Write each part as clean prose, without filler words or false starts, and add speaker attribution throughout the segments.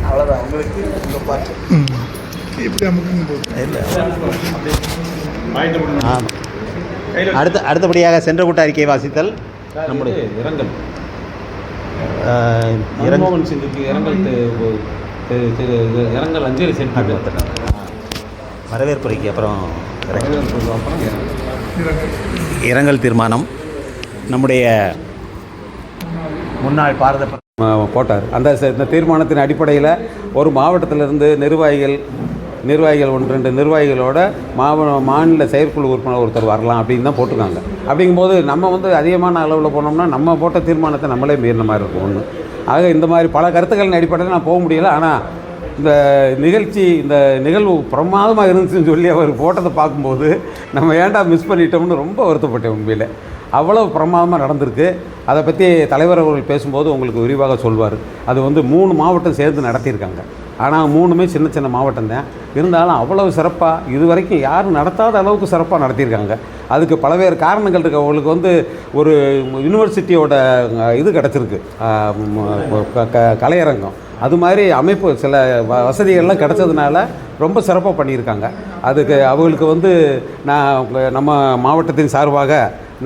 Speaker 1: அவ்வளோதான் உங்களுக்கு உங்கள் பாட்டு
Speaker 2: எப்படி நமக்கு
Speaker 1: இல்லை. அடுத்தபடியாக சென்ற கூட்ட அறிக்கை வாசித்தல்
Speaker 3: நம்முடைய இரங்கல் மன்மோகன் சிங்குக்கு இரங்கல் அஞ்சலி செலுத்தி
Speaker 1: வரவேற்புரைக்கு அப்புறம் இரங்கல் தீர்மானம் நம்முடைய முன்னாள் பாரத
Speaker 3: போட்டார். இந்த தீர்மானத்தின் அடிப்படையில் ஒரு மாவட்டத்திலிருந்து நிர்வாகிகள் 1-2 நிர்வாகிகளோட மாநில செயற்குழு உறுப்பினர் ஒருத்தர் வரலாம் அப்படின்னு தான் போட்டிருக்காங்க. அப்படிங்கும்போது நம்ம அதிகமான அளவில் போனோம்னா நம்ம போட்ட தீர்மானத்தை நம்மளே மீறின மாதிரி இருக்கும் ஒன்று. ஆக இந்த மாதிரி பல கருத்துக்களின் அடிப்படையில் நான் போக முடியல. ஆனால் இந்த நிகழ்வு பிரமாதமாக இருந்துச்சுன்னு சொல்லி அவர் போட்டதை பார்க்கும்போது நம்ம ஏன்டா மிஸ் பண்ணிட்டோம்னு ரொம்ப வருத்தப்பட்டேன். உண்மையில் அவ்வளோ பிரமாதமாக நடந்திருக்கு. அதை பற்றி தலைவர் அவர்கள் பேசும்போது உங்களுக்கு விரிவாக சொல்வார். அது 3 மாவட்டம் சேர்ந்து நடத்தியிருக்காங்க. ஆனால் 3மே சின்ன சின்ன மாவட்டம் தான். இருந்தாலும் அவ்வளவு சிறப்பாக இது வரைக்கும் யாரும் நடத்தாத அளவுக்கு சிறப்பாக நடத்தியிருக்காங்க. அதுக்கு பலவேறு காரணங்கள் இருக்குது. அவங்களுக்கு ஒரு யூனிவர்சிட்டியோட இது கிடச்சிருக்கு, கலையரங்கம். அது மாதிரி அமைப்பு சில வசதிகள்லாம் கிடச்சதுனால ரொம்ப சிறப்பாக பண்ணியிருக்காங்க. அதுக்கு அவங்களுக்கு நம்ம மாவட்டத்தின் சார்பாக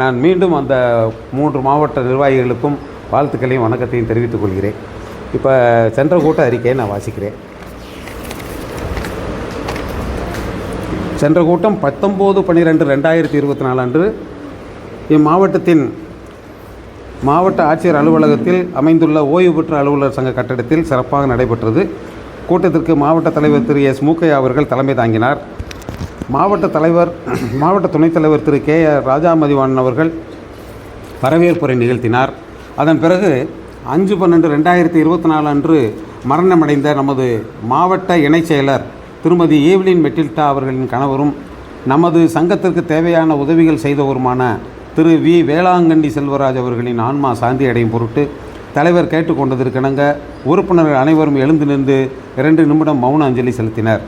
Speaker 3: நான் மீண்டும் அந்த 3 மாவட்ட நிர்வாகிகளுக்கும் வாழ்த்துக்களையும் வணக்கத்தையும் தெரிவித்துக் கொள்கிறேன். இப்போ சென்ற கூட்ட அறிக்கையை நான் வாசிக்கிறேன். சென்ற கூட்டம் 19/12/2024 அன்று இம்மாவட்டத்தின் மாவட்ட ஆட்சியர் அலுவலகத்தில் அமைந்துள்ள ஓய்வு பெற்ற அலுவலர் சங்க கட்டடத்தில் சிறப்பாக நடைபெற்றது. கூட்டத்திற்கு மாவட்ட தலைவர் திரு எஸ் மூக்கையா அவர்கள் தலைமை தாங்கினார். மாவட்ட துணைத் தலைவர் திரு கே ஆர் ராஜாமதிவாணன் அவர்கள் வரவேற்புரை நிகழ்த்தினார். அதன் பிறகு 5/12/2024 அன்று மரணமடைந்த நமது மாவட்ட இணைச் செயலர் திருமதி ஈவ்லின் மெட்டில்டா அவர்களின் கணவரும் நமது சங்கத்திற்கு தேவையான உதவிகள் செய்தவருமான திரு வி வேளாங்கண்ணி செல்வராஜ் அவர்களின் ஆன்மா சாந்தி அடையும் பொருட்டு தலைவர் கேட்டுக்கொண்டதற்கிணங்க உறுப்பினர்கள் அனைவரும் எழுந்து நின்று 2 நிமிடம் மௌன அஞ்சலி செலுத்தினர்.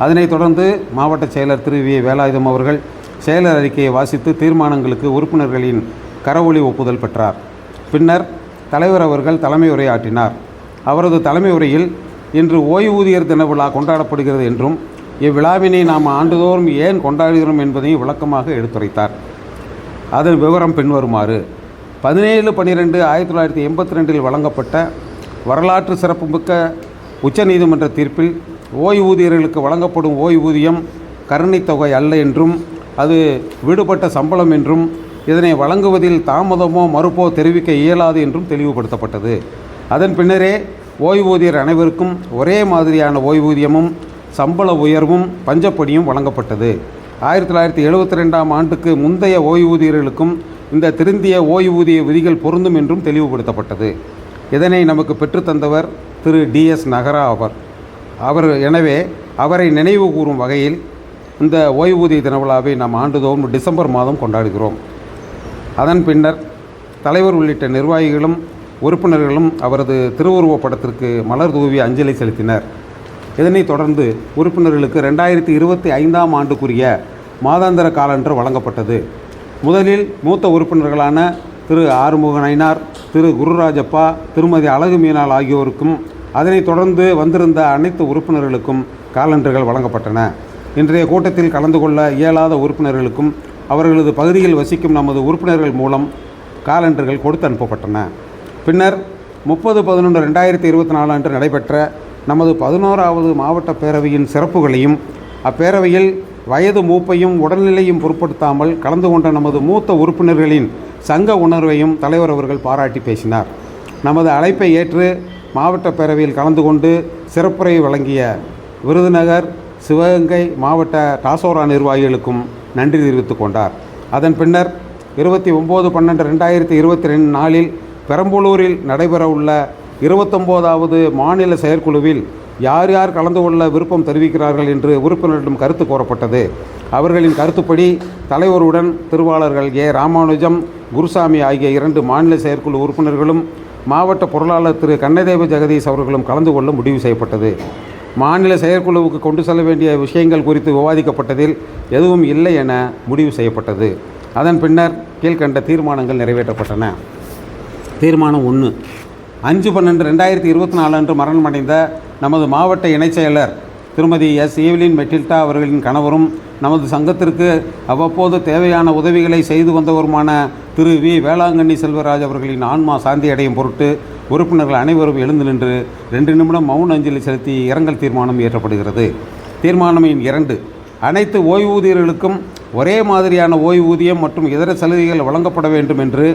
Speaker 3: அதனைத் தொடர்ந்து மாவட்ட செயலர் திரு வி வேலாயுதம் அவர்கள் செயலர் அறிக்கையை வாசித்து தீர்மானங்களுக்கு உறுப்பினர்களின் கரவொலி ஒப்புதல் பெற்றார். பின்னர் தலைவர் அவர்கள் தலைமை உரையாற்றினார். அவரது தலைமை உரையில் இன்று ஓய்வூதியர் தின விழா கொண்டாடப்படுகிறது என்றும் இவ்விழாவினை நாம் ஆண்டுதோறும் ஏன் கொண்டாடுகிறோம் என்பதையும் விளக்கமாக எடுத்துரைத்தார். அதன் விவரம் பின்வருமாறு: 17/12/1982 வழங்கப்பட்ட வரலாற்று சிறப்புமிக்க உச்சநீதிமன்ற தீர்ப்பில் ஓய்வூதியர்களுக்கு வழங்கப்படும் ஓய்வூதியம் கருணைத் தொகை அல்ல என்றும் அது விடுபட்ட சம்பளம் என்றும் இதனை வழங்குவதில் தாமதமோ மறுப்போ தெரிவிக்க இயலாது என்றும் தெளிவுபடுத்தப்பட்டது. அதன் பின்னரே ஓய்வூதியர் அனைவருக்கும் ஒரே மாதிரியான ஓய்வூதியமும் சம்பள உயர்வும் பஞ்சப்படியும் வழங்கப்பட்டது. 1972ஆம் ஆண்டுக்கு முந்தைய ஓய்வூதியர்களுக்கும் இந்த திருந்திய ஓய்வூதிய விதிகள் பொருந்தும் என்றும் தெளிவுபடுத்தப்பட்டது. இதனை நமக்கு பெற்றுத்தந்தவர் திரு DS நகரா எனவே அவரை நினைவு கூறும் வகையில் இந்த ஓய்வூதிய தின விழாவை நாம் ஆண்டுதோறும் டிசம்பர் மாதம் கொண்டாடுகிறோம். அதன் பின்னர் தலைவர் உள்ளிட்ட நிர்வாகிகளும் உறுப்பினர்களும் அவரது திருவுருவப் படத்திற்கு மலர் தூவி அஞ்சலி செலுத்தினர். இதனைத் தொடர்ந்து உறுப்பினர்களுக்கு 2025ஆம் ஆண்டுக்குரிய மாதாந்திர காலண்டர் வழங்கப்பட்டது. முதலில் மூத்த உறுப்பினர்களான திரு ஆறுமுக நயினார், திரு குருராஜப்பா, திருமதி அழகு மீனாள் ஆகியோருக்கும் அதனைத் தொடர்ந்து வந்திருந்த அனைத்து உறுப்பினர்களுக்கும் காலண்டர்கள் வழங்கப்பட்டன. இன்றைய கூட்டத்தில் கலந்து கொள்ள இயலாத உறுப்பினர்களுக்கும் அவர்களது பகுதியில் வசிக்கும் நமது உறுப்பினர்கள் மூலம் காலண்டர்கள் கொடுத்து அனுப்பப்பட்டன. பின்னர் 30/11/2024 அன்று நடைபெற்ற நமது 11வது மாவட்ட பேரவையின் சிறப்புகளையும் அப்பேரவையில் வயது மூப்பையும் உடல்நிலையும் பொருட்படுத்தாமல் கலந்து கொண்ட நமது மூத்த உறுப்பினர்களின் சங்க உணர்வையும் தலைவர் அவர்கள் பாராட்டி பேசினார். நமது அழைப்பை ஏற்று மாவட்ட பேரவையில் கலந்து கொண்டு சிறப்புரை வழங்கிய விருதுநகர், சிவகங்கை மாவட்ட டாசோரா நிர்வாகிகளுக்கும் நன்றி தெரிவித்துக் கொண்டார். அதன் பின்னர் 29/12/2022 நாளில் பெரம்பலூரில் நடைபெறவுள்ள 29வது மாநில செயற்குழுவில் யார் யார் கலந்து கொள்ள விருப்பம் தெரிவிக்கிறார்கள் என்று உறுப்பினரிடம் கருத்து கோரப்பட்டது. அவர்களின் கருத்துப்படி தலைவருடன் திருவாளர்கள் ஏ. ராமானுஜம், குருசாமி ஆகிய 2 மாநில செயற்குழு உறுப்பினர்களும் மாவட்ட பொருளாளர் திரு கண்ணதேவ ஜெகதீஷ் அவர்களும் கலந்து கொள்ள முடிவு செய்யப்பட்டது. மாநில செயற்குழுவுக்கு கொண்டு செல்ல வேண்டிய விஷயங்கள் குறித்து விவாதிக்கப்பட்டதில் எதுவும் இல்லை என முடிவு செய்யப்பட்டது. அதன் பின்னர் கீழ்கண்ட தீர்மானங்கள் நிறைவேற்றப்பட்டன. தீர்மானம் 1. 5/12/2024 அன்று மரணமடைந்த நமது மாவட்ட இணைச் செயலர் திருமதி எஸ். ஈவ்லின் மெட்டில்டா அவர்களின் கணவரும் நமது சங்கத்திற்கு அவ்வப்போது தேவையான உதவிகளை செய்து வந்தவருமான திரு வி. வேளாங்கண்ணி செல்வராஜ் அவர்களின் ஆன்மா சாந்தி அடையும் பொருட்டு உறுப்பினர்கள் அனைவரும் எழுந்து நின்று 2 நிமிடம் மௌன அஞ்சலி செலுத்தி இரங்கல் தீர்மானம் இயற்றப்படுகிறது. தீர்மானம் எண் 2. அனைத்து ஓய்வூதியர்களுக்கும் ஒரே மாதிரியான ஓய்வூதியம் மற்றும் இதர சலுகைகள் வழங்கப்பட வேண்டும் என்று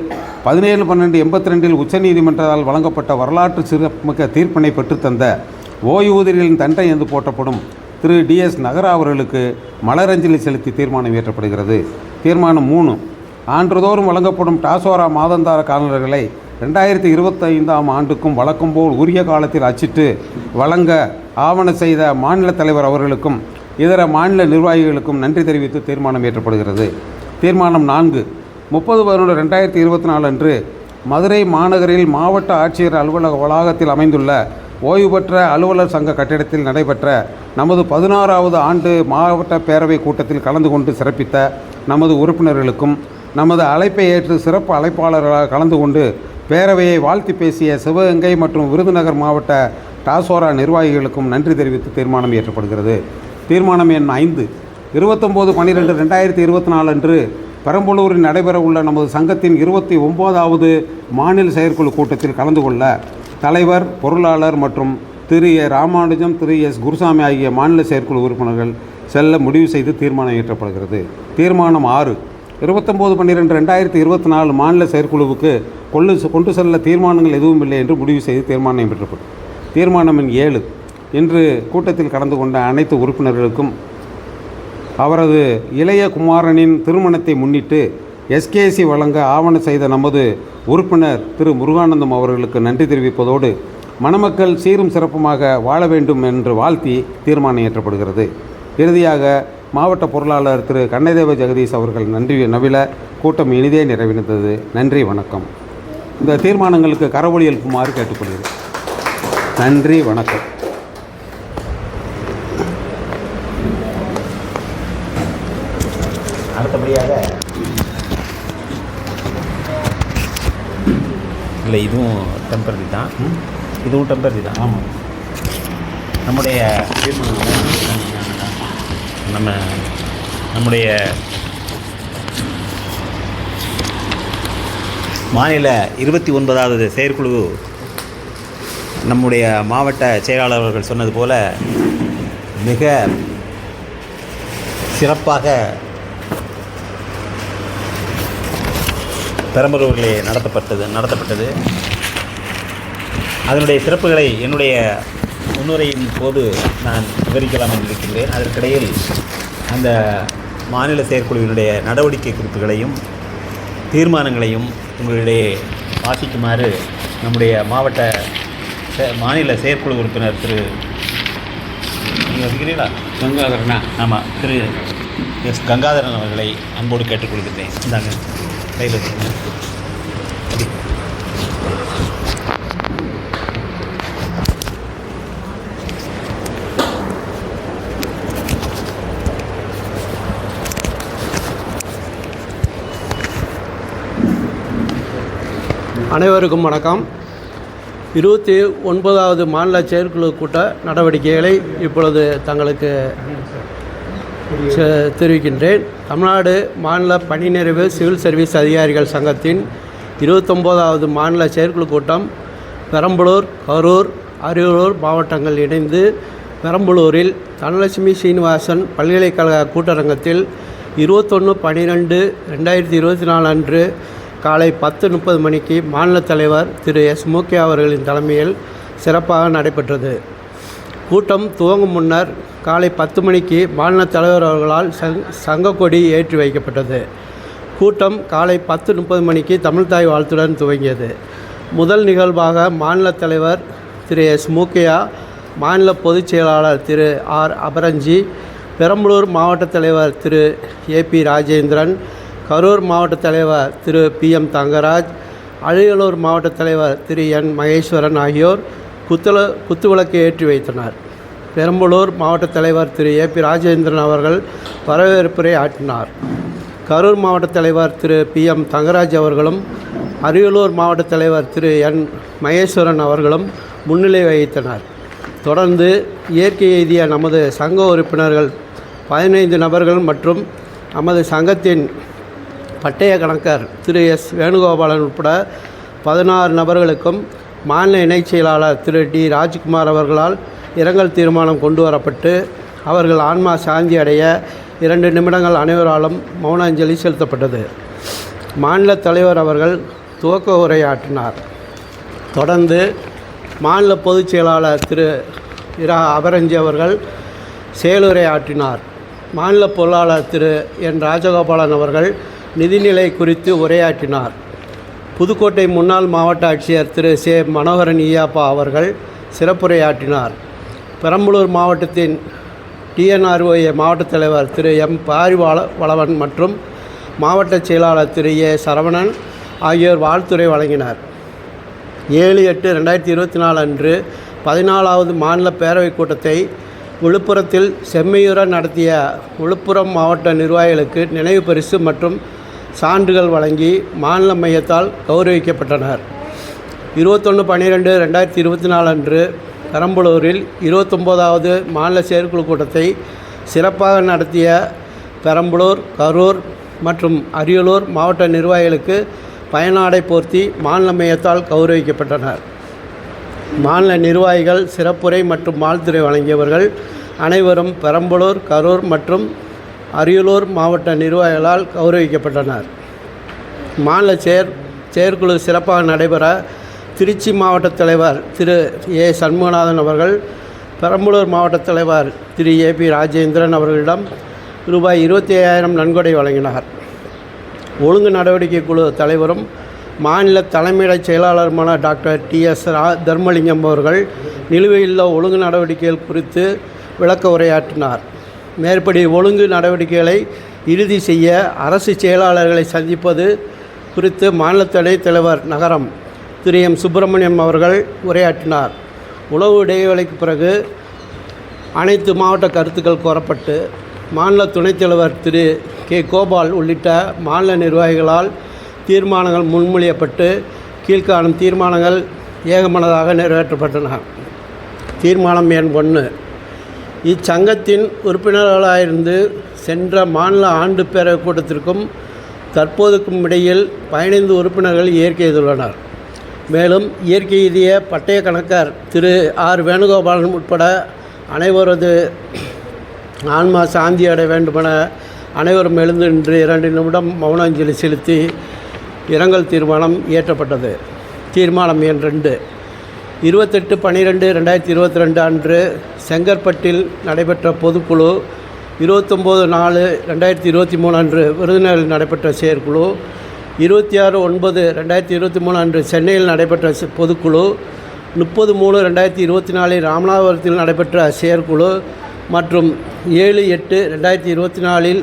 Speaker 3: 17/12/82 உச்சநீதிமன்றத்தால் வழங்கப்பட்ட வரலாற்று சிறப்புமிக்க தீர்ப்பினை பெற்றுத்தந்த ஓய்வூதியர்களின் தண்டனை என்று போற்றப்படும் திரு டி.எஸ். நகரா அவர்களுக்கு மலரஞ்சலி செலுத்தி தீர்மானம் இயற்றப்படுகிறது. தீர்மானம் 3. ஆண்டுதோறும் வழங்கப்படும் டாசோரா மாதந்தார காலண்டர்களை 2025ஆம் ஆண்டுக்கும் வழக்கம் போல் உரிய காலத்தில் அச்சிட்டு வழங்க ஆவண செய்த மாநில தலைவர் அவர்களுக்கும் இதர மாநில நிர்வாகிகளுக்கும் நன்றி தெரிவித்து தீர்மானம் இயற்றப்படுகிறது. தீர்மானம் 4. 30/11/2024 அன்று மதுரை மாநகரில் மாவட்ட ஆட்சியர் அலுவலக வளாகத்தில் அமைந்துள்ள ஓய்வு பெற்ற அலுவலர் சங்க கட்டிடத்தில் நடைபெற்ற நமது 16வது ஆண்டு மாவட்ட பேரவை கூட்டத்தில் கலந்து கொண்டு சிறப்பித்த நமது உறுப்பினர்களுக்கும் நமது அழைப்பை ஏற்று சிறப்பு அழைப்பாளர்களாக கலந்து கொண்டு பேரவையை வாழ்த்தி பேசிய சிவகங்கை மற்றும் விருதுநகர் மாவட்ட டாசோரா நிர்வாகிகளுக்கும் நன்றி தெரிவித்து தீர்மானம் இயற்றப்படுகிறது. தீர்மானம் எண் 5. 29/12/2024 அன்று பெரம்பலூரில் நடைபெறவுள்ள நமது சங்கத்தின் 29வது மாநில செயற்குழு கூட்டத்தில் கலந்து கொள்ள தலைவர், பொருளாளர் மற்றும் திரு ஏ. ராமானுஜம், திரு எஸ். குருசாமி ஆகிய மாநில செயற்குழு உறுப்பினர்கள் செல்ல முடிவு செய்து தீர்மானம் இயற்றப்படுகிறது. தீர்மானம் 6. 29/12/2024 மாநில செயற்குழுவுக்கு கொண்டு செல்ல தீர்மானங்கள் எதுவும் இல்லை என்று முடிவு செய்து தீர்மானம் இயற்றப்படும். தீர்மானம் எண் 7. இன்று கூட்டத்தில் கலந்து கொண்ட அனைத்து உறுப்பினர்களுக்கும் அவரது இளைய குமாரனின் திருமணத்தை முன்னிட்டு எஸ்கேசி வழங்க ஆவண செய்த நமது உறுப்பினர் திரு முருகானந்தம் அவர்களுக்கு நன்றி தெரிவிப்பதோடு மணமக்கள் சீரும் சிறப்புமாக வாழ வேண்டும் என்று வாழ்த்தி தீர்மானம் இயற்றப்படுகிறது. இறுதியாக மாவட்ட பொருளாளர் திரு கண்ணதேவ ஜெகதீஷ் அவர்கள் நன்றி நவில கூட்டம் இனிதே நிறைவடைந்தது. நன்றி, வணக்கம். இந்த தீர்மானங்களுக்கு கரவொலி எழுப்புமாறு கேட்டுக்கொள்கிறேன். நன்றி, வணக்கம்.
Speaker 1: அடுத்தபடியாக இல்லை, இதுவும் டெம்பரரி தான். இதுவும் டெம்பரரி தான். ஆமாம். நம்முடைய மாநில 29வது செயற்குழு நம்முடைய மாவட்ட செயலாளர் அவர்கள் சொன்னது போல மிக சிறப்பாக பெரம்பலூரிலே நடத்தப்பட்டது. அதனுடைய சிறப்புகளை என்னுடைய முன்னுரையின் போது நான் விவரிக்கலாம் என்று இருக்கின்றேன். அதற்கிடையில் அந்த மாநில செயற்குழுவினுடைய நடவடிக்கை குறிப்புகளையும் தீர்மானங்களையும் உங்களிடையே வாசிக்குமாறு நம்முடைய மாநில செயற்குழு உறுப்பினர் திரு வசிக்கிறீங்களா கங்காதரனா? ஆமாம், திரு எஸ். கங்காதரன் அவர்களை அன்போடு கேட்டுக்கொள்கிறேன். இந்தாங்க கையில் வச்சுருங்க.
Speaker 4: அனைவருக்கும் வணக்கம். 29வது மாநில செயற்குழு கூட்ட நடவடிக்கைகளை இப்பொழுது தங்களுக்கு தெரிவிக்கின்றேன். தமிழ்நாடு மாநில பணி நிறைவு சிவில் சர்வீஸ் அதிகாரிகள் சங்கத்தின் 29வது மாநில செயற்குழு கூட்டம் பெரம்பலூர், கரூர், அரியலூர் மாவட்டங்கள் இணைந்து பெரம்பலூரில் தனலட்சுமி சீனிவாசன் பல்கலைக்கழக கூட்டரங்கத்தில் 21/12/2024 அன்று காலை 10:30 மணிக்கு மாநில தலைவர் திரு எஸ். மூகே அவர்களின் தலைமையில் சிறப்பாக நடைபெற்றது. கூட்டம் துவங்கும் முன்னர் காலை 10 மணிக்கு மாநில தலைவர் அவர்களால் சங்க கொடி ஏற்றி வைக்கப்பட்டது. கூட்டம் காலை 10:30 மணிக்கு தமிழ்தாய் வாழ்த்துடன் துவங்கியது. முதல் நிகழ்வாக மாநில தலைவர் திரு எஸ். மூக்கையா, மாநில பொதுச் செயலாளர் திரு ஆர். அபரஞ்சி, பெரம்பலூர் மாவட்ட தலைவர் திரு ஏ.பி. ராஜேந்திரன், கரூர் மாவட்ட தலைவர் திரு பி.எம். தங்கராஜ், அரியலூர் மாவட்ட தலைவர் திரு என். மகேஸ்வரன் ஆகியோர் குத்துவிளக்கு ஏற்றி வைத்தனர். பெரம்பலூர் மாவட்ட தலைவர் திரு ஏ.பி. ராஜேந்திரன் அவர்கள் வரவேற்புரை ஆற்றினார். கரூர் மாவட்ட தலைவர் திரு பி.எம். தங்கராஜ் அவர்களும் அரியலூர் மாவட்ட தலைவர் திரு என். மகேஸ்வரன் அவர்களும் முன்னிலை வகித்தனர். தொடர்ந்து இயற்கை எய்திய நமது சங்க உறுப்பினர்கள் 15 நபர்கள் மற்றும் நமது சங்கத்தின் பட்டய கணக்கர் திரு எஸ். வேணுகோபாலன் உட்பட 16 நபர்களுக்கும் மாநில இணைச் செயலாளர் திரு டி. ராஜ்குமார் அவர்களால் இரங்கல் தீர்மானம் கொண்டு வரப்பட்டு அவர்கள் ஆன்மா சாந்தி அடைய 2 நிமிடங்கள் அனைவராலும் மௌன அஞ்சலி செலுத்தப்பட்டது. மாநில தலைவர் அவர்கள் துவக்க உரையாற்றினார். தொடர்ந்து மாநில பொதுச் செயலாளர் திரு இரா. அபரஞ்சி அவர்கள் செயலுரை ஆற்றினார். மாநில பொருளாளர் திரு என். ராஜகோபாலன் அவர்கள் நிதிநிலை குறித்து உரையாற்றினார். புதுக்கோட்டை முன்னாள் மாவட்ட ஆட்சியர் திரு சே. மனோகரன் ஈயாப்பா அவர்கள் சிறப்புரையாற்றினார். பெரம்பலூர் மாவட்டத்தின் டிஎன்ஆர்ஓஏ மாவட்ட தலைவர் திரு எம். பாரிவளவன் மற்றும் மாவட்ட செயலாளர் திரு ஏ. சரவணன் ஆகியோர் வாழ்த்துரை வழங்கினர். 7/8/2024 அன்று 14வது மாநில பேரவைக் கூட்டத்தை விழுப்புரத்தில் செம்மையுற நடத்திய விழுப்புரம் மாவட்ட நிர்வாகிகளுக்கு நினைவு பரிசு மற்றும் சான்றுகள் வழங்கி மாநில மையத்தால் கௌரவிக்கப்பட்டனர். 21/12/2024 அன்று பெரம்பலூரில் 29வது மாநில செயற்குழு கூட்டத்தை சிறப்பாக நடத்திய பெரம்பலூர், கரூர் மற்றும் அரியலூர் மாவட்ட நிர்வாகிகளுக்கு பயனாடை போர்த்தி மாநில மையத்தால் கௌரவிக்கப்பட்டனர். மாநில நிர்வாகிகள் சிறப்புரை மற்றும் வாழ்த்துரை வழங்கியவர்கள் அனைவரும் பெரம்பலூர், கரூர் மற்றும் அரியலூர் மாவட்ட நிர்வாகிகளால் கௌரவிக்கப்பட்டனர். மாநில செயற்குழு சிறப்பாக நடைபெற திருச்சி மாவட்ட தலைவர் திரு ஏ. சண்முகநாதன் அவர்கள் பெரம்பலூர் மாவட்ட தலைவர் திரு ஏ.பி. ராஜேந்திரன் அவர்களிடம் ரூபாய் 25,000 நன்கொடை வழங்கினார். ஒழுங்கு நடவடிக்கை குழு தலைவரும் மாநில தலைமையிட செயலாளருமான டாக்டர் டி.எஸ். தர்மலிங்கம் அவர்கள் நிலுவையில் ஒழுங்கு நடவடிக்கைகள் குறித்து விளக்க உரையாற்றினார். மேற்படி ஒழுங்கு நடவடிக்கைகளை இறுதி செய்ய அரசு செயலாளர்களை சந்திப்பது குறித்து மாநில துணைத் தலைவர் நகரம் திரு எம். சுப்பிரமணியம் அவர்கள் உரையாற்றினார். உணவு இடைவேளைக்கு பிறகு அனைத்து மாவட்ட கருத்துக்கள் கோரப்பட்டு மாநில துணைத் தலைவர் திரு கே. கோபால் உள்ளிட்ட மாநில நிர்வாகிகளால் தீர்மானங்கள் முன்மொழியப்பட்டு கீழ்காணும் தீர்மானங்கள் ஏகமனதாக நிறைவேற்றப்பட்டன. தீர்மானம் எண் 1. இச்சங்கத்தின் உறுப்பினர்களாயிருந்து சென்ற மாநில ஆண்டு பேரவைக் கூட்டத்திற்கும் தற்போதுக்கும் இடையில் 15 உறுப்பினர்கள் இயற்கை செய்துள்ளனர். மேலும் இயற்கை எய்திய பட்டய கணக்கர் திரு ஆர். வேணுகோபாலன் உட்பட அனைவரது ஆன்மா சாந்தி அடைய வேண்டுமென அனைவரும் எழுந்து நின்று 2 நிமிடம் மௌன அஞ்சலி செலுத்தி இரங்கல் தீர்மானம் இயற்றப்பட்டது. தீர்மானம் எண் 2. 28/12/2022 அன்று செங்கற்பட்டில் நடைபெற்ற பொதுக்குழு, 29/4/2023 அன்று விருதுநகரில் நடைபெற்ற செயற்குழு, 26/9/2023 அன்று சென்னையில் நடைபெற்ற பொதுக்குழு, 30/3/2024 ராமநாதபுரத்தில் நடைபெற்ற செயற்குழு மற்றும் 7/8/2024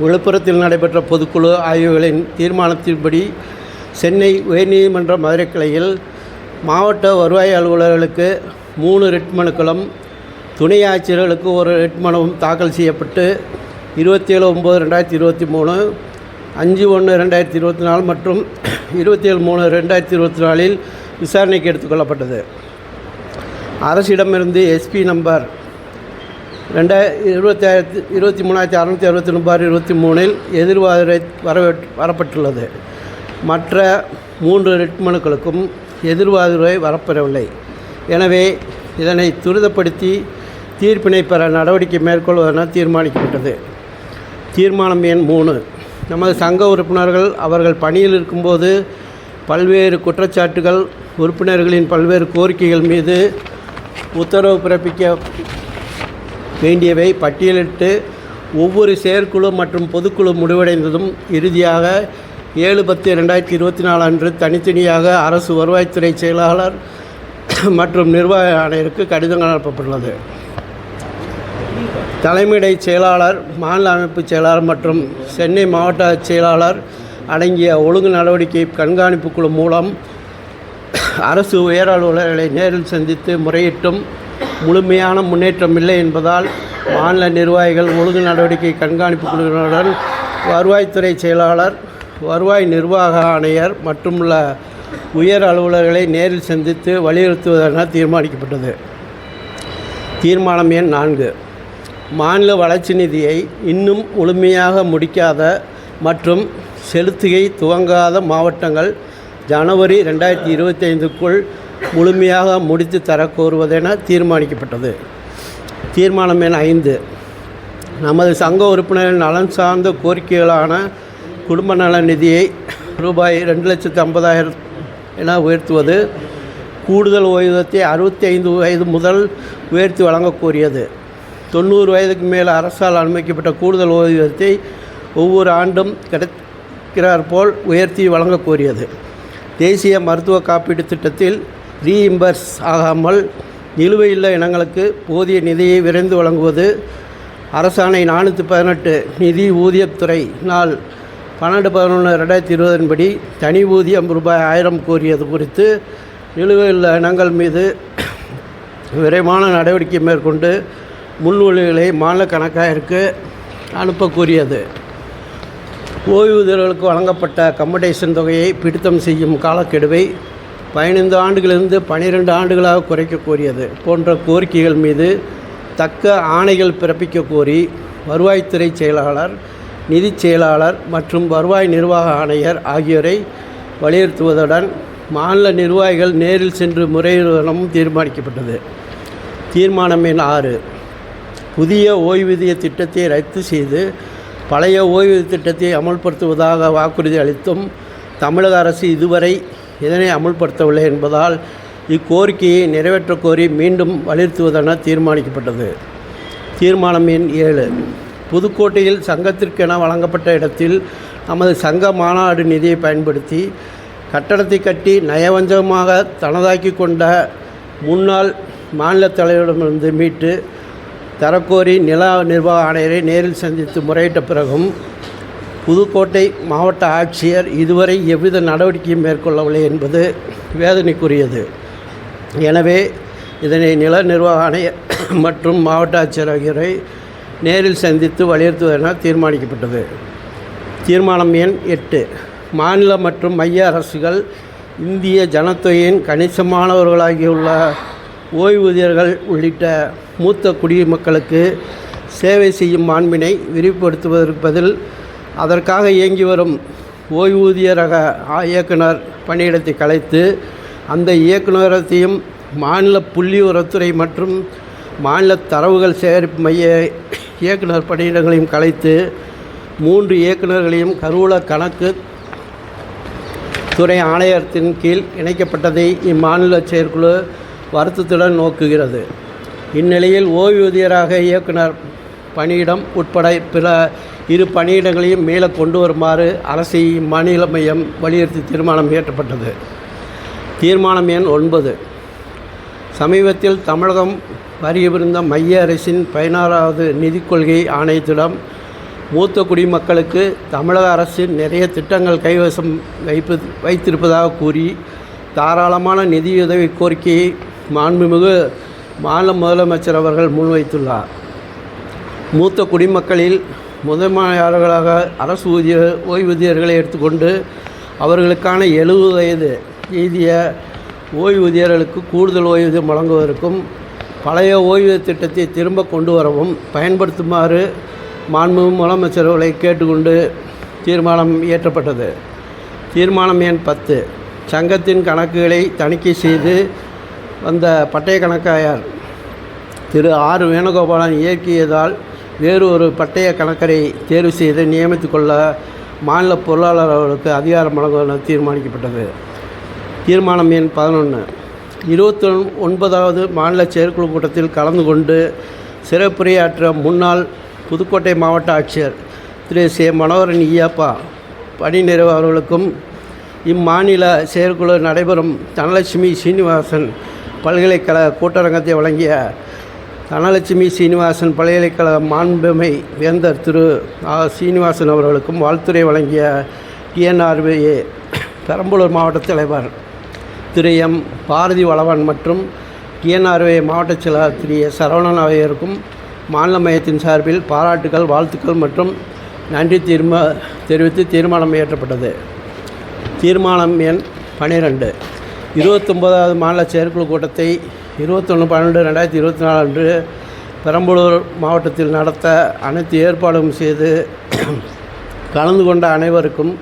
Speaker 4: விழுப்புரத்தில் நடைபெற்ற பொதுக்குழு ஆகியவைகளின் தீர்மானத்தின்படி சென்னை உயர்நீதிமன்ற மதுரை கிளையில் மாவட்ட வருவாய் அலுவலர்களுக்கு 3 ரிட் மனுக்களும் துணை ஆட்சியர்களுக்கு 1 ரிட் மனுவும் தாக்கல் செய்யப்பட்டு 27/9/2023, 5/1/2024 மற்றும் 27/3/2024 விசாரணைக்கு எடுத்துக்கொள்ளப்பட்டது. அரசிடமிருந்து எஸ்பி நம்பர் 23,662/23 எதிர்வாதரை வரப்பட்டுள்ளது. மற்ற 3 ரிட் மனுக்களுக்கும் எதிர்வாதரை வரப்பெறவில்லை. எனவே இதனை துரிதப்படுத்தி தீர்ப்பினை பெற நடவடிக்கை மேற்கொள்வதென தீர்மானிக்கப்பட்டது. தீர்மானம் எண் 3. நமது சங்க உறுப்பினர்கள் அவர்கள் பணியில் இருக்கும்போது பல்வேறு குற்றச்சாட்டுகள், உறுப்பினர்களின் பல்வேறு கோரிக்கைகள் மீது உத்தரவு பிறப்பிக்க வேண்டியவை பட்டியலிட்டு ஒவ்வொரு செயற்குழு மற்றும் பொதுக்குழு முடிவடைந்ததும் இறுதியாக 7/10/2024 அன்று தனித்தனியாக அரசு வருவாய்த்துறை செயலாளர் மற்றும் நிர்வாக ஆணையருக்கு கடிதங்கள் அனுப்பப்பட்டுள்ளது. தலைமையிடை செயலாளர், மாநில அமைப்பு செயலாளர் மற்றும் சென்னை மாவட்ட செயலாளர் அடங்கிய ஒழுங்கு நடவடிக்கை கண்காணிப்பு குழு மூலம் அரசு உயர் அலுவலர்களை நேரில் சந்தித்து முறையிட்டும் முழுமையான முன்னேற்றம் இல்லை என்பதால் மாநில நிர்வாகிகள் ஒழுங்கு நடவடிக்கை கண்காணிப்பு குழுவினருடன் வருவாய்த்துறை செயலாளர், வருவாய் நிர்வாக ஆணையர் மற்றும் உள்ள உயர் அலுவலர்களை நேரில் சந்தித்து வலியுறுத்துவதென தீர்மானிக்கப்பட்டது. தீர்மானம் எண் 4. மாநில வளர்ச்சி நிதியை இன்னும் முழுமையாக முடிக்காத மற்றும் செலுத்துகை துவங்காத மாவட்டங்கள் ஜனவரி 2025க்குள் முழுமையாக முடித்து தர கோருவதென தீர்மானிக்கப்பட்டது. தீர்மானம் எண் 5. நமது சங்க உறுப்பினரின் நலன் சார்ந்த கோரிக்கைகளான குடும்ப நல நிதியை ரூபாய் 2,50,000 என உயர்த்துவது, கூடுதல் ஓய்வூதியத்தை 65 வயது முதல் உயர்த்தி வழங்க கோரியது, 90 வயதுக்கு மேல் அரசால் அனுமதிக்கப்பட்ட கூடுதல் ஓய்வூதியத்தை ஒவ்வொரு ஆண்டும் கிடைக்கிறாற்போல் உயர்த்தி வழங்க கோரியது, தேசிய மருத்துவ காப்பீட்டு திட்டத்தில் ரீஇம்பர்ஸ் ஆகாமல் நிலுவையுள்ள இனங்களுக்கு போதிய நிதியை விரைந்து வழங்குவது, அரசாணை 418 நிதி ஊதியத்துறை நாள் 12/11/2020 படி தனி ஊதியம் ரூபாய் 1000 கோரியது குறித்து நிலுவையுள்ள இனங்கள் மீது விரைவான நடவடிக்கை மேற்கொண்டு முன்மொழிவுகளை மாநில கணக்காயருக்கு அனுப்ப கோரியது, ஓய்வூதியர்களுக்கு வழங்கப்பட்ட கம்படேஷன் தொகையை பிடித்தம் செய்யும் காலக்கெடுவை 15 ஆண்டுகளிலிருந்து 12 ஆண்டுகளாக குறைக்க கோரியது போன்ற கோரிக்கைகள் மீது தக்க ஆணைகள் பிறப்பிக்க கோரி வருவாய்த்துறை செயலாளர், நிதிச் செயலாளர் மற்றும் வருவாய் நிர்வாக ஆணையர் ஆகியோரை வலியுறுத்துவதுடன் மாநில நிர்வாகிகள் நேரில் சென்று முறையிடவும் தீர்மானிக்கப்பட்டது. தீர்மானம் எண் 6. புதிய ஓய்வூதிய திட்டத்தை ரத்து செய்து பழைய ஓய்வூதிய திட்டத்தை அமல்படுத்துவதாக வாக்குறுதி அளித்தும் தமிழக அரசு இதுவரை இதனை அமுல்படுத்தவில்லை என்பதால் இக்கோரிக்கையை நிறைவேற்ற கோரி மீண்டும் வலியுறுத்துவதென தீர்மானிக்கப்பட்டது. தீர்மானம் எண் 7. புதுக்கோட்டையில் சங்கத்திற்கென வழங்கப்பட்ட இடத்தில் நமது சங்க மாநாடு நிதியை பயன்படுத்தி கட்டடத்தை கட்டி நயவஞ்சகமாக தனதாக்கி கொண்ட முன்னாள் மாநில தலைவரிடமிருந்து மீட்டு தரக்கோரி நில நிர்வாக ஆணையரை நேரில் சந்தித்து முறையிட்ட பிறகும் புதுக்கோட்டை மாவட்ட ஆட்சியர் இதுவரை எவ்வித நடவடிக்கையும் மேற்கொள்ளவில்லை என்பது வேதனைக்குரியது. எனவே இதனை நில நிர்வாக ஆணையர் மற்றும் மாவட்ட ஆட்சியர் ஆகியோரை நேரில் சந்தித்து வலியுறுத்துவதென தீர்மானிக்கப்பட்டது. தீர்மானம் எண் 8. மாநில மற்றும் மைய அரசுகள் இந்திய ஜனத்தொகையின் கணிசமானவர்களாகியுள்ள ஓய்வூதியர்கள் உள்ளிட்ட மூத்த குடிமக்களுக்கு சேவை செய்யும் மாண்பினை விரிவுபடுத்துவதற்கு பதில் அதற்காக இயங்கி வரும் ஓய்வூதிய ரக இயக்குனர் பணியிடத்தை கலைத்து அந்த இயக்குநரத்தையும் மாநில புள்ளிவிவரத்துறை மற்றும் மாநில தரவுகள் சேகரிப்பு மைய இயக்குனர் பணியிடங்களையும் கலைத்து 3 இயக்குநர்களையும் கருவூல கணக்கு துறை ஆணையத்தின் கீழ் இணைக்கப்பட்டதை இம்மாநில செயற்குழு வருத்தத்துடன் நோக்குகிறது. இந்நிலையில் ஓய்வூதியராக இயக்குனர் பணியிடம் உட்பட பிற 2 பணியிடங்களையும் மேலே கொண்டு வருமாறு அரசை இம்மாநில மையம் வலியுறுத்தி தீர்மானம் இயற்றப்பட்டது. தீர்மானம் எண் 9. சமீபத்தில் தமிழகம் வருகிருந்த மைய அரசின் 16வது நிதிக் கொள்கை ஆணையத்திடம் மூத்த குடிமக்களுக்கு தமிழக அரசு நிறைய திட்டங்கள் கைவசம் வைத்திருப்பதாக கூறி தாராளமான நிதியுதவி கோரிக்கையை மாண்புமிகு மாநில முதலமைச்சர் அவர்கள் முன்வைத்துள்ளார். மூத்த குடிமக்களில் முதன்மையாளர்களாக அரசு ஓய்வூதியர்களை எடுத்துக்கொண்டு அவர்களுக்கான 70 வயது எய்திய ஓய்வூதியர்களுக்கு கூடுதல் ஓய்வூதியம் வழங்குவதற்கும் பழைய ஓய்வூதிய திட்டத்தை திரும்ப கொண்டு வரவும் பயன்படுத்துமாறு மாண்புமிகு முதலமைச்சர் அவர்களை கேட்டுக்கொண்டு தீர்மானம் இயற்றப்பட்டது. தீர்மானம் எண் 10. சங்கத்தின் கணக்குகளை தணிக்கை செய்து வந்த பட்டய கணக்காயர் திரு ஆர் வேணுகோபாலன் இயக்கியதால் வேறு ஒரு பட்டய கணக்கரை தேர்வு செய்து நியமித்துக் கொள்ள மாநில பொருளாளர் அவர்களுக்கு அதிகாரம் வழங்குவதென தீர்மானிக்கப்பட்டது. தீர்மானம் எண் 11. 29வது மாநில செயற்குழு கூட்டத்தில் கலந்து கொண்டு சிறப்புரையாற்ற முன்னாள் புதுக்கோட்டை மாவட்ட ஆட்சியர் திரு சே மனோகரன் ஈயப்பா பணி நிறைவு அவர்களுக்கும் இம்மாநில செயற்குழு நடைபெறும் தனலட்சுமி சீனிவாசன் பல்கலைக்கழக கூட்டரங்கத்தை வழங்கிய தனலட்சுமி சீனிவாசன் பல்கலைக்கழக மாண்புமை வேந்தர் திரு சீனிவாசன் அவர்களுக்கும் வாழ்த்துரை வழங்கிய டிஎன்ஆர்ஏ பெரம்பலூர் மாவட்ட தலைவர் திரு எம் பாரதி வளவன் மற்றும் டிஎன்ஆர்ஏ மாவட்ட செயலாளர் திரு சரவணன் ஆகியோருக்கும் மாநில மையத்தின் சார்பில் பாராட்டுகள், வாழ்த்துக்கள் மற்றும் நன்றி தெரிவித்து தீர்மானம் இயற்றப்பட்டது. தீர்மானம் எண் 12. 29வது மாநில செயற்குழு கூட்டத்தை 21/12/2024 அன்று பெரம்பலூர் மாவட்டத்தில் நடத்த அனைத்து ஏற்பாடும் செய்து கலந்து கொண்ட அனைவருக்கும்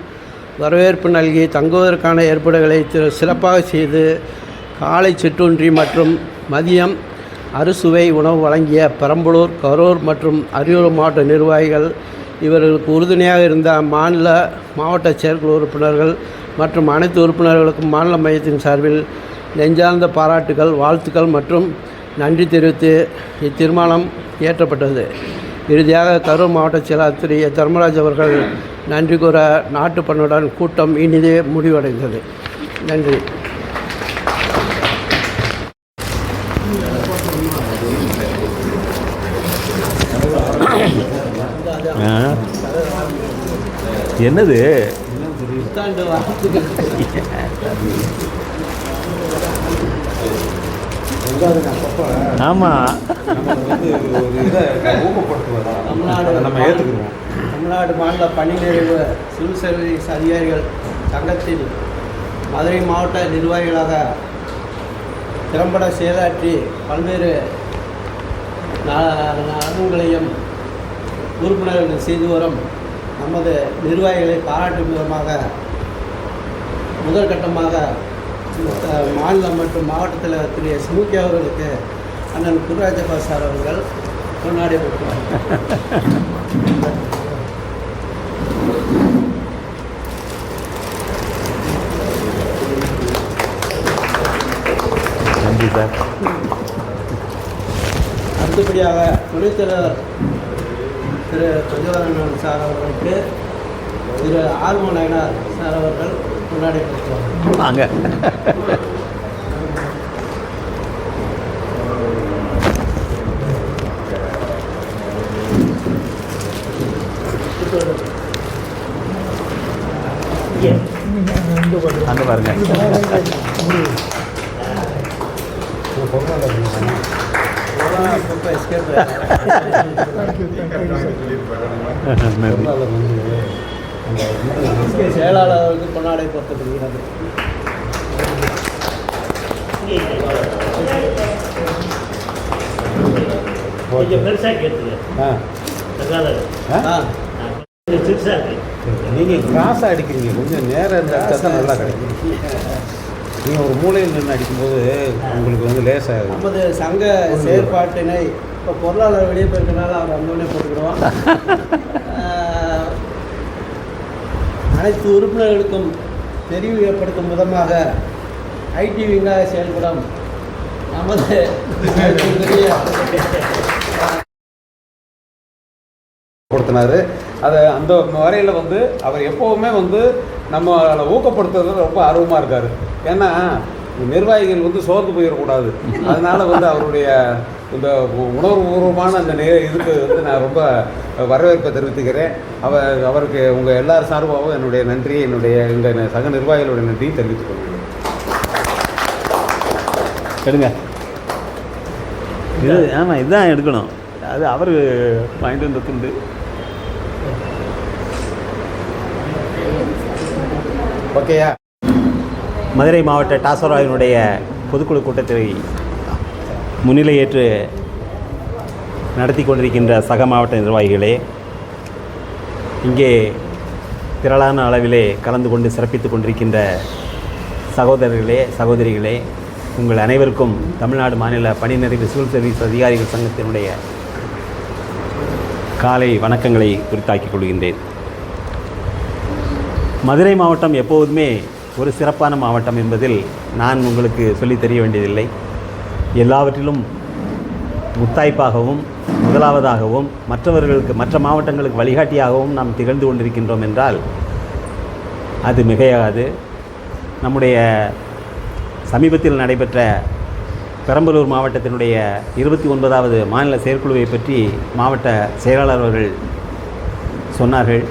Speaker 4: வரவேற்பு நல்கி தங்குவதற்கான ஏற்பாடுகளை சிறப்பாக செய்து காலை சிற்றுண்டி மற்றும் மதியம் அறுசுவை உணவு வழங்கிய பெரம்பலூர், கரூர் மற்றும் அரியலூர் மாவட்ட நிர்வாகிகள், இவர்களுக்கு உறுதுணையாக இருந்த மாவட்ட செயற்குழு உறுப்பினர்கள் மற்றும் அனைத்து உறுப்பினர்களுக்கும் மாநில மையத்தின் சார்பில் நெஞ்சார்ந்த பாராட்டுகள், வாழ்த்துக்கள் மற்றும் நன்றி தெரிவித்து இத்தீர்மானம் இயற்றப்பட்டது. இறுதியாக கரூர் மாவட்ட செயலாளர் திரு தர்மராஜ் அவர்கள் நன்றி கூற நாட்டுப்பண்ணுடன் கூட்டம் இனிதே முடிவடைந்தது. நன்றி.
Speaker 1: என்னது ஆமாம்,
Speaker 4: தமிழ்நாடு மாநில பணி நிறைவு சிவில் சர்வீஸ் அதிகாரிகள் சங்கத்தில் மதுரை மாவட்ட நிர்வாகிகளாக திறம்பட செயலாற்றி பல்வேறு நலன்களையும் உறுப்பினர்கள் செய்து வரும் நமது நிர்வாகிகளை பாராட்டும் விதமாக முதற்கட்டமாக மாநிலம் மற்றும் மாவட்ட தலைவர் திரு ஸ்மூக்கி அவர்களுக்கு அண்ணன் குருராஜப்பா சார் அவர்கள் கொண்டாடி கொடுக்கிறார்.
Speaker 1: நன்றி சார்.
Speaker 4: அடுத்தபடியாக துணைத் தலைவர் திரு பஞ்சவரன் சார் அவர்களுக்கு திரு ஆர்வ நயனார் சார் அவர்கள் கொண்டாடி கொடுக்கிறார்.
Speaker 1: வாங்க. அங்கே பாருங்க.
Speaker 4: செயலாளர்களுக்கு கொண்டாடை பொறுத்தப்படுகிறது.
Speaker 3: நீங்கள் கிராஸாக அடிக்கிறீங்க, கொஞ்சம் நேரம் இருந்தால் தான் நல்லா கிடைக்கும். நீங்கள் ஒரு மூலையில் நின்று அடிக்கும்போது உங்களுக்கு லேசாக
Speaker 4: நமது சங்க செயற்பாட்டினை இப்போ பொருளாளர் வெளியே போயிருக்கனால அவர் அங்கே போட்டுக்கிடுவோம். அனைத்து உறுப்பினர்களுக்கும் தெரிவுபடுத்தும் விதமாக ஐடி விங்காக செயல்படும் நமது
Speaker 3: கொடுத்தினார். அதை அந்த வரையில் அவர் எப்போவுமே நம்மளை ஊக்கப்படுத்துறது ரொம்ப ஆர்வமாக இருக்கார். ஏன்னா நிர்வாகிகள் சோர்ந்து போயிடக்கூடாது. அதனால் அவருடைய இந்த உணர்வுபூர்வமான அந்த இதுக்கு நான் ரொம்ப வரவேற்பை தெரிவித்துக்கிறேன். அவருக்கு உங்கள் எல்லார் சார்பாகவும் என்னுடைய நன்றி, எங்கள் சக நிர்வாகிகளுடைய நன்றியை தெரிவித்துக் கொள்கிறேன்.
Speaker 1: எடுங்க. இது ஆமாம், இதுதான் எடுக்கணும். அது அவர் வாங்கிட்டு வந்து துண்டு.
Speaker 3: ஓகேயா?
Speaker 1: மதுரை மாவட்ட டாசராவினுடைய பொதுக்குழு கூட்டத்தை முன்னிலையேற்று நடத்தி கொண்டிருக்கின்ற சக மாவட்ட நிர்வாகிகளே, இங்கே திரளான அளவிலே கலந்து கொண்டு சிறப்பித்து கொண்டிருக்கின்ற சகோதரர்களே, சகோதரிகளே, உங்கள் அனைவருக்கும் தமிழ்நாடு மாநில பணி நிறைவு சிவில் சர்வீஸ் அதிகாரிகள் சங்கத்தினுடைய காலை வணக்கங்களை குறித்தாக்கிக் கொள்கின்றேன். மதுரை மாவட்டம் எப்போதுமே ஒரு சிறப்பான மாவட்டம் என்பதில் நான் உங்களுக்கு சொல்லித் தெரிய வேண்டியதில்லை. எல்லாவற்றிலும் முத்தாய்ப்பாகவும் முதலாவதாகவும் மற்ற மாவட்டங்களுக்கு வழிகாட்டியாகவும் நாம் திகழ்ந்து கொண்டிருக்கின்றோம் என்றால் அது மிகையாகாது. நம்முடைய சமீபத்தில் நடைபெற்ற பெரம்பலூர் மாவட்டத்தினுடைய 29வது மாநில செயற்குழுவை பற்றி மாவட்ட செயலாளர் அவர்கள் சொன்னார்கள்.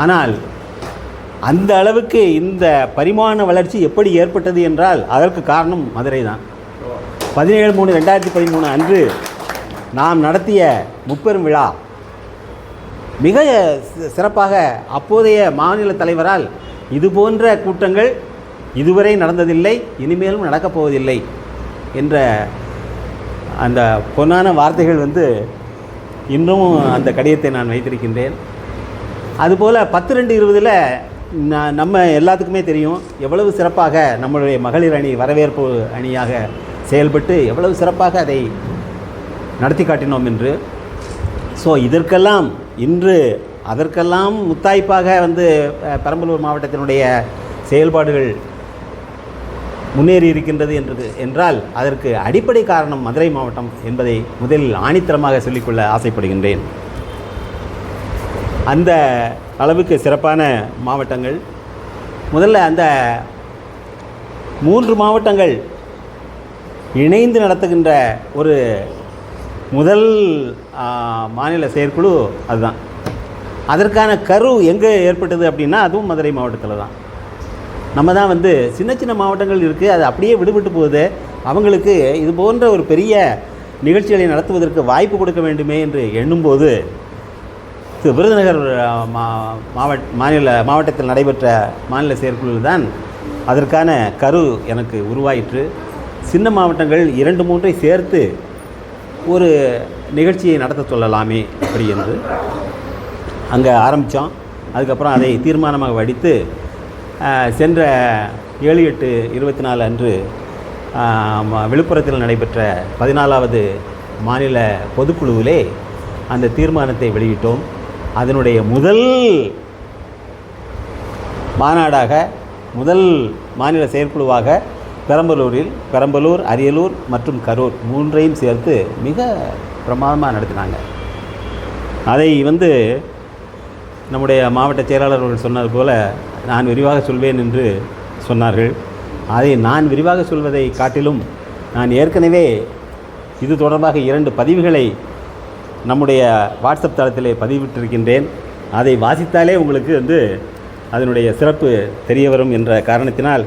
Speaker 1: ஆனால் அந்த அளவுக்கு இந்த பரிமாண வளர்ச்சி எப்படி ஏற்பட்டது என்றால் அதற்கு காரணம் மதுரை தான். 17/3/2013 அன்று நாம் நடத்திய முப்பெரும் விழா மிக சிறப்பாக அப்போதைய மாநில தலைவரால் இது போன்ற கூட்டங்கள் இதுவரை நடந்ததில்லை, இனிமேலும் நடக்கப் போவதில்லை என்ற அந்த பொன்னான வார்த்தைகள் இன்னும் அந்த கடிதத்தை நான் வைத்திருக்கின்றேன். அதுபோல் 10/2/20 நம்ம எல்லாத்துக்குமே தெரியும் எவ்வளவு சிறப்பாக நம்மளுடைய மகளிர் அணி வரவேற்பு அணியாக செயல்பட்டு எவ்வளவு சிறப்பாக அதை நடத்தி காட்டினோம் என்று. ஸோ இதற்கெல்லாம் இன்று அதற்கெல்லாம் முத்தாய்ப்பாக பெரம்பலூர் மாவட்டத்தினுடைய செயல்பாடுகள் முன்னேறி இருக்கின்றது என்றால் அதற்கு அடிப்படை காரணம் மதுரை மாவட்டம் என்பதை முதலில் ஆணித்தரமாக சொல்லிக்கொள்ள ஆசைப்படுகின்றேன். அந்த அளவுக்கு சிறப்பான மாவட்டங்கள். முதல்ல அந்த 3 மாவட்டங்கள் இணைந்து நடத்துகின்ற ஒரு முதல் மாநில செயற்குழு அதுதான். அதற்கான கரு எங்கே ஏற்பட்டது அப்படின்னா அதுவும் மதுரை மாவட்டத்தில் தான். நம்ம தான் சின்ன சின்ன மாவட்டங்கள் இருக்குது, அது அப்படியே விடுபட்டு போகுது, அவங்களுக்கு இது போன்ற ஒரு பெரிய நிகழ்ச்சிகளை நடத்துவதற்கு வாய்ப்பு கொடுக்க வேண்டுமே என்று எண்ணும்போது விருதுநகர் மாவட்டத்தில் நடைபெற்ற மாநில செயற்குழு தான் அதற்கான கரு எனக்கு உருவாயிற்று. சின்ன மாவட்டங்கள் 2-3 சேர்த்து ஒரு நிகழ்ச்சியை நடத்த சொல்லலாமே அப்படி என்று அங்கே ஆரம்பித்தோம். அதுக்கப்புறம் அதை தீர்மானமாக வடித்து சென்ற 7/8/24 அன்று விழுப்புரத்தில் நடைபெற்ற 14வது மாநில பொதுக்குழுவிலே அந்த தீர்மானத்தை வெளியிட்டோம். அதனுடைய முதல் மாநாடாக முதல் மாநில செயற்குழுவாக பெரம்பலூர், அரியலூர் மற்றும் கரூர் 3ஐயும் சேர்த்து மிக பிரமாதமாக நடத்தினாங்க. அதை நம்முடைய மாவட்ட செயலாளர்கள் சொன்னது போல நான் விரிவாக சொல்வேன் என்று சொன்னார்கள். அதை நான் விரிவாக சொல்வதை காட்டிலும் நான் ஏற்கனவே இது தொடர்பாக 2 பதிவுகளை நம்முடைய வாட்ஸ்அப் தளத்திலே பதிவிட்டிருக்கின்றேன். அதை வாசித்தாலே உங்களுக்கு அதனுடைய சிறப்பு தெரிய வரும் என்ற காரணத்தினால்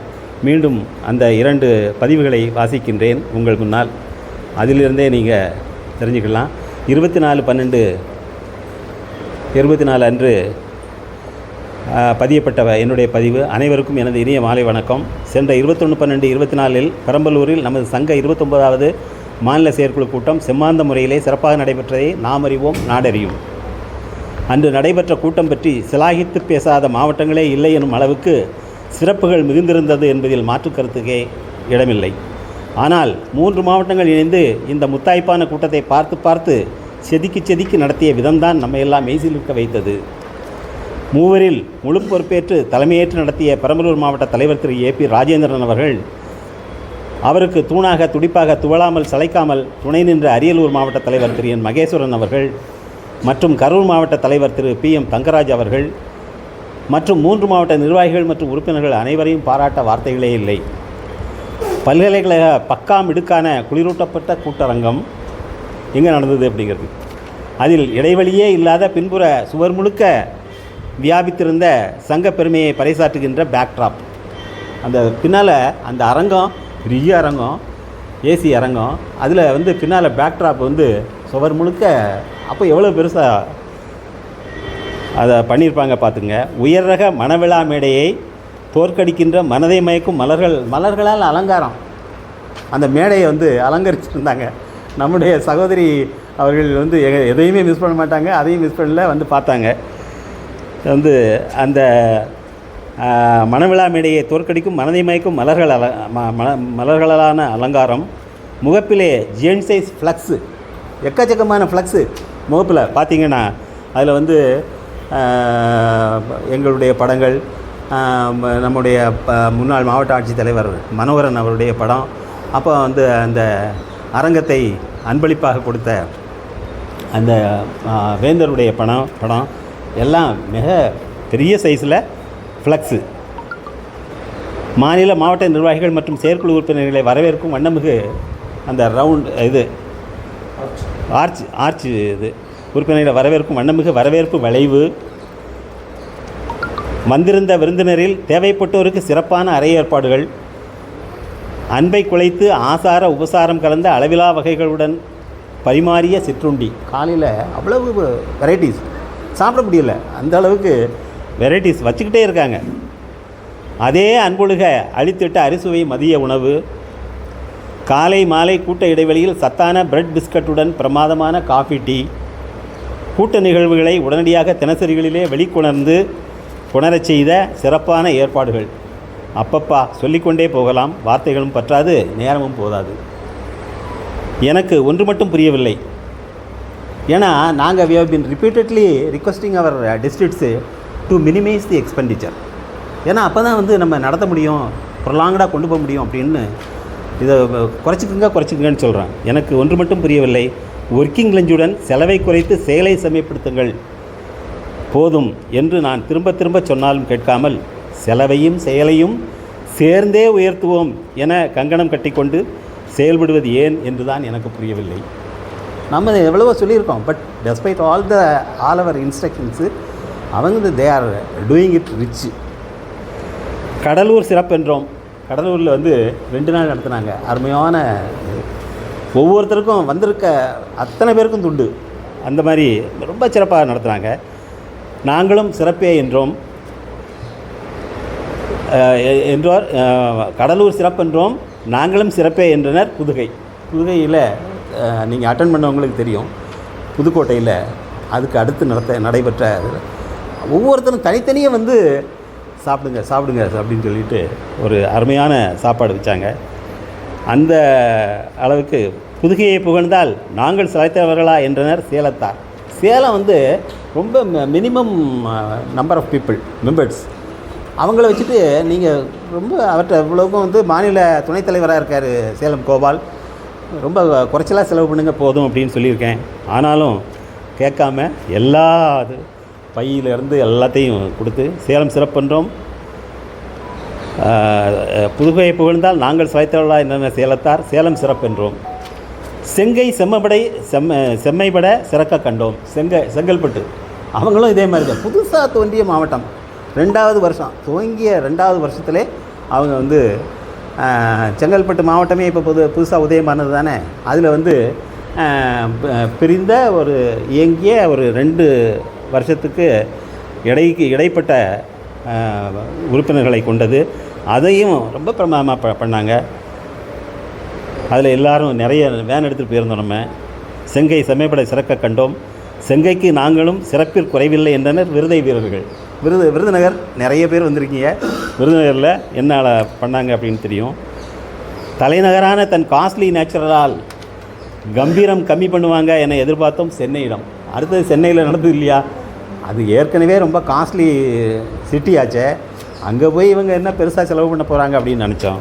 Speaker 1: மீண்டும் அந்த 2 பதிவுகளை வாசிக்கின்றேன் உங்கள் முன்னால். அதிலிருந்தே நீங்கள் தெரிஞ்சுக்கலாம். 24/12/24 அன்று பதியப்பட்ட என்னுடைய பதிவு. அனைவருக்கும் எனது இனிய மாலை வணக்கம். சென்ற 21/12/24 பெரம்பலூரில் நமது சங்க 29வது மாநில செயற்குழு கூட்டம் செம்மாந்த முறையிலே சிறப்பாக நடைபெற்றதை நாம் அறிவோம், நாடறியும். அன்று நடைபெற்ற கூட்டம் பற்றி சிலாகித்து பேசாத மாவட்டங்களே இல்லை எனும் அளவுக்கு சிறப்புகள் மிகுந்திருந்தது என்பதில் மாற்று கருத்துக்கே இடமில்லை. ஆனால் 3 மாவட்டங்கள் இணைந்து இந்த முத்தாய்ப்பான கூட்டத்தை பார்த்து செதுக்கி நடத்திய விதம்தான் நம்மையெல்லாம் மெய்சிலிருக்க வைத்தது. மூவரில் முழு பொறுப்பேற்று தலைமையேற்று நடத்திய பெரம்பலூர் மாவட்ட தலைவர் திரு ஏபி ராஜேந்திரன் அவர்கள், அவருக்கு தூணாக துடிப்பாக துவளாமல் சளைக்காமல் துணை நின்ற அரியலூர் மாவட்ட தலைவர் திரு என் மகேஸ்வரன் அவர்கள் மற்றும் கரூர் மாவட்ட தலைவர் திரு PM தங்கராஜ் அவர்கள் மற்றும் 3 மாவட்ட நிர்வாகிகள் மற்றும் உறுப்பினர்கள் அனைவரையும் பாராட்ட வார்த்தைகளே இல்லை. பல்கலைக்கழக பக்காம் இடுக்கான குளிரூட்டப்பட்ட கூட்டரங்கம் எங்கே நடந்தது அப்படிங்கிறது, அதில் இடைவெளியே இல்லாத பின்புற சுவர் முழுக்க வியாபித்திருந்த சங்க பெருமையை பறைசாற்றுகின்ற பேக்ட்ராப், அந்த பின்னால் அந்த அரங்கம் பெரிய அரங்கம், ஏசி அரங்கம், அதில் பின்னால் பேக்ட்ராப் சுவர் முழுக்க அப்போ எவ்வளோ பெருசாக அதை பண்ணியிருப்பாங்க பார்த்துங்க. உயர் ரக மணவிழா மேடையை தோற்கடிக்கின்ற மனதை மயக்கும் மலர்களால் அலங்காரம், அந்த மேடையை அலங்கரிச்சிருந்தாங்க. நம்முடைய சகோதரி அவர்கள் எதையுமே மிஸ் பண்ண மாட்டாங்க, அதையும் மிஸ் பண்ணல, பார்த்தாங்க. அந்த மணவிழா மேடையை தோற்கடிக்கும் மனதை மயக்கும் மலர்களான அலங்காரம், முகப்பிலே ஜென் சைஸ் ஃப்ளக்ஸு, எக்கச்சக்கமான ஃப்ளக்ஸு முகப்பில் பார்த்தீங்கன்னா அதில் எங்களுடைய படங்கள், நம்முடைய முன்னாள் மாவட்ட ஆட்சித்தலைவர் மனோகரன் அவருடைய படம், அப்போ அந்த அரங்கத்தை அன்பளிப்பாக கொடுத்த அந்த வேந்தருடைய படம் எல்லாம் மிக பெரிய சைஸில் ஃப்ளக்ஸு. மாநில மாவட்ட நிர்வாகிகள் மற்றும் செயற்குழு உறுப்பினர்களை வரவேற்கும் வண்ணமிகு அந்த ரவுண்ட் இது ஆர்ச் இது உறுப்பினர்களை வரவேற்கும் வண்ணமிகு வரவேற்பு வளைவு. வந்திருந்த விருந்தினரில் தேவைப்பட்டோருக்கு சிறப்பான அறை ஏற்பாடுகள். அன்பை குலைத்து ஆசார உபசாரம் கலந்த அளவிலா வகைகளுடன் பரிமாறிய சிற்றுண்டி. காலையில் அவ்வளவு வெரைட்டிஸ் சாப்பிட முடியல, அந்த அளவுக்கு வெரைட்டிஸ் வச்சுக்கிட்டே இருக்காங்க. அதே அன்பொழுக அளித்திட்ட அரிசுவை மதிய உணவு. காலை மாலை கூட்ட இடைவெளியில் சத்தான பிரெட் பிஸ்கட்டுடன் பிரமாதமான காஃபி டீ. கூட்ட நிகழ்வுகளை உடனடியாக தினசரிகளிலே வெளிக்கொணர்ந்து புணரச் செய்த சிறப்பான ஏற்பாடுகள். அப்பப்பா சொல்லிக்கொண்டே போகலாம், வார்த்தைகளும் பற்றாது, நேரமும் போதாது. எனக்கு ஒன்று மட்டும் புரியவில்லை. ஏன்னா நாங்கள் we have been repeatedly requesting our districts to minimise the expenditure. ஏன்னா அப்போ தான் வந்து நம்ம நடத்த முடியும், ப்ரொலாங்கடாக கொண்டு போக முடியும் அப்படின்னு இதை குறைச்சிக்கங்கன்னு சொல்கிறேன். எனக்கு ஒன்று மட்டும் புரியவில்லை. ஒர்க்கிங் லஞ்சுடன் செலவை குறைத்து செயலை செம்மைப்படுத்துங்கள் போதும் என்று நான் திரும்ப திரும்ப சொன்னாலும் கேட்காமல் செலவையும் செயலையும் சேர்ந்தே உயர்த்துவோம் என கங்கணம் கட்டிக்கொண்டு செயல்படுவது ஏன் என்று தான் எனக்கு புரியவில்லை. நம்ம எவ்வளவோ சொல்லியிருக்கோம், but despite all our instructions அவங்க they are doing it rich. Cuddalore சிறப்பென்றோம். கடலூரில் வந்து 2 நாள் நடத்தினாங்க. அருமையான, ஒவ்வொருத்தருக்கும் வந்திருக்க அத்தனை பேருக்கும் துண்டு, அந்த மாதிரி ரொம்ப சிறப்பாக நடத்துனாங்க. நாங்களும் சிறப்பே என்றோம் என்றோர். கடலூர் சிறப்பென்றோம், நாங்களும் சிறப்பே என்றனர் புதுகையில் நீங்கள் அட்டன் பண்ணவங்களுக்கு தெரியும். புதுக்கோட்டையில் அதுக்கு அடுத்து நடைபெற்ற ஒவ்வொருத்தரும் தனித்தனியே வந்து சாப்பிடுங்க அப்படின்னு சொல்லிட்டு ஒரு அருமையான சாப்பாடு வச்சாங்க. அந்த அளவுக்கு புதுகையை புகழ்ந்தால் நாங்கள் சிலைத்தவர்களா என்றனர் சேலத்தார். சேலம் வந்து ரொம்ப மினிமம் நம்பர் ஆஃப் மெம்பர்ஸ். அவங்கள வச்சுட்டு நீங்கள் ரொம்ப அவர்கிட்ட இவ்வளோக்கும் வந்து மாநில துணைத் தலைவராக இருக்கார் சேலம் கோபால், ரொம்ப குறைச்சலாக செலவு பண்ணுங்க போதும் அப்படின்னு சொல்லியிருக்கேன். ஆனாலும் கேட்காம எல்லா பையிலேருந்து எல்லாத்தையும் கொடுத்து சேலம் சிறப்பென்றோம், புதுகையை புகழ்ந்தால் நாங்கள் சிலைத்தவர்களா என்னென்ன சேலத்தார், சேலம் சிறப்பென்றோம். செங்கை செம்மைப்பட சிறக்க கண்டோம். செங்கல்பட்டு அவங்களும் இதே மாதிரி தான். புதுசாக தோன்றிய மாவட்டம், 2வது வருஷம் துவங்கிய 2வது வருஷத்துலே அவங்க வந்து செங்கல்பட்டு மாவட்டமே இப்போ புதுசாக உதயமானது தானே. அதில் வந்து பிரிந்த இயங்கிய ஒரு 2 வருஷத்துக்கு இடைப்பட்ட உறுப்பினர்களை கொண்டது. அதையும் ரொம்ப பிரமாதமாக பண்ணாங்க. அதில் எல்லோரும் நிறைய வேன் எடுத்துகிட்டு போயிருந்தோம். நம்ம செங்கை செம்மைப்பட சிறக்க கண்டோம். செங்கைக்கு நாங்களும் சிறப்பில் குறைவில்லை என்றனர் விருதை வீரர்கள். விருதுநகர் நிறைய பேர் வந்திருக்கீங்க. விருதுநகரில் என்னால் பண்ணாங்க அப்படின்னு தெரியும். தலைநகரான தன் காஸ்ட்லி நேச்சுரலால் கம்பீரம் கம்மி பண்ணுவாங்க என எதிர்பார்த்தோம். சென்னையிடம் அடுத்தது சென்னையில் நடந்தது இல்லையா, அது ஏற்கனவே ரொம்ப காஸ்ட்லி சிட்டி ஆச்சே. அங்கே போய் இவங்க என்ன பெருசாக செலவு பண்ண போகிறாங்க அப்படின்னு நினச்சோம்.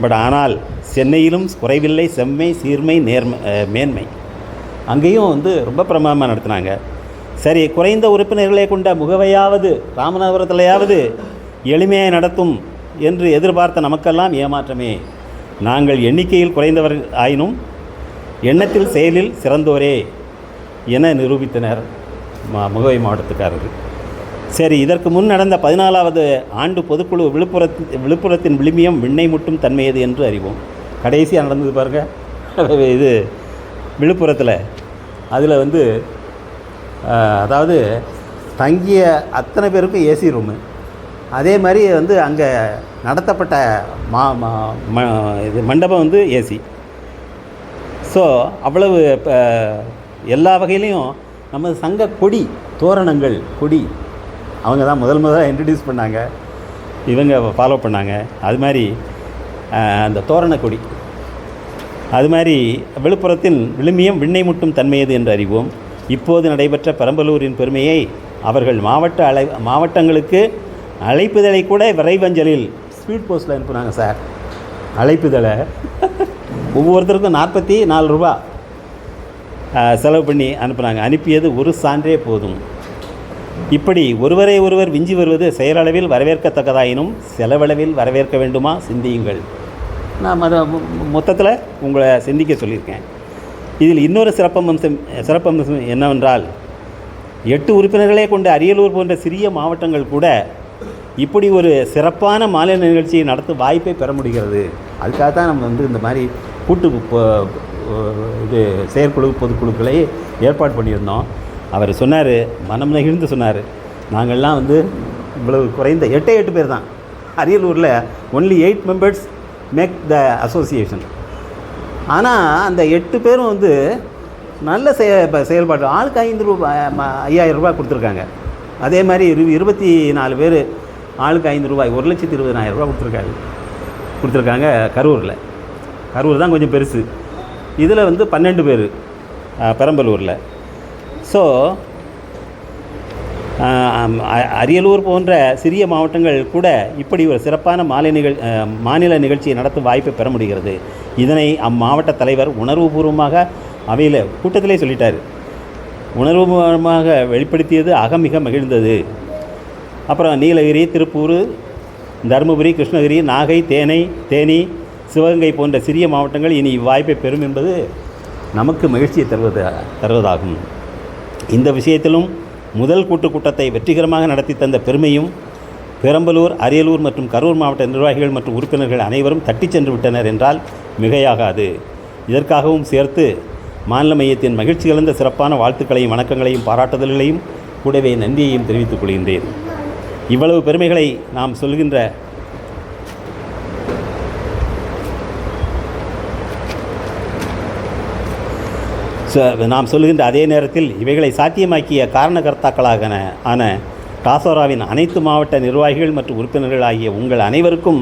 Speaker 1: பட் ஆனால் சென்னையிலும் குறைவில்லை செம்மை சீர்மை மேன்மை. அங்கேயும் வந்து ரொம்ப பிரமாதமாக நடத்தினாங்க. சரி, குறைந்த உறுப்பினர்களை கொண்ட முகவையாவது ராமநாதபுரத்திலையாவது எளிமையாக நடத்தும் என்று எதிர்பார்த்த நமக்கெல்லாம் ஏமாற்றமே. நாங்கள் எண்ணிக்கையில் குறைந்தவர் ஆயினும் எண்ணத்தில் செயலில் சிறந்தோரே என நிரூபித்தனர் முகவை மாவட்டத்துக்காரர்கள். சரி, இதற்கு முன் நடந்த 14வது ஆண்டு பொதுக்குழு விழுப்புரத்தின் விளிமியம் விண்ணை முட்டும் தன்மையது என்று அறிவோம். கடைசியாக நடந்தது பாருங்கள், இது விழுப்புரத்தில். அதில் வந்து அதாவது தங்கிய அத்தனை பேருக்கும் ஏசி ரூமு. அதே மாதிரி வந்து அங்கே நடத்தப்பட்ட இது மண்டபம் வந்து ஏசி. ஸோ அவ்வளவு எல்லா வகையிலையும் நமது சங்க கொடி தோரணங்கள் கொடி அவங்க தான் முதல்ல இன்ட்ரடியூஸ் பண்ணாங்க, இவங்க ஃபாலோ பண்ணாங்க. அது மாதிரி அந்த தோரண கொடி, அது மாதிரி விழுப்புரத்தின் விழுமியம் விண்ணை முட்டும் தன்மையது என்று அறிவோம். இப்போது நடைபெற்ற பெரம்பலூரின் பெருமையை அவர்கள் மாவட்டங்களுக்கு அழைப்புதலை கூட விரைவஞ்சலில் ஸ்பீட் போஸ்ட்டில் அனுப்புனாங்க சார். அழைப்புதலை ஒவ்வொருத்தருக்கும் 44 ரூபா செலவு பண்ணி அனுப்புனாங்க. அனுப்பியது ஒரு சான்றே போதும். இப்படி ஒருவரை ஒருவர் விஞ்சி வருவது செயலளவில் வரவேற்கத்தக்கதாயினும் செலவளவில் வரவேற்க வேண்டுமா சிந்தியுங்கள். நான் அதை மொத்தத்தில் உங்களை சிந்திக்க சொல்லியிருக்கேன். இதில் இன்னொரு சிறப்பம்சம் என்னவென்றால் 8 உறுப்பினர்களே கொண்ட அரியலூர் போன்ற சிறிய மாவட்டங்கள் கூட இப்படி ஒரு சிறப்பான மாநில நிகழ்ச்சியை நடத்தும் வாய்ப்பை பெற முடிகிறது. அதுக்காக தான் நம்ம இந்த மாதிரி கூட்டு இது செயற்குழு பொதுக்குழுக்களை ஏற்பாடு பண்ணியிருந்தோம். அவர் சொன்னார், மனம் நெகிழ்ந்து சொன்னார், நாங்கள்லாம் இவ்வளவு குறைந்த 8 பேர் தான். அரியலூரில் only 8 members make the association. ஆனால் அந்த 8 பேரும் நல்ல செயல்பாடு. ஆளுக்கு 5,000 ரூபாய் கொடுத்துருக்காங்க. அதே மாதிரி 24 பேர் ஆளுக்கு 5 ரூபாய், 1,20,000 ரூபா கொடுத்துருக்காங்க கரூர் தான் கொஞ்சம் பெருசு. இதில் 12 பேர் பெரம்பலூரில். ஸோ அரியலூர் போன்ற சிறிய மாவட்டங்கள் கூட இப்படி ஒரு சிறப்பான மாநில நிகழ்ச்சியை நடத்தும் வாய்ப்பை பெற முடிகிறது. இதனை அம்மாவட்ட தலைவர் உணர்வுபூர்வமாக அவையில் கூட்டத்திலே சொல்லிட்டார். உணர்வுபூர்வமாக வெளிப்படுத்தியது அகமிக மகிழ்ந்தது. அப்புறம் நீலகிரி, திருப்பூர், தருமபுரி, கிருஷ்ணகிரி, நாகை, தேனி, சிவகங்கை போன்ற சிறிய மாவட்டங்கள் இனி இவ்வாய்ப்பை பெறும் என்பது நமக்கு மகிழ்ச்சியை தருவதாகும். இந்த விஷயத்திலும் முதல் கூட்டத்தை வெற்றிகரமாக நடத்தி தந்த பெருமையும் பெரம்பலூர், அரியலூர் மற்றும் கரூர் மாவட்ட நிர்வாகிகள் மற்றும் உறுப்பினர்கள் அனைவரும் தட்டிச் சென்று விட்டனர் என்றால் மிகையாகாது. இதற்காகவும் சேர்த்து மாநில மையத்தின் மகிழ்ச்சி கலந்த சிறப்பான வாழ்த்துக்களையும் வணக்கங்களையும் பாராட்டுதல்களையும் கூடவே நன்றியையும் தெரிவித்துக் கொள்கின்றேன். இவ்வளவு பெருமைகளை நாம் சொல்லுகின்ற அதே நேரத்தில் இவைகளை சாத்தியமாக்கிய காரணகர்த்தாக்களாக ஆன டாசோராவின் அனைத்து மாவட்ட நிர்வாகிகள் மற்றும் உறுப்பினர்கள் ஆகிய உங்கள் அனைவருக்கும்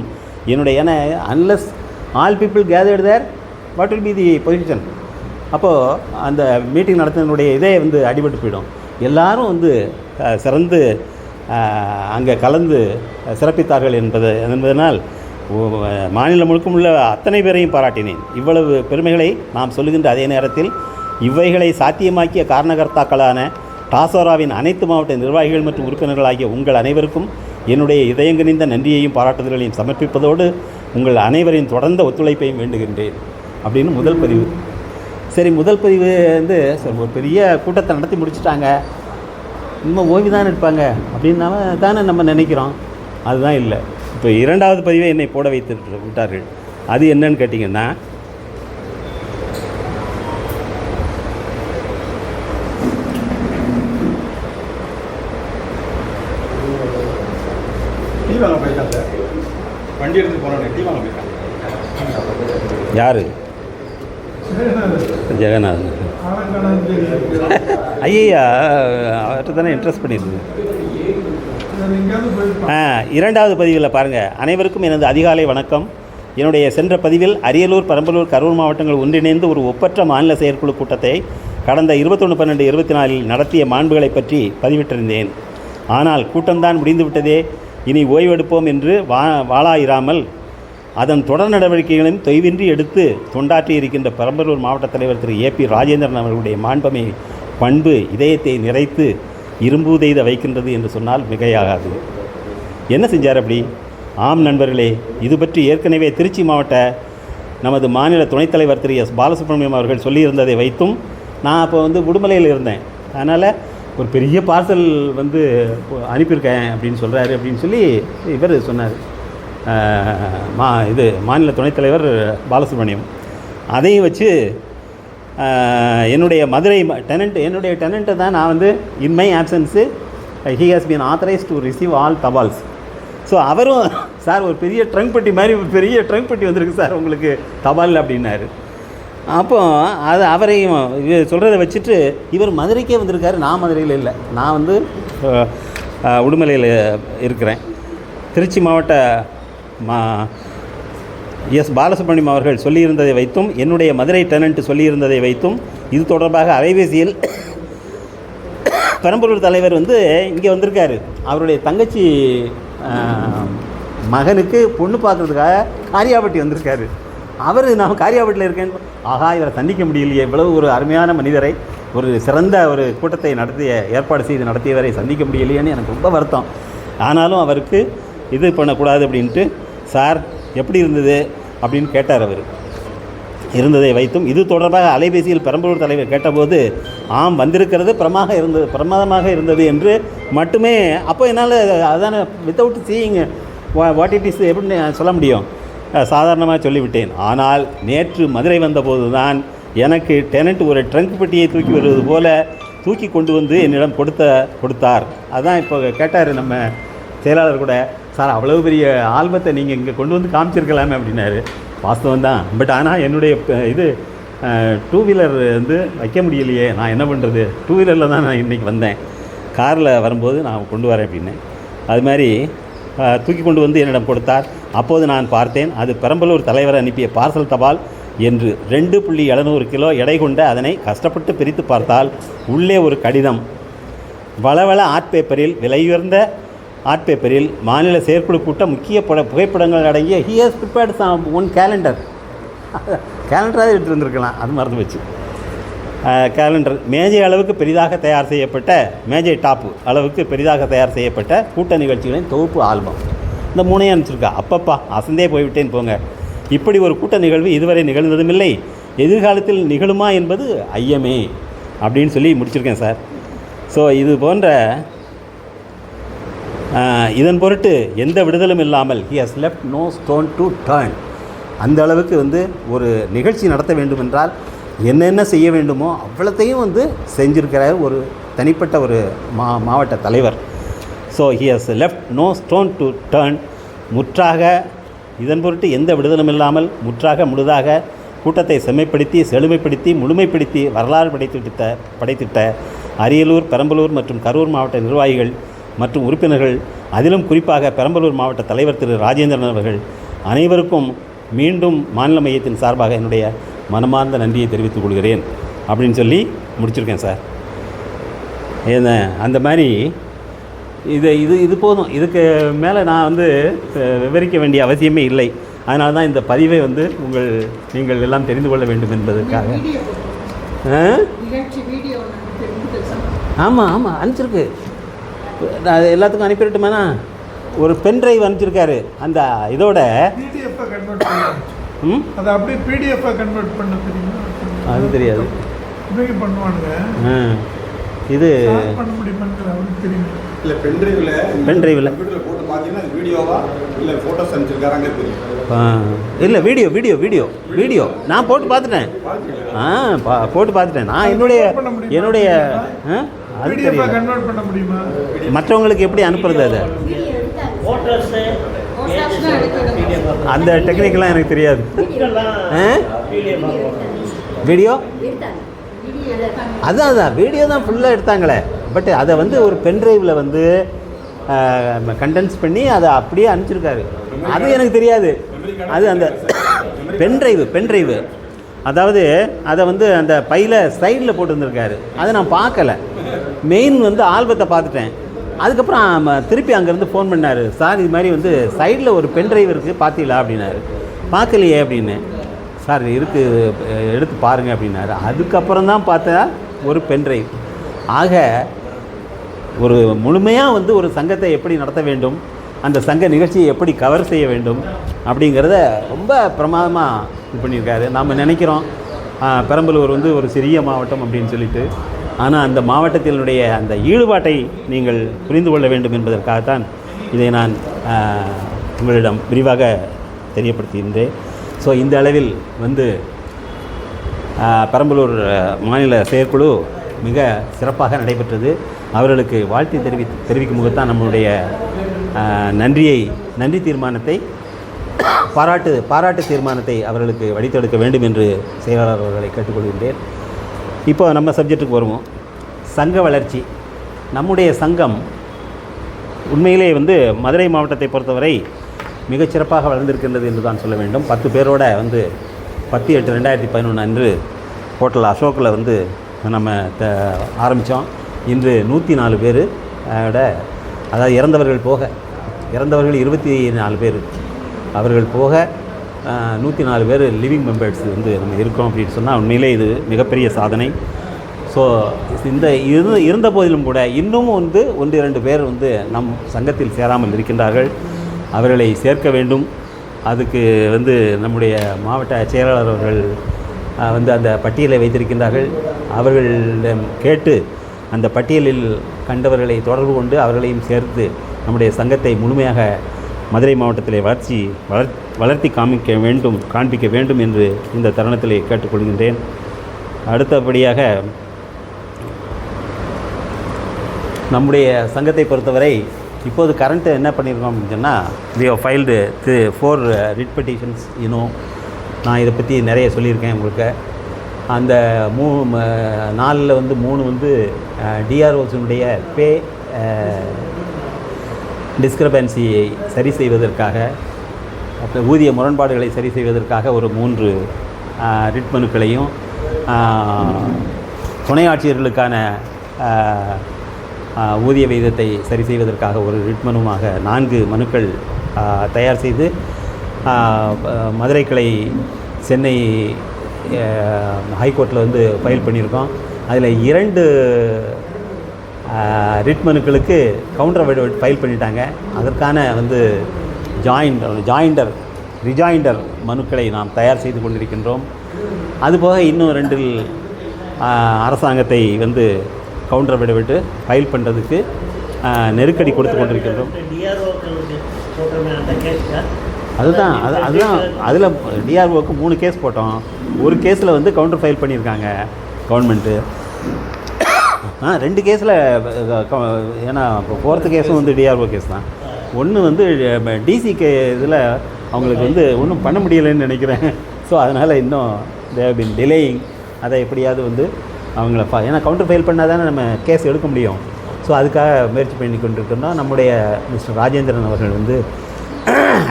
Speaker 1: என்னுடைய unless all people gathered there what will be the position. அப்போது அந்த மீட்டிங் நடத்தினுடைய இதே அடிபட்டு போயிடும். எல்லாரும் சிறந்து அங்கே கலந்து சிறப்பித்தார்கள் என்பதனால் மாநிலம் முழுக்கும் உள்ள அத்தனை பேரையும் பாராட்டினேன். இவ்வளவு பெருமைகளை நாம் சொல்லுகின்ற அதே நேரத்தில் இவைகளை சாத்தியமாக்கிய காரணகர்த்தாக்களான டாசோராவின் அனைத்து மாவட்ட நிர்வாகிகள் மற்றும் உறுப்பினர்கள் ஆகிய உங்கள் அனைவருக்கும் என்னுடைய இதயங்கனிந்த நன்றியையும் பாராட்டுதல்களையும் சமர்ப்பிப்பதோடு உங்கள் அனைவரின் தொடர்ந்த ஒத்துழைப்பையும் வேண்டுகின்றேன் அப்படின்னு முதல் பதிவு. சரி, முதல் பதிவு ஒரு பெரிய கூட்டத்தை நடத்தி முடிச்சுட்டாங்க, இன்னும் ஓய்வு தான் எடுப்பாங்க அப்படின்னா தானே நம்ம நினைக்கிறோம். அதுதான் இல்லை. இப்போ 2வது பதிவை என்னை போட வைத்து விட்டார்கள். அது என்னன்னு கேட்டிங்கன்னா,
Speaker 3: வண்டி எடுத்து போனோம்.
Speaker 1: யார்? ஜெகநாதன். ஐயா, அவர்கிட்ட தானே இன்ட்ரெஸ்ட் பண்ணியிருக்கு. 2வது பதிவில் பாருங்கள். அனைவருக்கும் எனது அதிகாலை வணக்கம். என்னுடைய சென்ற பதிவில் அரியலூர், பெரம்பலூர், கரூர் மாவட்டங்கள் ஒன்றிணைந்து ஒரு ஒப்பற்ற மாநில செயற்குழு கூட்டத்தை கடந்த 21/12/24 நடத்திய மாண்புகளை பற்றி பதிவிட்டிருந்தேன். ஆனால் கூட்டம்தான் முடிந்துவிட்டதே, இனி ஓய்வெடுப்போம் என்று வாளாயிராமல் அதன் தொடர் நடவடிக்கைகளையும் தொய்வின்றி எடுத்து தொண்டாற்றி இருக்கின்ற பெரம்பலூர் மாவட்ட தலைவர் திரு ஏபி ராஜேந்திரன் அவர்களுடைய மாண்பமை பண்பு இதயத்தை நிறைத்து இரும்பூதெய்த வைக்கின்றது என்று சொன்னால் மிகையாகாது. என்ன செஞ்சார் அப்படி? ஆம் நண்பர்களே, இது பற்றி ஏற்கனவே திருச்சி மாவட்ட நமது மாநில துணைத் தலைவர் திரு எஸ் பாலசுப்ரமணியம் அவர்கள் சொல்லியிருந்ததை வைத்தும் நான் அப்போ உடுமலையில் இருந்தேன். அதனால் ஒரு பெரிய பார்சல் அனுப்பியிருக்கேன் அப்படின்னு சொல்கிறாரு அப்படின்னு சொல்லி இவர் சொன்னார். மாநில துணைத் தலைவர் பாலசுப்ரமணியம். அதையும் வச்சு என்னுடைய மதுரை டெனண்ட்டை தான் நான் in my absence he has been authorised to receive all தபால்ஸ். ஸோ அவரும் சார் ஒரு பெரிய ட்ரங்க் பெட்டி மாதிரி ஒரு பெரிய ட்ரங்க் பெட்டி வந்திருக்கு சார் உங்களுக்கு தபால் அப்படின்னாரு. அப்போ அது அவரையும் சொல்கிறத வச்சுட்டு இவர் மதுரைக்கே வந்திருக்காரு. நான் மதுரையில் இல்லை, நான் உடுமலையில் இருக்கிறேன். திருச்சி மாவட்ட எஸ் பாலசுப்ரமணியம் அவர்கள் சொல்லியிருந்ததை வைத்தும் என்னுடைய மதுரை டெனண்ட் சொல்லியிருந்ததை வைத்தும் இது தொடர்பாக அலைபேசியில் பெரம்பலூர் தலைவர் இங்கே வந்திருக்காரு. அவருடைய தங்கச்சி மகனுக்கு பொண்ணு பார்க்குறதுக்காக காரியாபட்டி வந்திருக்காரு. அவர் நான் காரியாபட்டில் இருக்கேன், ஆகா இவரை சந்திக்க முடியலையே, இவ்வளவு ஒரு அருமையான மனிதரை, ஒரு சிறந்த ஒரு கூட்டத்தை ஏற்பாடு செய்து நடத்தியவரை சந்திக்க முடியலையேன்னு எனக்கு ரொம்ப வருத்தம். ஆனாலும் அவருக்கு இது பண்ணக்கூடாது அப்படின்ட்டு, சார் எப்படி இருந்தது அப்படின்னு கேட்டார். அவர் இருந்ததை வைத்தும் இது தொடர்பாக அலைபேசியில் பெரம்பலூர் தலைவர் கேட்டபோது, ஆம் வந்திருக்கிறது பிரமாதமாக இருந்தது என்று மட்டுமே. அப்போ என்னால் அதான without seeing what it is எப்படின்னு சொல்ல முடியும், சாதாரணமாக சொல்லிவிட்டேன். ஆனால் நேற்று மதுரை வந்தபோது தான் எனக்கு டெனண்ட் ஒரு ட்ரங்க் பெட்டியை தூக்கி வருவது போல தூக்கி கொண்டு வந்து என்னிடம் கொடுத்தார். அதான் இப்போ கேட்டார் நம்ம செயலாளர் கூட, சார் அவ்வளோ பெரிய ஆல்பத்தை நீங்கள் இங்கே கொண்டு வந்து காமிச்சிருக்கலாமே அப்படின்னாரு. வாஸ்தவம் தான், பட் ஆனால் என்னுடைய இது 2 வீலர் வந்து வைக்க முடியலையே, நான் என்ன பண்ணுறது, 2 வீலரில் தான் நான் இன்றைக்கி வந்தேன், காரில் வரும்போது நான் கொண்டு வரேன் அப்படின்னேன். அது மாதிரி தூக்கி கொண்டு வந்து என்னிடம் கொடுத்தார். அப்போது நான் பார்த்தேன், அது பெரம்பலூர் தலைவர் அனுப்பிய பார்சல் தபால் என்று 2.700 கிலோ எடை கொண்ட அதனை கஷ்டப்பட்டு பிரித்து பார்த்தால் உள்ளே ஒரு கடிதம். வளவள ஆர்ட் பேப்பரில், விலையுயர்ந்த ஆர்ட் பேப்பரில் மாநில செயற்குழு கூட்ட முக்கிய புகைப்படங்கள் அடங்கிய he has prepared one calendar. கேலண்டராக எடுத்து வந்திருக்கலாம், அது மறந்து வச்சு. கேலண்டர் மேஜை அளவுக்கு பெரிதாக தயார் செய்யப்பட்ட, மேஜை டாப்பு அளவுக்கு பெரிதாக தயார் செய்யப்பட்ட கூட்ட நிகழ்ச்சிகளின் தொகுப்பு ஆல்பம். இந்த 3 அனுப்பிச்சிருக்கா. அப்பப்பா அசந்தே போய்விட்டேன் போங்க. இப்படி ஒரு கூட்ட நிகழ்வு இதுவரை நிகழ்ந்ததும் இல்லை, எதிர்காலத்தில் நிகழுமா என்பது ஐயமே அப்படின்னு சொல்லி முடிச்சிருக்கேன் சார். ஸோ இது போன்ற இதன் பொருட்டு எந்த விடுதலும் இல்லாமல் he has left no stone to turn. அந்த அளவுக்கு வந்து ஒரு நிகழ்ச்சி நடத்த வேண்டும் என்றால் என்னென்ன செய்ய வேண்டுமோ அவ்வளோத்தையும் செஞ்சிருக்கிற ஒரு தனிப்பட்ட ஒரு மாவட்ட தலைவர். So he has left no stone to turn. முற்றாக இதன் பொருட்டு எந்த விடுதலும் இல்லாமல் முழுதாக கூட்டத்தை செம்மைப்படுத்தி, செழுமைப்படுத்தி, முழுமைப்படுத்தி வரலாறு படைத்திட்ட அரியலூர், பெரம்பலூர் மற்றும் கரூர் மாவட்ட நிர்வாகிகள் மற்றும் உறுப்பினர்கள், அதிலும் குறிப்பாக பெரம்பலூர் மாவட்ட தலைவர் திரு ராஜேந்திரன் அவர்கள் அனைவருக்கும் மீண்டும் மாநில மையத்தின் சார்பாக என்னுடைய மனமார்ந்த நன்றியை தெரிவித்துக் கொள்கிறேன் அப்படின்னு சொல்லி முடிச்சிருக்கேன் சார். அந்த மாதிரி இது போதும். இதுக்கு மேலே நான் விவரிக்க வேண்டிய அவசியமே இல்லை. அதனால தான் இந்த பதிவை நீங்கள் எல்லாம் தெரிந்து கொள்ள வேண்டும் என்பதற்காக. ஆமாம் அனுப்பிச்சிருக்கு, நான் எல்லாத்துக்கும் அனுப்பிடட்டுமாண்ணா. ஒரு பென் டிரைவ் அனுப்பிச்சிருக்காரு. அந்த இதோட
Speaker 2: அதை அப்படியே பிடிஎஃப் கன்வெர்ட் பண்ண தெரியுமா?
Speaker 1: அது தெரியாது,
Speaker 2: பண்ணுவாங்க.
Speaker 1: இது
Speaker 2: பண்ண முடியுமான்னு அவருக்கு தெரியும்.
Speaker 5: இல்லை பென் டிரைவில் போட்டு பார்த்தீங்கன்னா வீடியோவா இல்லை ஃபோட்டோஸ் அனுப்பிச்சிருக்காங்க தெரியும்.
Speaker 1: இல்லை வீடியோ நான் போட்டு பார்த்துட்டேன். போட்டு பார்த்துட்டேன். நான் என்னுடைய அது தெரியல.
Speaker 2: கன்வெர்ட் பண்ண முடியுமா?
Speaker 1: மற்றவங்களுக்கு எப்படி அனுப்புறது? அது அந்த டெக்னிக்கெல்லாம் எனக்கு தெரியாது. வீடியோ அதான் வீடியோ தான் ஃபுல்லாக எடுத்தாங்களே. பட் அதை ஒரு பென்ட்ரைவில் கண்டென்ஸ் பண்ணி அதை அப்படியே அனுப்பிச்சிருக்காரு. அது எனக்கு தெரியாது. அது அந்த பென்ட்ரைவு அதாவது அதை அந்த பையில் சைடில் போட்டு வந்திருக்காரு. அதை நான் பார்க்கல. மெயின் ஆல்பத்தை பார்த்துட்டேன். அதுக்கப்புறம் திருப்பி அங்கேருந்து ஃபோன் பண்ணார். சார் இது மாதிரி சைடில் ஒரு பென்ட்ரைவ் இருக்குது பார்த்தீங்களா அப்படின்னாரு. பார்க்கலையே அப்படின்னு. சார் இருக்குது எடுத்து பாருங்கள் அப்படின்னாரு. அதுக்கப்புறம் தான் பார்த்தா ஒரு பென்ட்ரைவ். ஆக ஒரு முழுமையாக ஒரு சங்கத்தை எப்படி நடத்த வேண்டும், அந்த சங்க நிகழ்ச்சியை எப்படி கவர் செய்ய வேண்டும் அப்படிங்கிறத ரொம்ப பிரமாதமாக இது பண்ணியிருக்காரு. நாம் நினைக்கிறோம் பெரம்பலூர் ஒரு சிறிய மாவட்டம் அப்படின்னு சொல்லிட்டு. ஆனால் அந்த மாவட்டத்தினுடைய அந்த ஈடுபாட்டை நீங்கள் புரிந்து கொள்ள வேண்டும் என்பதற்காகத்தான் இதை நான் உங்களிடம் விரிவாக தெரியப்படுத்துகின்றேன். ஸோ இந்த அளவில் பெரம்பலூர் மாநில செயற்குழு மிக சிறப்பாக நடைபெற்றது. அவர்களுக்கு வாழ்த்து தெரிவிக்கும் முகத்தான் நம்முடைய நன்றி தீர்மானத்தை பாராட்டு தீர்மானத்தை அவர்களுக்கு வடித்தெடுக்க வேண்டும் என்று செயலாளர் அவர்களை கேட்டுக்கொள்கின்றேன். இப்போ நம்ம சப்ஜெக்ட்டுக்கு வருவோம். சங்க வளர்ச்சி. நம்முடைய சங்கம் உண்மையிலே மதுரை மாவட்டத்தை பொறுத்தவரை மிகச்சிறப்பாக வளர்ந்திருக்கின்றது என்று தான் சொல்ல வேண்டும். 10 பேரோட 10/8/2011 அன்று ஹோட்டல் அசோக்கில் நம்ம ஆரம்பித்தோம். இன்று 104 பேர் அதாவது இறந்தவர்கள் 24 பேர் அவர்கள் போக 104 பேர் லிவிங் மெம்பர்ஸ் வந்து நம்ம இருக்கோம் அப்படின்னு சொன்னால் உண்மையிலே இது மிகப்பெரிய சாதனை. ஸோ இந்த இருந்த போதிலும் கூட இன்னும் வந்து 1-2 பேர் வந்து நம் சங்கத்தில் சேராமல் இருக்கின்றார்கள். அவர்களை சேர்க்க வேண்டும். அதுக்கு வந்து நம்முடைய மாவட்ட செயலாளர் அவர்கள் வந்து அந்த பட்டியலை வைத்திருக்கின்றார்கள். அவர்களிடம் கேட்டு அந்த பட்டியலில் கண்டவர்களை தொடர்பு கொண்டு அவர்களையும் சேர்த்து நம்முடைய சங்கத்தை முழுமையாக மதுரை மாவட்டத்திலே வளர்த்தி காண்பிக்க வேண்டும் என்று இந்த தருணத்திலே கேட்டுக்கொள்கின்றேன். அடுத்தபடியாக நம்முடைய சங்கத்தை பொறுத்தவரை இப்போது கரண்ட்டு என்ன பண்ணியிருக்கோம் அப்படின்னு சொன்னால், we have filed 4 writ petitions. நான் இதை பற்றி நிறைய சொல்லியிருக்கேன் உங்களுக்கு. அந்த 4 வந்து 3 வந்து டிஆர்ஓஸினுடைய பே டிஸ்கிரபன்சியை சரி செய்வதற்காக, அப்புறம் ஊதிய முரண்பாடுகளை சரி செய்வதற்காக ஒரு 3 ரிட் மனுக்களையும், துணை ஆட்சியர்களுக்கான ஊதிய விகிதத்தை சரி செய்வதற்காக ஒரு ரிட் மனுவாக 4 மனுக்கள் தயார் செய்து மதுரை கிளை சென்னை ஹைகோர்ட்டில் வந்து ஃபைல் பண்ணியிருக்கோம். அதில் 2 ரிட் மனுக்களுக்கு கவுண்டர் அஃபிடவிட் ஃபைல் பண்ணிட்டாங்க. அதற்கான வந்து ரிஜாயிண்டர் மனுக்களை நாம் தயார் செய்து கொண்டிருக்கின்றோம். அதுபோக இன்னும் 2 அரசாங்கத்தை வந்து கவுண்டர் அஃபிடவிட்டு ஃபைல் பண்ணுறதுக்கு நெருக்கடி கொடுத்து கொண்டிருக்கின்றோம். அதுதான் அதில் டிஆர்ஓக்கு 3 கேஸ் போட்டோம். ஒரு கேஸில் வந்து கவுண்டர் ஃபைல் பண்ணியிருக்காங்க கவர்மெண்ட்டு. 2 கேஸில் ஏன்னா இப்போ 4th கேஸும் வந்து டிஆர்ஓ கேஸ் தான். ஒன்று வந்து டிசி இதில் அவங்களுக்கு வந்து ஒன்றும் பண்ண முடியலைன்னு நினைக்கிறேன். ஸோ அதனால் இன்னும் தே ஹேவ் பீன் டிலேயிங். அதை எப்படியாவது வந்து அவங்கள ஏன்னா கவுண்டர் ஃபைல் பண்ணால் தானே நம்ம கேஸ் எடுக்க முடியும். ஸோ அதுக்காக முயற்சி பண்ணி கொண்டிருக்கோம்னா நம்முடைய மிஸ்டர் ராஜேந்திரன் அவர்கள் வந்து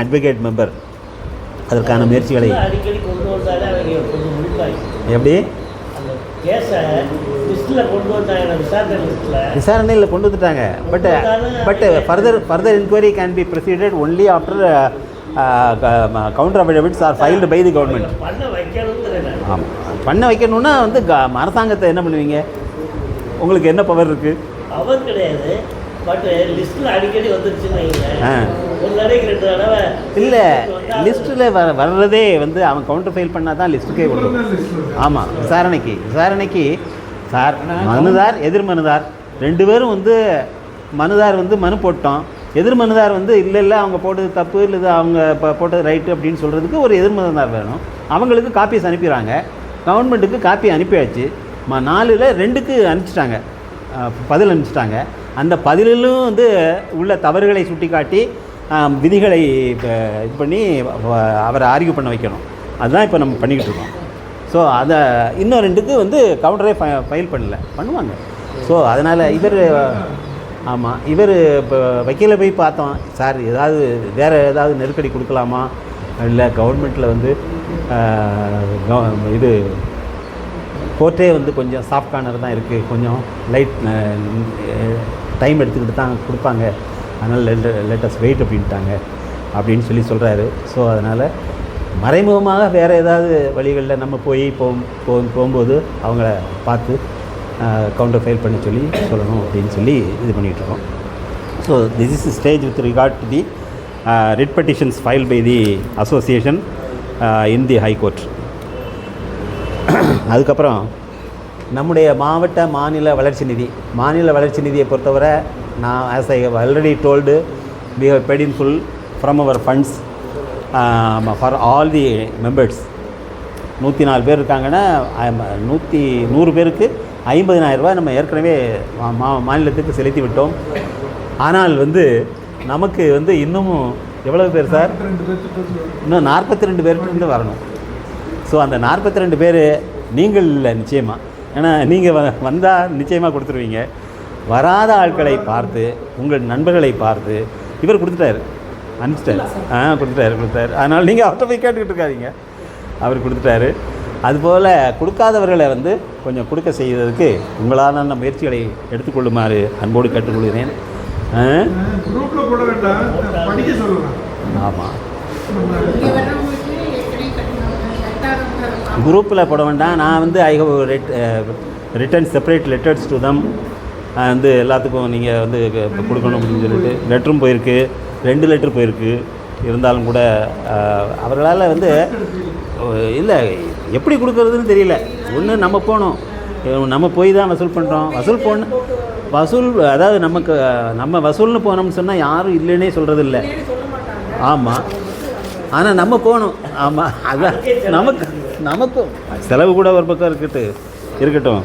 Speaker 1: அட்வொகேட் மெம்பர் அதற்கான முயற்சிகளை எப்படி விசாரணையில் கொண்டு வந்துட்டாங்க. But further enquiry can be proceeded only after counter affidavits are filed by the government. ஆமாம், பண்ண வைக்கணுன்னா வந்து அரசாங்கத்தை என்ன பண்ணுவீங்க? உங்களுக்கு என்ன பவர் இருக்குது?
Speaker 6: பவர் கிடையாது. பட் லிஸ்ட்டில் அடிக்கடி வந்துருச்சுன்னு ஒரு தடவைக்கு 2 தடவை
Speaker 1: இல்லை, லிஸ்ட்டில் வர்றதே வந்து அவன் கவுண்டர் ஃபைல் பண்ணால் தான் லிஸ்ட்டுக்கே கொடுக்கும். ஆமாம், விசாரணைக்கு சார் மனுதார் எதிர் மனுதார் 2 பேரும் வந்து மனுதார் வந்து மனு போட்டோம். எதிர் மனுதார் வந்து இல்லை அவங்க போட்டது தப்பு, இல்லை அவங்க போட்டது ரைட்டு அப்படின்னு சொல்கிறதுக்கு ஒரு எதிர் மனுதார் வேணும். அவங்களுக்கு காப்பீஸ் அனுப்பிடுறாங்க. கவர்மெண்ட்டுக்கு காப்பி அனுப்பியாச்சு. 4ல் 2க்கு அனுப்பிச்சிட்டாங்க, பதில் அனுப்பிச்சிட்டாங்க. அந்த பதிலிலும் வந்து உள்ள தவறுகளை சுட்டி காட்டி விதிகளை இது பண்ணி அவரை ஆர்கியூ பண்ண வைக்கணும். அதுதான் இப்போ நம்ம பண்ணிக்கிட்டு இருக்கோம். ஸோ அதை இன்னும் 2க்கு வந்து கவுண்டரே ஃபைல் பண்ணுவாங்க. ஸோ அதனால் இவர் இப்போ வக்கீலை போய் பார்த்தோம். சார் ஏதாவது வேறு ஏதாவது நெருக்கடி கொடுக்கலாமா, இல்லை கவர்மெண்ட்டில் வந்து இது கோர்ட்டே வந்து கொஞ்சம் சாஃப்ட் கார்னர் தான் இருக்குது, கொஞ்சம் லைட் டைம் எடுத்துக்கிட்டு தான் கொடுப்பாங்க, அதனால் லேட்டஸ்ட் வெயிட் அப்படின்ட்டாங்க அப்படின்னு சொல்கிறாரு. ஸோ அதனால் மறைமுகமாக வேறு ஏதாவது வழிகளில் நம்ம போகும்போது அவங்கள பார்த்து கவுண்டர் ஃபைல் பண்ண சொல்லணும் அப்படின்னு இது பண்ணிகிட்ருக்கோம். So this is stage with regard to the writ petitions file by the association in the high court. அதுக்கப்புறம் நம்முடைய மாநில வளர்ச்சி நிதியை பொறுத்தவரை நான் as I already told we have paid in full from our funds for all the members. 104 பேர் இருக்காங்கன்னா 100 பேருக்கு 50,000 ரூபாய் நம்ம ஏற்கனவே மாநிலத்துக்கு செலுத்தி விட்டோம். ஆனால் வந்து நமக்கு வந்து இன்னமும் எவ்வளவு பேர் சார்? இன்னும் 42 பேர்கிட்ட வரணும். ஸோ அந்த 42 பேர் நீங்கள் இல்லை நிச்சயமாக, ஏன்னா நீங்கள் வந்தால் நிச்சயமாக கொடுத்துருவீங்க. வராத ஆட்களை பார்த்து, உங்கள் நண்பர்களை பார்த்து இவர் கொடுத்துட்டாரு, அனுப்பிச்சிட்டாரு. கொடுத்துட்டாரு. அதனால் நீங்கள் அவர்கிட்ட போய் கேட்டுக்கிட்டு இருக்காதீங்க, அவர் கொடுத்துட்டாரு. அதுபோல் கொடுக்காதவர்களை வந்து கொஞ்சம் கொடுக்க செய்வதற்கு உங்களான முயற்சிகளை எடுத்துக்கொள்ளுமாறு அன்போடு கேட்டுக்கொள்கிறேன். ஆமாம், குரூப்பில் போட வேண்டாம். நான் வந்து I have written separate letters to them. வந்து எல்லாத்துக்கும் நீங்கள் வந்து கொடுக்கணும் அப்படின்னு சொல்லிட்டு லெட்டரும் போயிருக்கு, 2 லெட்டர் போயிருக்கு. இருந்தாலும் கூட அவர்களால் வந்து இல்லை எப்படி கொடுக்கறதுன்னு தெரியல. ஒன்று நம்ம போகணும், நம்ம போய் தான் வசூல் பண்ணுறோம். வசூல் அதாவது நம்ம வசூல்னு போனோம்னு சொன்னால் யாரும் இல்லைன்னே சொல்கிறது இல்லை. ஆமாம், ஆனால் நம்ம போகணும். ஆமாம், அதான் நமக்கும் செலவு கூட ஒரு பக்கம் இருக்கட்டும்.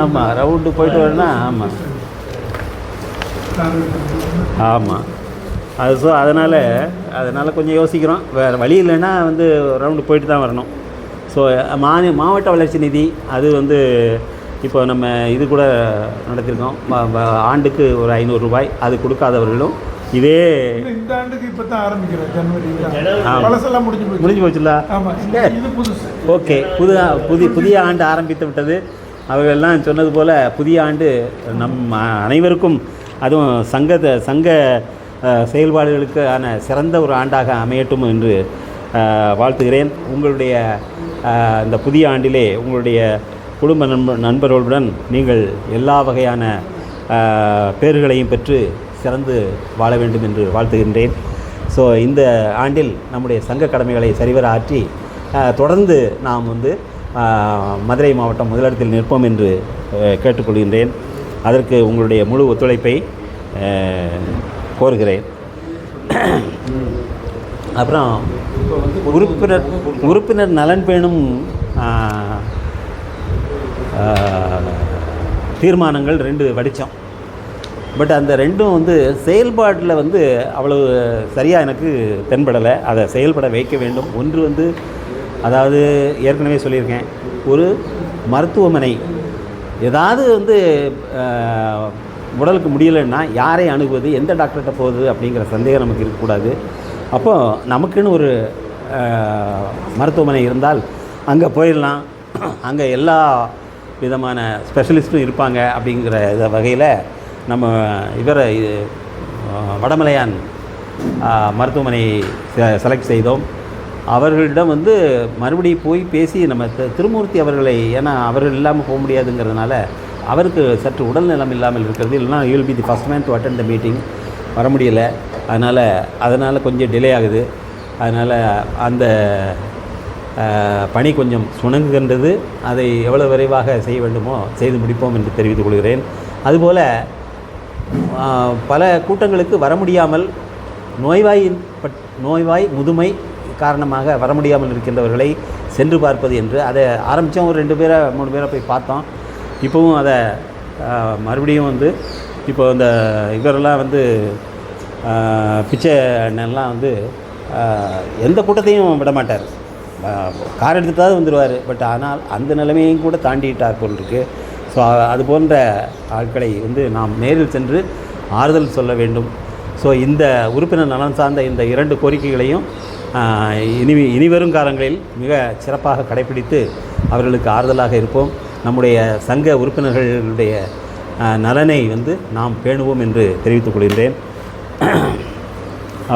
Speaker 1: ஆமாம், ரவுண்டு போயிட்டு வரணும். ஆமாம் அது அதனால் கொஞ்சம் யோசிக்கிறோம். வேறு வழி இல்லைன்னா வந்து ரவுண்டு போயிட்டு தான் வரணும். ஸோ மாவட்ட வளர்ச்சி நிதி அது வந்து இப்போ நம்ம இது கூட நடத்தியிருக்கோம். ஆண்டுக்கு ஒரு 500 ரூபாய். அது கொடுக்காதவர்களும் இதே
Speaker 2: இந்த ஆண்டுக்கு இப்போ தான் ஆரம்பிக்கிறோம். ஜனவரி பழசெல்லாம் முடிஞ்சு
Speaker 1: போச்சுல்ல.
Speaker 2: இது புதுசு.
Speaker 1: ஓகே, புதிய ஆண்டு ஆரம்பித்து விட்டது. அவர்களெல்லாம் சொன்னது போல் புதிய ஆண்டு நம் அனைவருக்கும், அதுவும் சங்க செயல்பாடுகளுக்கான சிறந்த ஒரு ஆண்டாக அமையட்டும் என்று வாழ்த்துகிறேன். உங்களுடைய இந்த புதிய ஆண்டிலே உங்களுடைய குடும்ப நண்பர்களுடன் நீங்கள் எல்லா வகையான பேறுகளையும் பெற்று சிறந்து வாழ வேண்டும் என்று வாழ்த்துகின்றேன். ஸோ இந்த ஆண்டில் நம்முடைய சங்க கடமைகளை சரிவர ஆற்றி தொடர்ந்து நாம் வந்து மதுரை மாவட்டம் முதலிடத்தில் நிற்போம் என்று கேட்டுக்கொள்கின்றேன். அதற்கு உங்களுடைய முழு ஒத்துழைப்பை கோருகிறேன். அப்புறம் உறுப்பினர் நலன் பேணும் தீர்மானங்கள் 2 வடித்தோம். பட் அந்த 2ம் வந்து செயல்பாட்டில் வந்து அவ்வளவு சரியாக எனக்கு தென்படலை. அதை செயல்பட வைக்க வேண்டும். ஒன்று வந்து அதாவது ஏற்கனவே சொல்லியிருக்கேன், ஒரு மருத்துவமனை ஏதாவது வந்து உடலுக்கு முடியலைன்னா யாரை அணுகுவது, எந்த டாக்டர்கிட்ட போகுது அப்படிங்கிற சந்தேகம் நமக்கு இருக்கக்கூடாது. அப்போது நமக்குன்னு ஒரு மருத்துவமனை இருந்தால் அங்கே போயிடலாம். அங்கே எல்லா விதமான ஸ்பெஷலிஸ்ட்டும் இருப்பாங்க. அப்படிங்கிற வகையில் நம்ம வடமலையான் மருத்துவமனை செலக்ட் செய்தோம். அவர்களிடம் வந்து மறுபடியும் போய் பேசி நம்ம திருமூர்த்தி அவர்களை, ஏன்னா அவர்கள் இல்லாமல் போக முடியாதுங்கிறதுனால அவருக்கு சற்று உடல்நலம் இல்லாமல் இருக்கிறது. இல்லைனா you will be the first man to attend the meeting. வர முடியலை. அதனால் கொஞ்சம் டிலே ஆகுது. அதனால் அந்த பணி கொஞ்சம் சுணங்குகின்றது. அதை எவ்வளோ விரைவாக செய்ய வேண்டுமோ செய்து முடிப்போம் என்று தெரிவித்துக் கொள்கிறேன். அதுபோல் பல கூட்டங்களுக்கு வர முடியாமல் நோய்வாய் முதுமை காரணமாக வர முடியாமல் இருக்கின்றவர்களை சென்று பார்ப்பது என்று அதை ஆரம்பித்தோம். ஒரு 2 பேரை 3 பேரை போய் பார்த்தோம். இப்போவும் அதை மறுபடியும் வந்து இப்போ இந்த இவரெல்லாம் வந்து பிச்சை அண்ணன்லாம் வந்து எந்த கூட்டத்தையும் விட மாட்டார். கார் எடுத்துகிட்டாவது வந்துடுவார். பட் ஆனால் அந்த நிலைமையும் கூட தாண்டிட்டார் போல் இருக்குது. ஸோ அது போன்ற ஆட்களை வந்து நாம் நேரில் சென்று ஆறுதல் சொல்ல வேண்டும். ஸோ இந்த உறுப்பினர் நலன் சார்ந்த இந்த 2 கோரிக்கைகளையும் இனிவரும் காலங்களில் மிக சிறப்பாக கடைபிடித்து அவர்களுக்கு ஆறுதலாக இருப்போம். நம்முடைய சங்க உறுப்பினர்களுடைய நலனை வந்து நாம் பேணுவோம் என்று தெரிவித்துக் கொள்கின்றேன்.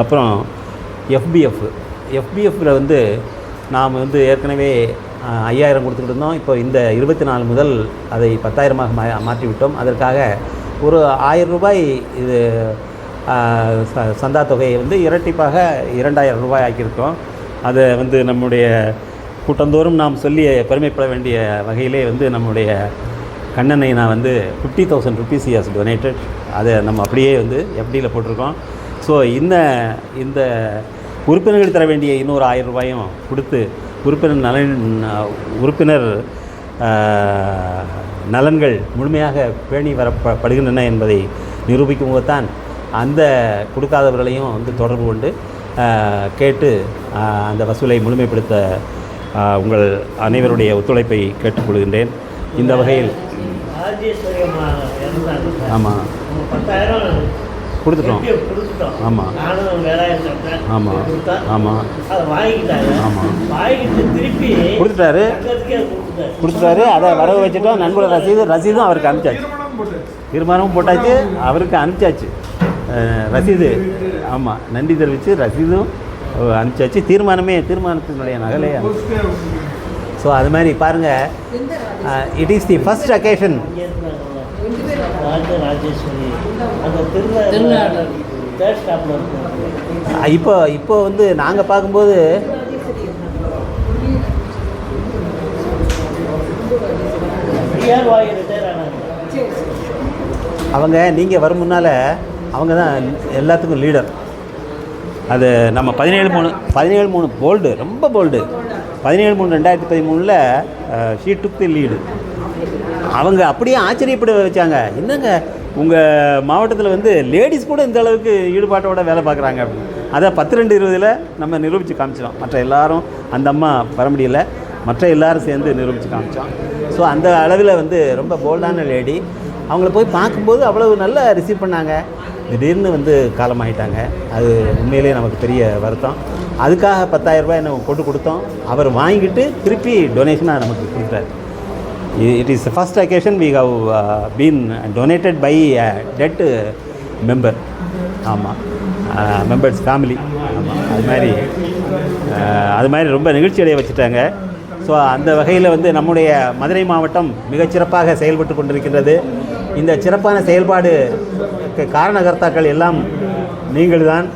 Speaker 1: அப்புறம் எஃபிஎஃப்பில் வந்து நாம் வந்து ஏற்கனவே 5000 கொடுத்துக்கிட்டு இருந்தோம். இப்போ இந்த 24 முதல் அதை 10,000ஆக மாற்றிவிட்டோம். அதற்காக ஒரு 1000 ரூபாய் இது சந்தா தொகையை வந்து இரட்டிப்பாக 2000 ரூபாய் ஆக்கியிருக்கோம். அதை வந்து நம்முடைய கூட்டந்தோறும் நாம் சொல்லி பெருமைப்பட வேண்டிய வகையிலே வந்து நம்முடைய கண்ணனை நான் வந்து 50,000 rupees he has donated. அதை நம்ம அப்படியே வந்து எஃப்டியில் போட்டிருக்கோம். ஸோ இந்த உறுப்பினர்கள் தர வேண்டிய இன்னொரு 1000 ரூபாயும் கொடுத்து உறுப்பினர் நலன்கள் முழுமையாக பேணி வரப்படுகின்றன என்பதை நிரூபிக்கும் போது தான் அந்த கொடுக்காதவர்களையும் வந்து தொடர்பு கொண்டு கேட்டு அந்த வசூலை முழுமைப்படுத்த உங்கள் அனைவருடைய ஒத்துழைப்பை கேட்டுக்கொள்கின்றேன். இந்த வகையில் ஆமாம் கொடுத்துட்டோம். ஆமாம் ஆமாம் ஆமாம் ஆமாம் கொடுத்துட்டாரு. அதை வரவு வச்சுட்டோம். நண்பர் ரசீதும் அவருக்கு அனுப்பிச்சாச்சு. தீர்மானமும் போட்டாச்சு, அவருக்கு அனுப்பிச்சாச்சு ரசீது. ஆமாம், நன்றி தெரிவித்து ரசீதும் அனுப்பிச்சாச்சு. தீர்மானத்தினுடைய நகலை ஸோ அது மாதிரி பாருங்கள், it is the first occasion.
Speaker 6: Rajeswari அந்த திருநெல்வேலி தேர்ட் ஸ்டாப்பில் இருக்கும்.
Speaker 1: இப்போ வந்து நாங்கள் பார்க்கும்போது
Speaker 6: ரிட்டையர் ஆனாங்க.
Speaker 1: அவங்க நீங்கள் வரும் முன்னால் அவங்க தான் எல்லாத்துக்கும் லீடர். அது நம்ம 17-3 போல்டு, ரொம்ப bold. 17-3-2013 she took the lead. அவங்க அப்படியே ஆச்சரியப்பட வச்சாங்க. என்னங்க உங்கள் மாவட்டத்தில் வந்து லேடிஸ் கூட இந்த அளவுக்கு ஈடுபாட்டோட வேலை பார்க்குறாங்க அப்படின்னு. அதை 10-2-20 நம்ம நிரூபித்து காமிச்சிட்டோம். மற்ற எல்லாரும் அந்த அம்மா வர முடியல, மற்ற எல்லாரும் சேர்ந்து நிரூபித்து காமிச்சோம். ஸோ அந்த அளவில் வந்து ரொம்ப போல்டான லேடி. அவங்கள போய் பார்க்கும்போது அவ்வளவு நல்லா ரிசீவ் பண்ணாங்க. திடீர்னு வந்து காலமாகிட்டாங்க. அது உண்மையிலேயே நமக்கு பெரிய வருத்தம். அதுக்காக 10,000 ரூபாய் நம்ம போட்டு கொடுத்தோம். அவர் வாங்கிட்டு திருப்பி டொனேஷனாக நமக்கு கொடுத்தாரு. It is first occasion we have been donated by that member. ஆமாம், மெம்பர்ஸ் ஃபேமிலி. ஆமாம், அது மாதிரி ரொம்ப நிகழ்ச்சி அடைய வச்சுட்டாங்க. ஸோ அந்த வகையில் வந்து நம்முடைய மதுரை மாவட்டம் மிகச்சிறப்பாக செயல்பட்டு கொண்டிருக்கின்றது. இந்த சிறப்பான செயல்பாடு காரணகர்த்தாக்கள் எல்லாம் நீங்கள் தான்.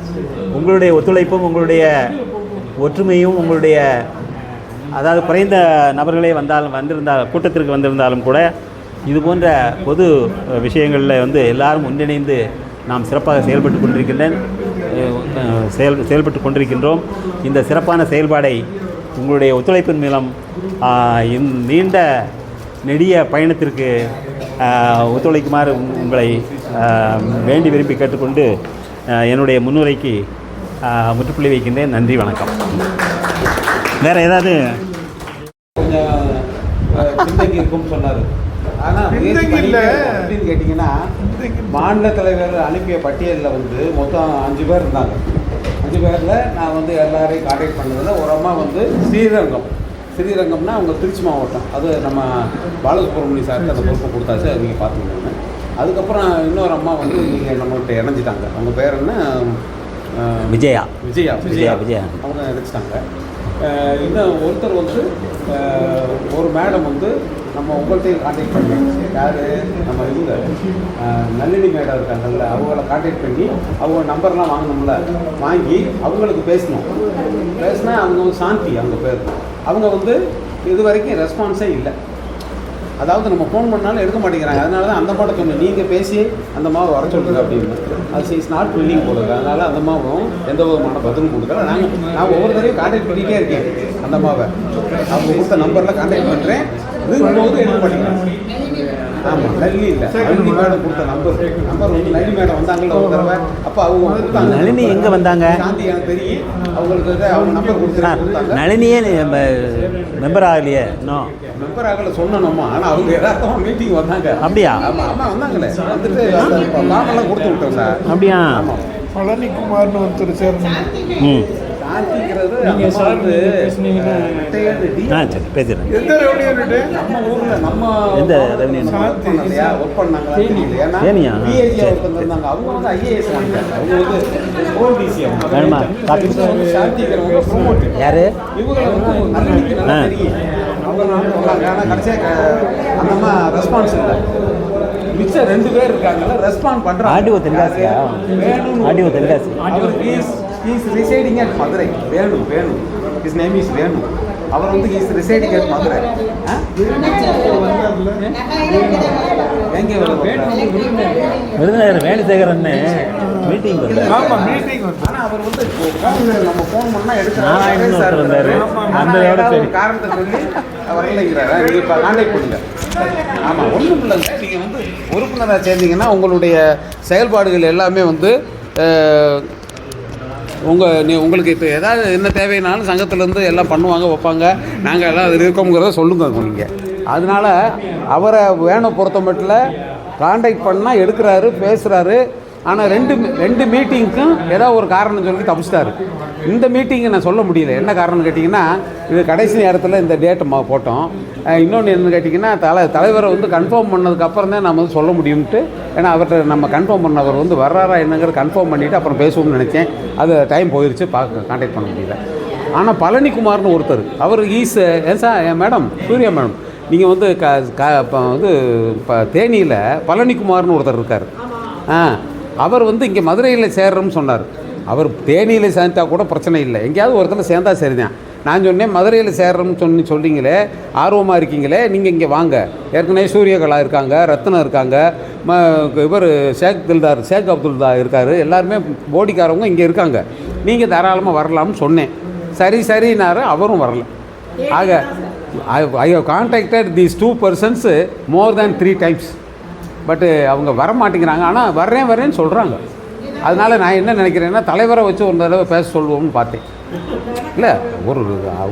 Speaker 1: உங்களுடைய ஒத்துழைப்பும் உங்களுடைய ஒற்றுமையும் உங்களுடைய அதாவது குறைந்த நபர்களே வந்திருந்தால் கூட்டத்திற்கு வந்திருந்தாலும் கூட இது போன்ற பொது விஷயங்களில் வந்து எல்லாரும் ஒன்றிணைந்து நாம் சிறப்பாக செயல்பட்டு கொண்டிருக்கின்றோம். இந்த சிறப்பான செயல்பாடை உங்களுடைய ஒத்துழைப்பின் மூலம் நீண்ட நெடிய பயணத்திற்கு ஒத்துழைக்குமாறு உங்களை வேண்டி விரும்பி கேட்டுக்கொண்டு என்னுடைய முன்னுரைக்கு முற்றுப்புள்ளி வைக்கின்றேன். நன்றி, வணக்கம். வேறு ஏதாவது
Speaker 3: கொஞ்சம் பின்தங்கி இருக்கும்னு சொன்னார். ஆனால் அப்படின்னு கேட்டிங்கன்னா மாநில தலைவர் அனுப்பிய பட்டியலில் வந்து மொத்தம் 5 பேர் இருந்தாங்க. 5 பேரில் நான் வந்து எல்லாரையும் கான்டாக்ட் பண்ணதில் ஒரு அம்மா வந்து ஸ்ரீரங்கம்னா அவங்க திருச்சி மாவட்டம். அது நம்ம பாலசுப்ரமணியம் சாருக்கு அந்த பொறுப்பை கொடுத்தாச்சு. அது நீங்கள் பார்த்துக்கோங்க. அதுக்கப்புறம் இன்னொரு அம்மா வந்து நீங்கள் நம்மகிட்ட இணைஞ்சிட்டாங்க. அவங்க பேர் என்ன?
Speaker 1: விஜயா.
Speaker 3: அவங்க இணைச்சிட்டாங்க. இன்னும் ஒருத்தர் வந்து ஒரு மேடம் வந்து நம்ம உங்கள்கிட்டையும் கான்டாக்ட் பண்ணி, யார் நம்ம இவங்க நளினி மேடம் இருக்காங்கல்ல, அவங்கள கான்டாக்ட் பண்ணி அவங்க நம்பர்லாம் வாங்கணும்ல, வாங்கி அவங்களுக்கு பேசினா அவங்க வந்து சாந்தி அவங்க பேர். அவங்க வந்து இது வரைக்கும் ரெஸ்பான்ஸே இல்லை. அதாவது நம்ம ஃபோன் பண்ணாலும் எடுக்க மாட்டேங்கிறாங்க. அதனால தான் அந்த மாட்டை சொன்னேன், நீங்கள் பேசி அந்த மாவை வர சொல்லுங்க அப்படின்னு. அது இஸ் நாட் வில்லிங் போடுங்க. அதனால் அந்த மாவும் எந்த விதமான பதிலும் கொடுக்கல. நான் ஒவ்வொரு தடவையும் கான்டாக்ட் பண்ணிகிட்டே இருக்கேன். அந்த மாவை அவங்க கொடுத்த நம்பரில் கான்டாக்ட் பண்ணுறேன். இருக்கும்போது எடுக்க மாட்டேங்கிறாங்க. ஆமாம், நளினி இல்லை, நளினி மேடம் கொடுத்த நம்பர் வந்து நளினி மேடம் வந்தாங்கல்ல ஒரு தடவை. அப்போ அவங்க கொடுத்தாங்க.
Speaker 1: நளினி எங்கே வந்தாங்க?
Speaker 3: சாந்தி எனக்கு தெரியும். அவங்களுக்கு அவங்க நம்பர் கொடுத்தாங்க.
Speaker 1: நளினியே மெம்பர் ஆகலையே. இன்னும்
Speaker 3: மெம்பர் ஆகலை சொன்னோம்மா. ஆனால் அவங்க யதார்த்தமாக மீட்டிங் வந்தாங்க.
Speaker 1: அப்படியா?
Speaker 3: ஆமாம் ஆமாம் வந்தாங்களே. வந்துட்டு ஃபார்மெல்லாம் கொடுத்து விட்டோம் சார்.
Speaker 1: அப்படியா?
Speaker 3: ஆமாம்.
Speaker 2: பழனிக்குமார்னு ஒருத்தர் சேரணும்.
Speaker 3: சாந்திங்கிறது நீங்கள் சார்
Speaker 1: சரி பேசுகிறேன்.
Speaker 2: எந்த ரெவன்யூ?
Speaker 3: நம்ம ஊரில் நம்ம
Speaker 1: எந்த ரெவன்யூ
Speaker 3: இல்லையா ஒர்க் பண்ணாங்க.
Speaker 1: ஏனியா?
Speaker 3: ஒருத்தர் இருந்தாங்க. அவங்க வந்து ஐஏஎஸ் வாங்கிட்டாங்க. அவங்க வந்து ஓடிசி
Speaker 1: வேணுமா?
Speaker 3: சாந்திங்கிறவங்க ப்ரொமோட்.
Speaker 1: யார்?
Speaker 3: இவங்களை வந்து நல்லிக்கு நல்லா தெரியும். அவங்க சொன்னாங்க. ஆனால் கடைசியாக அந்த அம்மா ரெஸ்பான்ஸ் இல்லை. மிச்சம் 2 பேர் இருக்காங்கல்ல, ரெஸ்பாண்ட் பண்ணுறாங்க.
Speaker 1: ஆடியோ தென்காசியா? Audio Tenkasi.
Speaker 3: He's residing at Madurai. Venu. His name is Venu. அவர் வந்து he's residing at Madurai. எங்கே
Speaker 1: விருதுநகர் வேணிசேகரன் மீட்டிங் வந்து.
Speaker 2: ஆமாம், மீட்டிங் வந்து.
Speaker 3: ஆனால் அவர் வந்து நம்ம ஃபோன் பண்ணால்
Speaker 1: நாராயணன் ஒருத்தர் வந்தார். அந்த
Speaker 3: காரணத்தை சொல்லி வரலைங்கிறாரா? நீங்கள் இப்போ கான்டாக்ட் பண்ணுங்க. ஆமாம், ஒன்றும் இல்லைங்க. நீங்கள் வந்து உறுப்பினராக சேர்ந்தீங்கன்னா உங்களுடைய செயல்பாடுகள் எல்லாமே வந்து உங்களுக்கு இப்போ ஏதாவது என்ன தேவைனாலும் சங்கத்திலேருந்து எல்லாம் பண்ணுவாங்க, வைப்பாங்க. நாங்கள் எல்லாம் அது இருக்கோங்கிறத சொல்லுங்க நீங்கள். அதனால் அவரை வேணும் பொறுத்த மட்டும் கான்டாக்ட் பண்ணால் எடுக்கிறாரு, பேசுகிறாரு. ஆனால் ரெண்டு மீட்டிங்க்கும் ஏதாவது ஒரு காரணம் சொல்லி தப்பிச்சிட்டாரு. இந்த மீட்டிங்கை நான் சொல்ல முடியல. என்ன காரணம்னு கேட்டிங்கன்னா, இது கடைசி நேரத்தில் இந்த டேட்டை போட்டோம். இன்னொன்று என்னன்னு கேட்டிங்கன்னா, தலைவரை வந்து கன்ஃபார்ம் பண்ணதுக்கப்புறம் தான் நம்ம வந்து சொல்ல முடியும்ட்டு. ஏன்னா அவர்கிட்ட நம்ம கன்ஃபார்ம் பண்ணவர் வந்து வர்றாரா என்னங்கிற கன்ஃபார்ம் பண்ணிவிட்டு அப்புறம் பேசுவோம்னு நினச்சேன். அது டைம் போயிடுச்சு, கான்டாக்ட் பண்ண முடியல. ஆனால் பழனிக்குமார்னு ஒருத்தர் அவர் ஏன் சார் மேடம் சூர்யா மேடம் நீங்கள் வந்து இப்போ தேனியில் பழனிக்குமார்னு ஒருத்தர் இருக்கார். அவர் வந்து இங்கே மதுரையில் சேர்றோம்னு சொன்னார். அவர் தேனியில் சேர்ந்தா கூட பிரச்சனை இல்லை, எங்கேயாவது ஒருத்தர் சேர்ந்தா சரிதான். நான் சொன்னேன் மதுரையில் சேர்றோம்னு சொல்கிறீங்களே, ஆர்வமாக இருக்கீங்களே, நீங்கள் இங்கே வாங்க. ஏற்கனவே சூரியகலா இருக்காங்க, ரத்னம் இருக்காங்க, இவர் ஷேக் அப்துல்தா இருக்கார், எல்லாருமே போடிக்காரவங்க இங்கே இருக்காங்க, நீங்கள் தாராளமாக வரலாம்னு சொன்னேன். சரினாரு, அவரும் வரல. ஆக I have contacted these 2 persons more than 3 times. பட்டு அவங்க வர மாட்டேங்கிறாங்க. ஆனால் வர்றேன்னு சொல்கிறாங்க. அதனால் நான் என்ன நினைக்கிறேன்னா தலைவரை வச்சு ஒரு தடவை பேச சொல்லுவோம்னு பார்த்தேன். இல்லை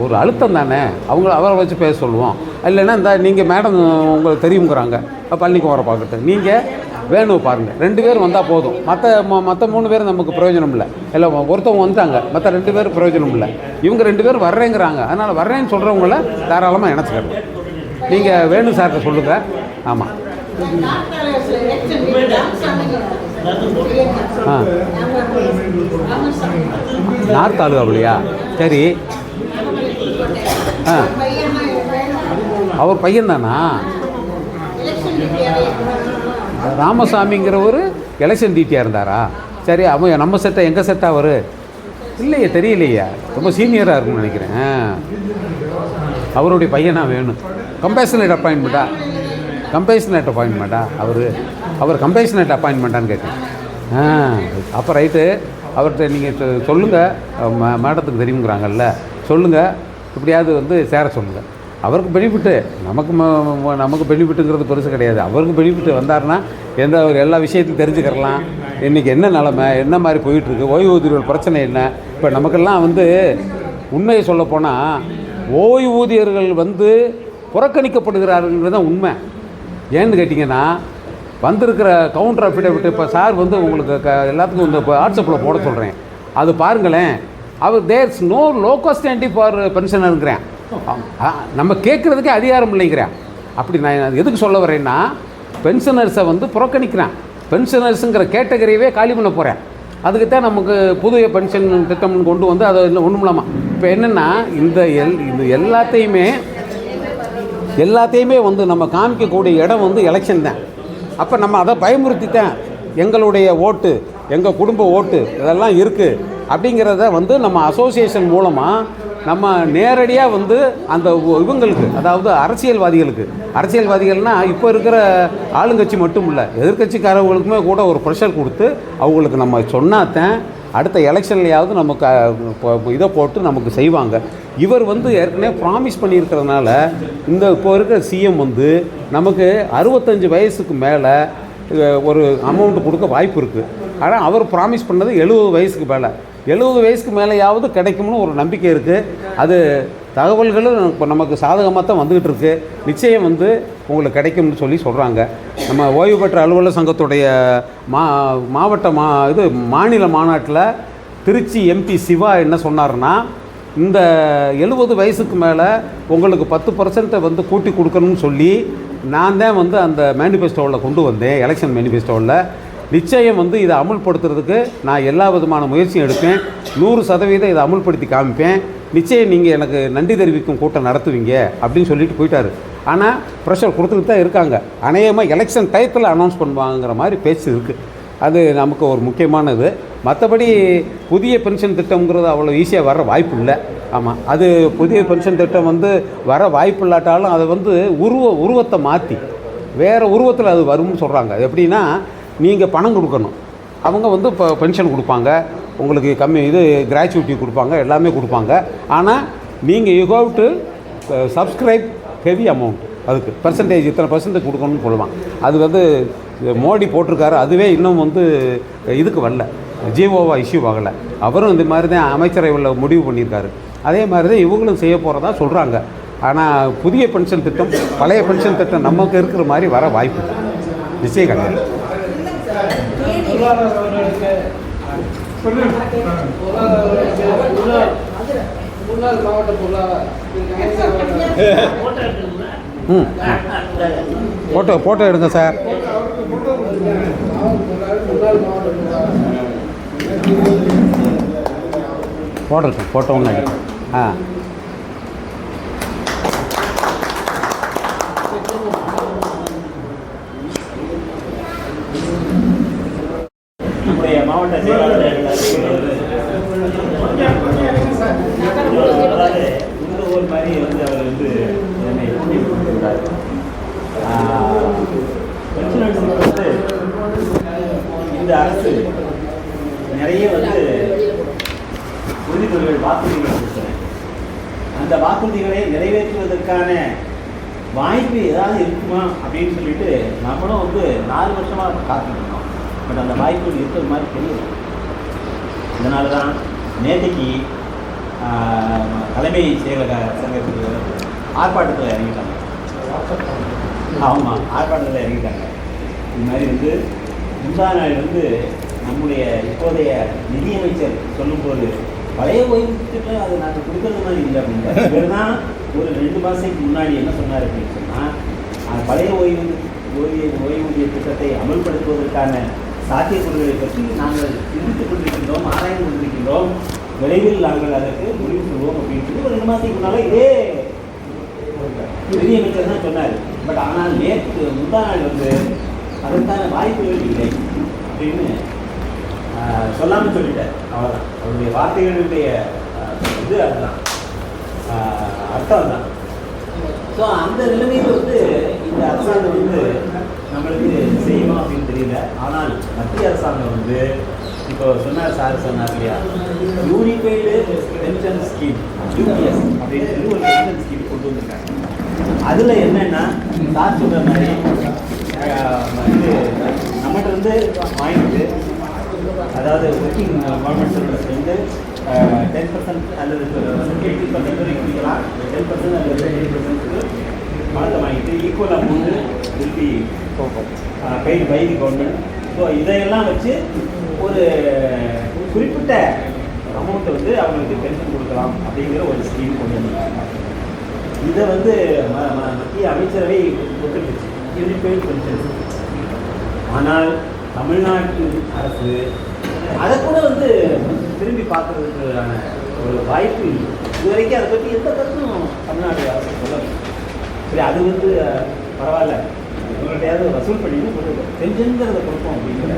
Speaker 3: ஒரு அழுத்தம் தானே, அவரை வச்சு பேச சொல்லுவோம். இல்லைன்னா இந்த நீங்கள் மேடம் உங்களுக்கு தெரியுங்கிறாங்க, பழனிக்குமாரை பார்க்கட்டும், நீங்கள் வேணும் பாருங்கள், 2 பேர் வந்தால் போதும். மற்ற 3 பேர் நமக்கு பிரயோஜனம் இல்லை. இல்லை ஒருத்தவங்க வந்துட்டாங்க, மற்ற 2 பேர் பிரயோஜனம் இல்லை. இவங்க 2 பேர் வர்றேங்கிறாங்க. அதனால் வர்றேன்னு சொல்கிறவங்கள தாராளமாக இணைச்சிக்கிறோம். நீங்கள் வேணும் சார்கிட்ட சொல்லுங்கள். ஆமாம். நார்த் தாலுகாவிலையா? சரி. அவர் பையன்தானா? ராமசாமிங்கிறவர் எலெக்ஷன் டிடியாக இருந்தாரா? சரி, அவன் நம்ம செட்டா எங்கள் செட்டா அவர்? இல்லையே, தெரியலையா, ரொம்ப சீனியராக இருக்குன்னு நினைக்கிறேன். அவருடைய பையனா வேணும். கம்பேஷனேட் அப்பாயின்மெண்ட்டா அவர் கம்பேஷனேட் அப்பாயின்மெண்ட்டான்னு கேட்குறேன். அப்போ ரைட்டு, அவர்கிட்ட நீங்கள் சொல்லுங்கள், மேடத்துக்கு தெரியுங்கிறாங்கல்ல, சொல்லுங்கள், இப்படியாவது வந்து சேர சொல்லுங்கள். அவருக்கு பெனிஃபிட்டு, நமக்கு பெனிஃபிட்டுங்கிறது பெருசு கிடையாது. அவருக்கு பெனிஃபிட்டு வந்தார்னா எல்லா விஷயத்தையும் தெரிஞ்சுக்கிறலாம். இன்றைக்கி என்ன நிலமை, என்ன மாதிரி போயிட்டுருக்கு, ஓய்வூதியர்கள் பிரச்சனை என்ன. இப்போ நமக்கெல்லாம் வந்து உண்மையை சொல்லப்போனால் ஓய்வூதியர்கள் வந்து புறக்கணிக்கப்படுகிறாருங்கிறது தான் உண்மை. ஏன்னு கேட்டிங்கன்னா, வந்திருக்கிற கவுண்டர் அஃபிடவிட் இப்போ சார் வந்து உங்களுக்கு எல்லாத்துக்கும் இந்த வாட்ஸ்அப்பில் போட சொல்கிறேன், அது பாருங்களேன். அவர் தேர்ஸ் நோ லோக்கல் ஸ்டாண்டி ஃபார் பென்ஷனருங்கிறேன். நம்ம கேட்குறதுக்கே அதிகாரம் இல்லைங்கிறேன். அப்படி நான் எதுக்கு சொல்ல வரேன்னா, பென்ஷனர்ஸை வந்து புறக்கணிக்கிறேன். பென்ஷனர்ஸுங்கிற கேட்டகரியவே காலி பண்ண போகிறேன். அதுக்கு தான் நமக்கு புதிய பென்ஷன் திட்டம்னு கொண்டு வந்து அதை ஒன்றும் இல்லாமல் இப்போ என்னென்னா, இந்த எல்லாத்தையுமே வந்து நம்ம காமிக்கக்கூடிய இடம் வந்து எலெக்ஷன் தான். அப்போ நம்ம அதை பயமுறுத்தித்தான் எங்களுடைய ஓட்டு, எங்கள் குடும்ப ஓட்டு இதெல்லாம் இருக்குது அப்படிங்கிறத வந்து நம்ம அசோசியேஷன் மூலமாக நம்ம நேரடியாக வந்து அந்த இவங்களுக்கு, அதாவது அரசியல்வாதிகள்னால் இப்போ இருக்கிற ஆளுங்கட்சி மட்டும் இல்லை, எதிர்கட்சிக்காரவங்களுக்குமே கூட ஒரு ப்ரெஷர் கொடுத்து அவங்களுக்கு நம்ம சொன்னாதான் அடுத்த எலெக்ஷன்லையாவது நமக்கு இதை போட்டு நமக்கு செய்வாங்க. இவர் வந்து ஏற்கனவே ப்ராமிஸ் பண்ணியிருக்கிறதுனால இந்த இப்போ இருக்கிற சிஎம் வந்து நமக்கு 65 வயசுக்கு மேலே ஒரு அமௌண்ட்டு கொடுக்க வாய்ப்பு இருக்குது. ஆனால் அவர் ப்ராமிஸ் பண்ணது 70 வயசுக்கு மேலே. 70 வயசுக்கு மேலேயாவது கிடைக்கும்னு ஒரு நம்பிக்கை இருக்குது. அது தகவல்களும் இப்போ நமக்கு சாதகமாக தான் வந்துக்கிட்டு இருக்குது. நிச்சயம் வந்து உங்களுக்கு கிடைக்கும்னு சொல்கிறாங்க. நம்ம ஓய்வு பெற்ற அலுவலர் சங்கத்துடைய மாவட்ட மாநில மாநாட்டில் திருச்சி எம்பி சிவா என்ன சொன்னார்னா, இந்த 70 வயசுக்கு மேலே உங்களுக்கு 10% வந்து கூட்டி கொடுக்கணும்னு சொல்லி நான் தான் வந்து அந்த மேனிஃபெஸ்டோவில் கொண்டு வந்தேன், எலெக்ஷன் மேனிஃபெஸ்டோவில். நிச்சயம் வந்து இதை அமுல்படுத்துறதுக்கு நான் எல்லா விதமான முயற்சியும் எடுப்பேன். 100% இதை அமுல்படுத்தி காமிப்பேன். நிச்சயம் நீங்கள் எனக்கு நன்றி தெரிவிக்கும் கூட்டம் நடத்துவீங்க அப்படின்னு சொல்லிட்டு போயிட்டார். ஆனால் ப்ரெஷர் கொடுத்துக்கிட்டு தான் இருக்காங்க. அநேகமாக எலெக்ஷன் டயத்தில் அனௌன்ஸ் பண்ணுவாங்கிற மாதிரி பேச்சு இருக்குது. அது நமக்கு ஒரு முக்கியமானது. மற்றபடி புதிய பென்ஷன் திட்டம்ங்கிறது அவ்வளோ ஈஸியாக வர வாய்ப்பு இல்லை. ஆமாம், அது புதிய பென்ஷன் திட்டம் வந்து வர வாய்ப்பு இல்லாட்டாலும் அதை வந்து உருவத்தை மாற்றி வேறு உருவத்தில் அது வரும்னு சொல்கிறாங்க. அது எப்படின்னா, நீங்கள் பணம் கொடுக்கணும், அவங்க வந்து இப்போ பென்ஷன் கொடுப்பாங்க, உங்களுக்கு கிராச்சுவிட்டி கொடுப்பாங்க, எல்லாமே கொடுப்பாங்க. ஆனால் நீங்கள் you have to subscribe heavy amount, அதுக்கு பர்சன்டேஜ் இத்தனை % கொடுக்கணும்னு சொல்லுவாங்க. அது வந்து மோடி போட்டிருக்காரு. அதுவே இன்னும் வந்து இதுக்கு வரல, ஜிஓவாக இஷ்யூ ஆகலை. அவரும் இந்த மாதிரி தான் அமைச்சரவையில் முடிவு பண்ணியிருக்காரு. அதே மாதிரி தான் இவங்களும் செய்ய போகிறதா சொல்கிறாங்க. ஆனால் புதிய பென்ஷன் திட்டம், பழைய பென்ஷன் திட்டம் நமக்கு இருக்கிற மாதிரி வர வாய்ப்பு நிச்சயம் கிடையாது. போட்டோ எடுங்க சார். போட்டோ ஒன்று ஆ
Speaker 1: நம்முடைய மாவட்ட செயலாளர் இந்த ஊர் மாதிரி வந்து அவர் வந்து என்னை ஊக்குவித்திருக்கிறார். வந்து இந்த அரசு நிறைய வந்து உறுதிமொழிகள் வாக்குறுதிகள் கொடுத்தன. அந்த வாக்குறுதிகளை நிறைவேற்றுவதற்கான வாய்ப்பு ஏதாவது இருக்குமா அப்படின்னு சொல்லிட்டு நம்மளும் வந்து 4 வருஷமாக காத்துட்டு இருக்கோம். பட் அந்த வாய்ப்பு இருக்கிற மாதிரி தெரியல. இதனால தான் நேற்றைக்கு தலைமை செயலக சங்கத்துக்கு ஆர்ப்பாட்டத்தில் இறங்கிட்டாங்க. ஆமாம், ஆர்ப்பாட்டத்தில் இறங்கிட்டாங்க. இது மாதிரி வந்து முந்தா நாள் வந்து நம்முடைய இப்போதைய நிதியமைச்சர் சொல்லும்போது பழைய ஓய்வு திட்டம் அது நாங்கள் கொடுக்கறது மாதிரி இல்லை அப்படின்ட்டு. இவர் தான் ஒரு 2 மாதத்துக்கு முன்னாடி என்ன சொன்னார் அப்படின்னு சொன்னால் பழைய ஓய்வூதிய திட்டத்தை அமல்படுத்துவதற்கான சாத்தியக்கூறுகளை பற்றி நாங்கள் சிந்தித்துக் கொண்டிருக்கின்றோம், ஆராய்ந்து கொண்டிருக்கின்றோம், விரைவில் நாங்கள் அதற்கு முடிவு செய்வோம் அப்படின்னு சொல்லி ஒரு 2 மாதத்துக்கு முன்னால் இதே நிதியமைச்சர் தான் சொன்னார். பட் ஆனால் நேற்று முந்தா நாள் வந்து அதற்கான வாய்ப்புகள் இல்லை அப்படின்னு சொல்லாமல் சொல்லிட்டார். அவ்வளோதான் அவருடைய வார்த்தைகளுடைய இது, அதுதான் அர்த்தம் தான். ஸோ அந்த நிலைமையில் வந்து இந்த அரசாங்கம் வந்து நம்மளுக்கு செய்யுமா அப்படின்னு தெரியல. ஆனால் மத்திய அரசாங்கம் வந்து இப்போ சார் சொன்னார் இல்லையா, யூனிஃபைடு பென்ஷன் ஸ்கீம் யூபிஎஸ் அப்படின்னு சொல்லி ஒரு பென்ஷன் ஸ்கீம் கொண்டு வந்திருக்காங்க. அதில் என்னென்னா சார் சொல்கிற மாதிரி இது நம்மகிட்ட இருந்து வாங்கிட்டு, அதாவது ஒர்க்கிங் கவர்மெண்ட் சர்வீஸ் வந்து 10% அல்லது 80% வரைக்கும் கொடுக்கலாம், 10% அல்லது 80% பணத்தை வாங்கிட்டு equal amount will be paid by the government. So இதையெல்லாம் வச்சு ஒரு குறிப்பிட்ட அமௌண்ட்டை வந்து அவங்களுக்கு பென்ஷன் கொடுக்கலாம் அப்படிங்கிற ஒரு ஸ்கீம் கொண்டு வந்திருக்காங்க. இதை வந்து மத்திய அமைச்சரவை ஒத்துக்கிச்சு, யூனிஃபைடு பென்ஷன். ஆனால் தமிழ்நாட்டு அரசு அதை கூட வந்து திரும்பி பார்க்கறதுக்கான ஒரு வாய்ப்பு இல்லை. இது வரைக்கும் அதை பற்றி எந்த கருத்தும் தமிழ்நாடு அரசு சொல்லலை. சரி, அது வந்து பரவாயில்ல, உங்கள்கிட்டையாவது வசூல் பண்ணிட்டு ஒரு பென்ஷன்கிறத கொடுப்போம் அப்படிங்கிற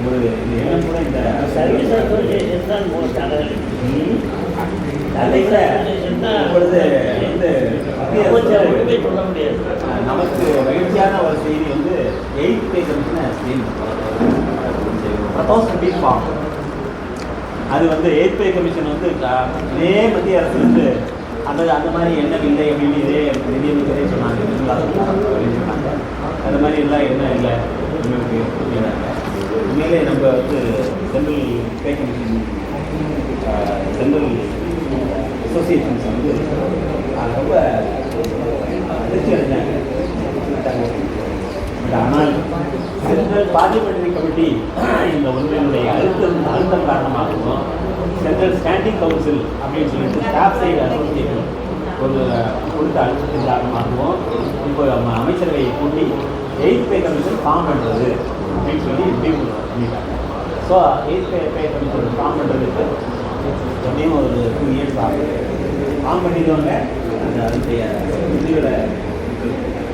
Speaker 1: ஒரு எண்ணம் கூட இந்த
Speaker 6: சர்வீஸ் அசோசியேஷன் தான் மோஸ்ட் அழகு.
Speaker 1: அதை விட இப்பொழுது வந்து மத்திய அரசு
Speaker 6: சொல்ல முடியாது.
Speaker 1: நமக்கு மகிழ்ச்சியான ஒரு செய்தி வந்து 8th பே கமிஷனை ஸ்கீம் ப்ரப்போஸ் பண்ணியிருப்பாங்க. அது வந்து 8th பே கமிஷன் வந்து இதே மத்திய அரசு வந்து அந்த மாதிரி எண்ணம் இல்லை அப்படின்னு இதே நிதியமைச்சரே சொன்னாங்க. சொன்னாங்க அந்த மாதிரி எல்லாம் எண்ணம் இல்லை உங்களுக்கு அப்படின்னாங்க. உண்மையிலே நம்ம வந்து central pay commission central associations வந்து ரொம்ப அதிர்ச்சி அடைஞ்சாங்க. பட் ஆனால் சென்ட்ரல் பார்லிமெண்டரி கமிட்டி இந்த ஒன்றினுடைய அழுத்தம் காரணமாகவும் சென்ட்ரல் ஸ்டாண்டிங் கவுன்சில் அப்படின்னு சொல்லிட்டு ஸ்டாஃப் சைடு அசோசியேஷன் ஒரு கொடுத்த அழுத்தத்தின் காரணமாகவும் இப்போ அமைச்சரவையை கூட்டி 8th பே கமிஷன் ஃபார்ம் பண்ணுறது அப்படின்னு சொல்லி முடிவு பண்ணிட்டாங்க. So 8th pay commission form பண்ணுறதுக்கு எப்படியும் ஒரு 2 years ஆகுது. ஃபார்ம் பண்ணிடுவாங்க. அதனுடைய இதுகளை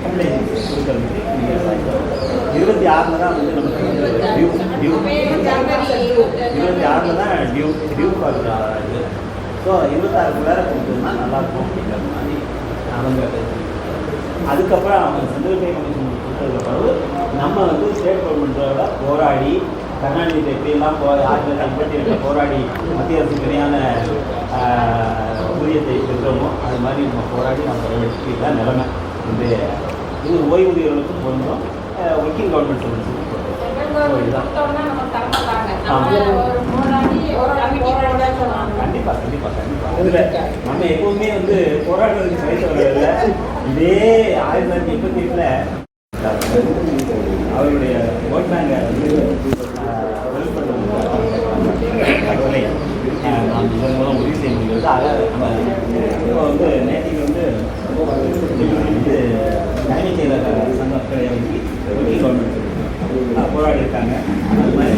Speaker 1: கம்ப்ளைண்ட் கொடுக்கறதுக்கு 26 தான் வந்து நமக்கு டியூ 26 தான் டியூ பார்க்குறாங்க. ஸோ 26 வேறு கொடுத்ததுன்னா நல்லாயிருக்கும் அப்படிங்கிற மாதிரி அவங்க. அதுக்கப்புறம் அவங்க சென்ட்ரல் பே கமிஷன் கொடுத்ததுக்கப்புறம் நம்ம வந்து ஸ்டேட் கவர்மெண்ட்டோட போராடி கருணாநிதி எப்படியெல்லாம் 1957 போராடி மத்திய அரசு இணையான ஊதியத்தை பெற்றோமோ அது மாதிரி நம்ம போராடி நம்ம தான் நிலைமை. இது ஓய்வூதியர்களுக்கும் பொருந்தும், ஒர்க்கிங் கவர்மெண்ட் சர்வீஸுக்கும் கண்டிப்பாக கண்டிப்பாக கண்டிப்பாக. இதில் நம்ம எப்போதுமே வந்து போராடுறதுக்கு சைட்டு வரதில்லை. இதே 1988 அவருடைய ஓட் பேங்கை வந்து தகவலை நாம் இதன் மூலம் உறுதி செய்ய முடிகிறது. ஆக நம்ம இப்போ வந்து நேற்றுக்கு வந்து தலைமைச் செயலக சங்கங்களை வச்சு ஒர்க்கிங் கவர்மெண்ட் போராடி இருக்காங்க. அது மாதிரி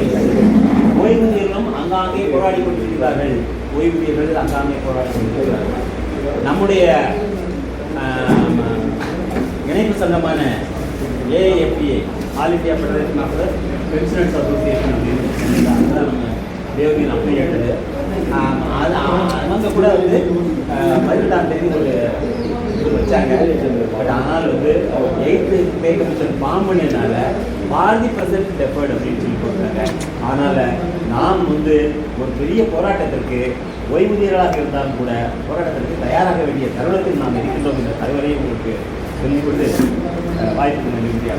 Speaker 1: ஓய்வூதியர்களும் ஆங்காங்கே போராடி கொண்டிருக்கிறார்கள். ஓய்வூதியர்கள் ஆங்காங்கே போராடி கொண்டிருக்கிறார்கள். நம்முடைய இணைப்பு சங்கமான AAFA, all India federation of pensioners association அப்படின்னு நம்ம தேவகின் அப்ளிகேட்டது. அது அவங்க கூட வந்து 18ஆம் தேதி ஒரு இது வச்சாங்க. பட் ஆனால் வந்து 8th பே கமிஷன் ஃபார்ம் பண்ணியதுனால 40% டெஃபர்ட் அப்படின்னு சொல்லி போட்டாங்க. அதனால் நாம் வந்து ஒரு பெரிய போராட்டத்திற்கு ஓய்வூதியர்களாக இருந்தாலும் கூட போராட்டத்திற்கு தயாராக வேண்டிய தருணத்தில் நாம் இருக்கின்றோம் என்ற தகவலை உங்களுக்கு சொல்லிக் கொண்டு வாய்ப்புக்கு நன்றி.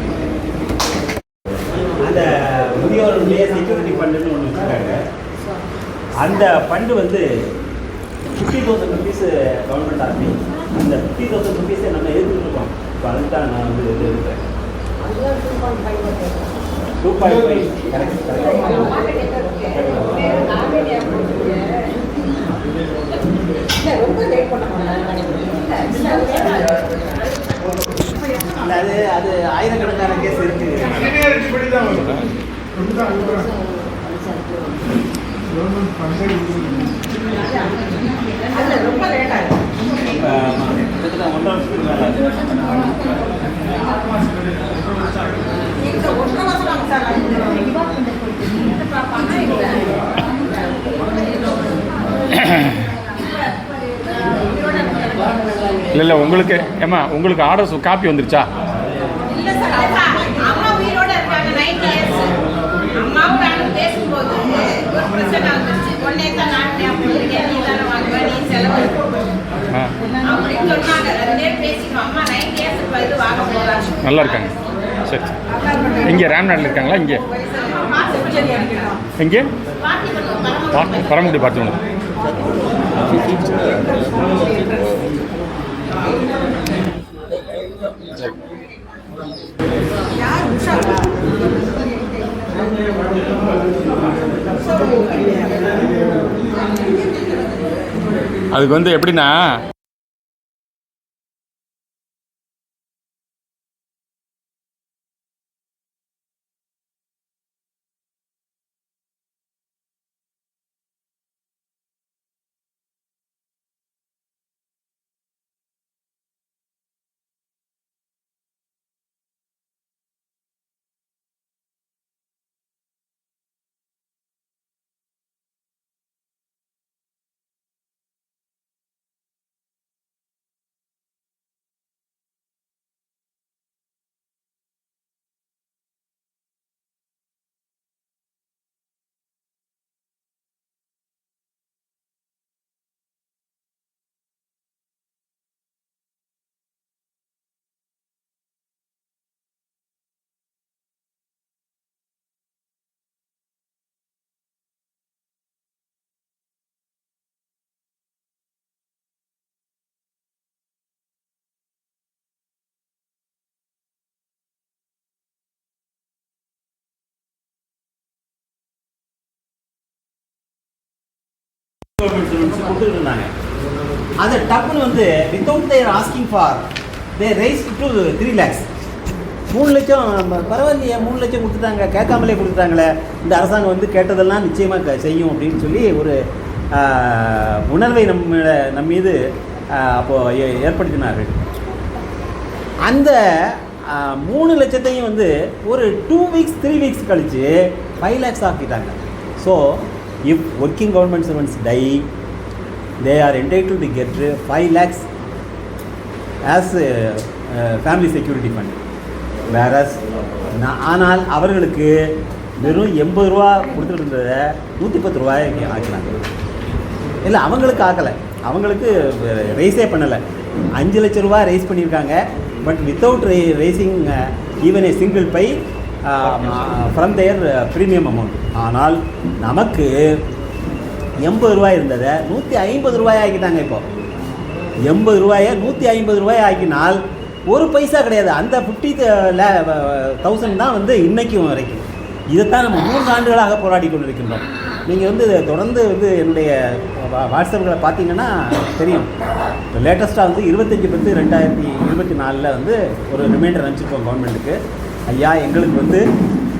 Speaker 1: அந்த முதியோர்களுடைய செக்யூரிட்டி ஃபண்டுன்னு ஒன்று வச்சுருக்காங்க. அந்த ஃபண்டு வந்து 50,000 rupees கவர்மெண்ட் ஆர்மி. அந்த 50,000 rupees நம்ம எதிர்த்துருக்கோம். இப்போ அதுக்கு தான் நான் வந்து இது இருக்கிறேன். 2.5 கரெக்ட். அது ஆயிரக்கணக்கான கேஸ் இருக்கு.
Speaker 7: ரொம்ப லேட் ஆகும்.
Speaker 8: இல்லை உங்களுக்கு ஏம்மா உங்களுக்கு ஆர்டர்ஸ் காப்பி வந்துருச்சா?
Speaker 7: இல்லை சார், அம்மா உயிரோட இருக்காங்க. 9 years அம்மாவும் நானும் பேசும்போது ஒரு பிரச்சனை வந்துருச்சு. உடனே தான் நான் போயிருக்கேன், நீ தானே வாங்குவேன், நீ செலவு அப்படின்னு சொன்னாங்க. 2 பேர் பேசிக்கணும். அம்மா 9 years இது வாங்க போகிறாங்க.
Speaker 8: நல்லா இருக்காங்க. சரி சரி. இங்கே ராம்நாட்டில் இருக்காங்களா? இங்கே எங்கே? பரமக்குடி பார்த்து அதுக்கு வந்து எப்படின்னா
Speaker 1: கொடுத்துட்டு இருந்தாங்க. அதை டப்புன்னு வந்து without they're asking for they rice to 3 lakhs. 3 லட்சம் பரவாயில்லையே, 3 லட்சம் கொடுத்துட்டாங்க, கேட்காமலே கொடுத்துட்டாங்களே, இந்த அரசாங்கம் வந்து கேட்டதெல்லாம் நிச்சயமாக செய்யும் அப்படின்னு சொல்லி ஒரு உணர்வை நம்ம மீது அப்போது ஏற்படுத்தினார்கள். அந்த 3 லட்சத்தையும் வந்து ஒரு 2 weeks 3 weeks கழித்து 5 lakhs ஆக்கிட்டாங்க. So if working government servants die, they are entitled to get 5 lakhs as family security fund. Whereas ஆனால் அவர்களுக்கு வெறும் 80 ரூபா கொடுத்துட்டு இருந்ததை 110 ரூபாய்க்கு ஆக்கினாங்க. இல்லை, அவங்களுக்கு ஆக்கலை, அவங்களுக்கு ரைஸே பண்ணலை. 5 லட்சம் ரூபா ரைஸ் பண்ணியிருக்காங்க. But without raising even a single pie from their premium amount. ஆனால் நமக்கு 80 ரூபாய் இருந்ததை 150 ரூபாய் ஆக்கிட்டாங்க. இப்போ 80 ரூபாயை 150 ரூபாய் ஆக்கினால் ஒரு பைசா கிடையாது. அந்த 50,000 தான் வந்து இன்றைக்கும் வரைக்கும். இதைத்தான் நம்ம 3 ஆண்டுகளாக போராடி கொண்டிருக்கின்றோம். நீங்கள் வந்து தொடர்ந்து வந்து என்னுடைய வாட்ஸ்அப்பில் பார்த்தீங்கன்னா தெரியும். லேட்டஸ்ட்டாக வந்து 25/10/2024 வந்து ஒரு ரிமைண்டர் அனுப்பிச்சிருக்கோம் கவர்மெண்ட்டுக்கு. ஐயா, எங்களுக்கு வந்து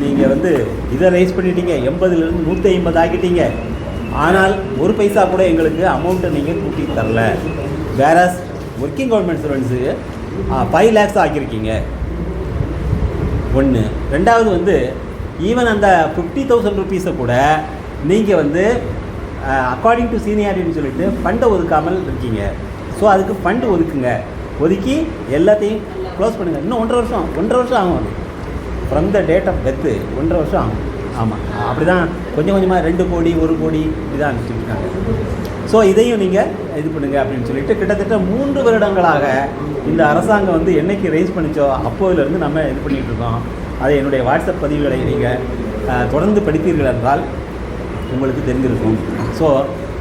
Speaker 1: நீங்கள் வந்து இதை ரைஸ் பண்ணிட்டீங்க, 80லேருந்து 150 ஆக்கிட்டீங்க, ஆனால் ஒரு பைசா கூட எங்களுக்கு அமௌண்ட்டை நீங்கள் கூட்டி தரல. Whereas working government students 5 lakhs ஆக்கியிருக்கீங்க. ஒன்று. ரெண்டாவது வந்து ஈவன் அந்த 50,000 ருபீஸை கூட நீங்கள் வந்து அக்கார்டிங் டு சீனியாரிட்டின்னு சொல்லிட்டு ஃபண்டை ஒதுக்காமல் இருக்கீங்க. ஸோ அதுக்கு ஃபண்டு ஒதுக்குங்க. ஒதுக்கி எல்லாத்தையும் க்ளோஸ் பண்ணுங்கள். இன்னும் 1.5 வருஷம் ஆகும். அது from the date of death 1.5 வருஷம் ஆகும். ஆமாம், அப்படி தான் கொஞ்சம் கொஞ்சமாக 2 கோடி 1 கோடி இப்படி தான் அனுப்பிச்சிருக்காங்க. ஸோ இதையும் நீங்கள் இது பண்ணுங்கள் அப்படின்னு சொல்லிட்டு கிட்டத்தட்ட 3 வருடங்களாக இந்த அரசாங்கம் வந்து என்னைக்கு ரைஸ் பண்ணிச்சோ அப்போதிலேருந்து நம்ம இது பண்ணிகிட்டு இருக்கோம். அதை என்னுடைய வாட்ஸ்அப் பதிவுகளை நீங்கள் தொடர்ந்து படித்தீர்கள் என்றால் உங்களுக்கு தெரிஞ்சிருக்கும். ஸோ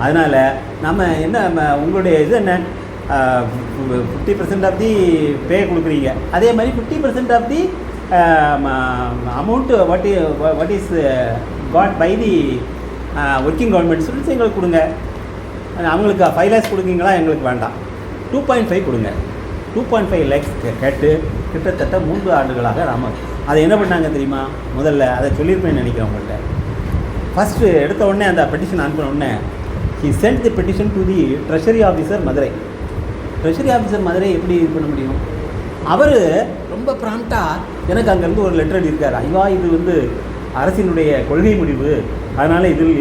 Speaker 1: அதனால் நம்ம என்ன உங்களுடைய இது என்ன 50% ஆஃப் தி பே கொடுக்குறீங்க, அதே மாதிரி 50% of the amount what is got by the working government students எங்களுக்கு கொடுங்க. அவங்களுக்கு 5 lakhs கொடுக்குறீங்களா? எங்களுக்கு வேண்டாம், 2.5 கொடுங்க. 2.5 lakhs கேட்டு கிட்டத்தட்ட 3 ஆண்டுகளாக நாம் அதை என்ன பண்ணாங்க தெரியுமா? முதல்ல அதை சொல்லியிருப்பேன்னு நினைக்கிறேன் உங்கள்கிட்ட. ஃபஸ்ட்டு எடுத்த உடனே அந்த பெட்டிஷன் அனுப்பின உடனே he sent the petition to the treasury officer Madurai. Treasury officer Madurai எப்படி இது பண்ண முடியும்? அவர் ரொம்ப ப்ராம்ப்டாக எனக்கு அங்கேருந்து ஒரு லெட்டர் எழுதியிருக்கார். ஐயா, இது வந்து அரசினுடைய கொள்கை முடிவு, அதனால் இதில்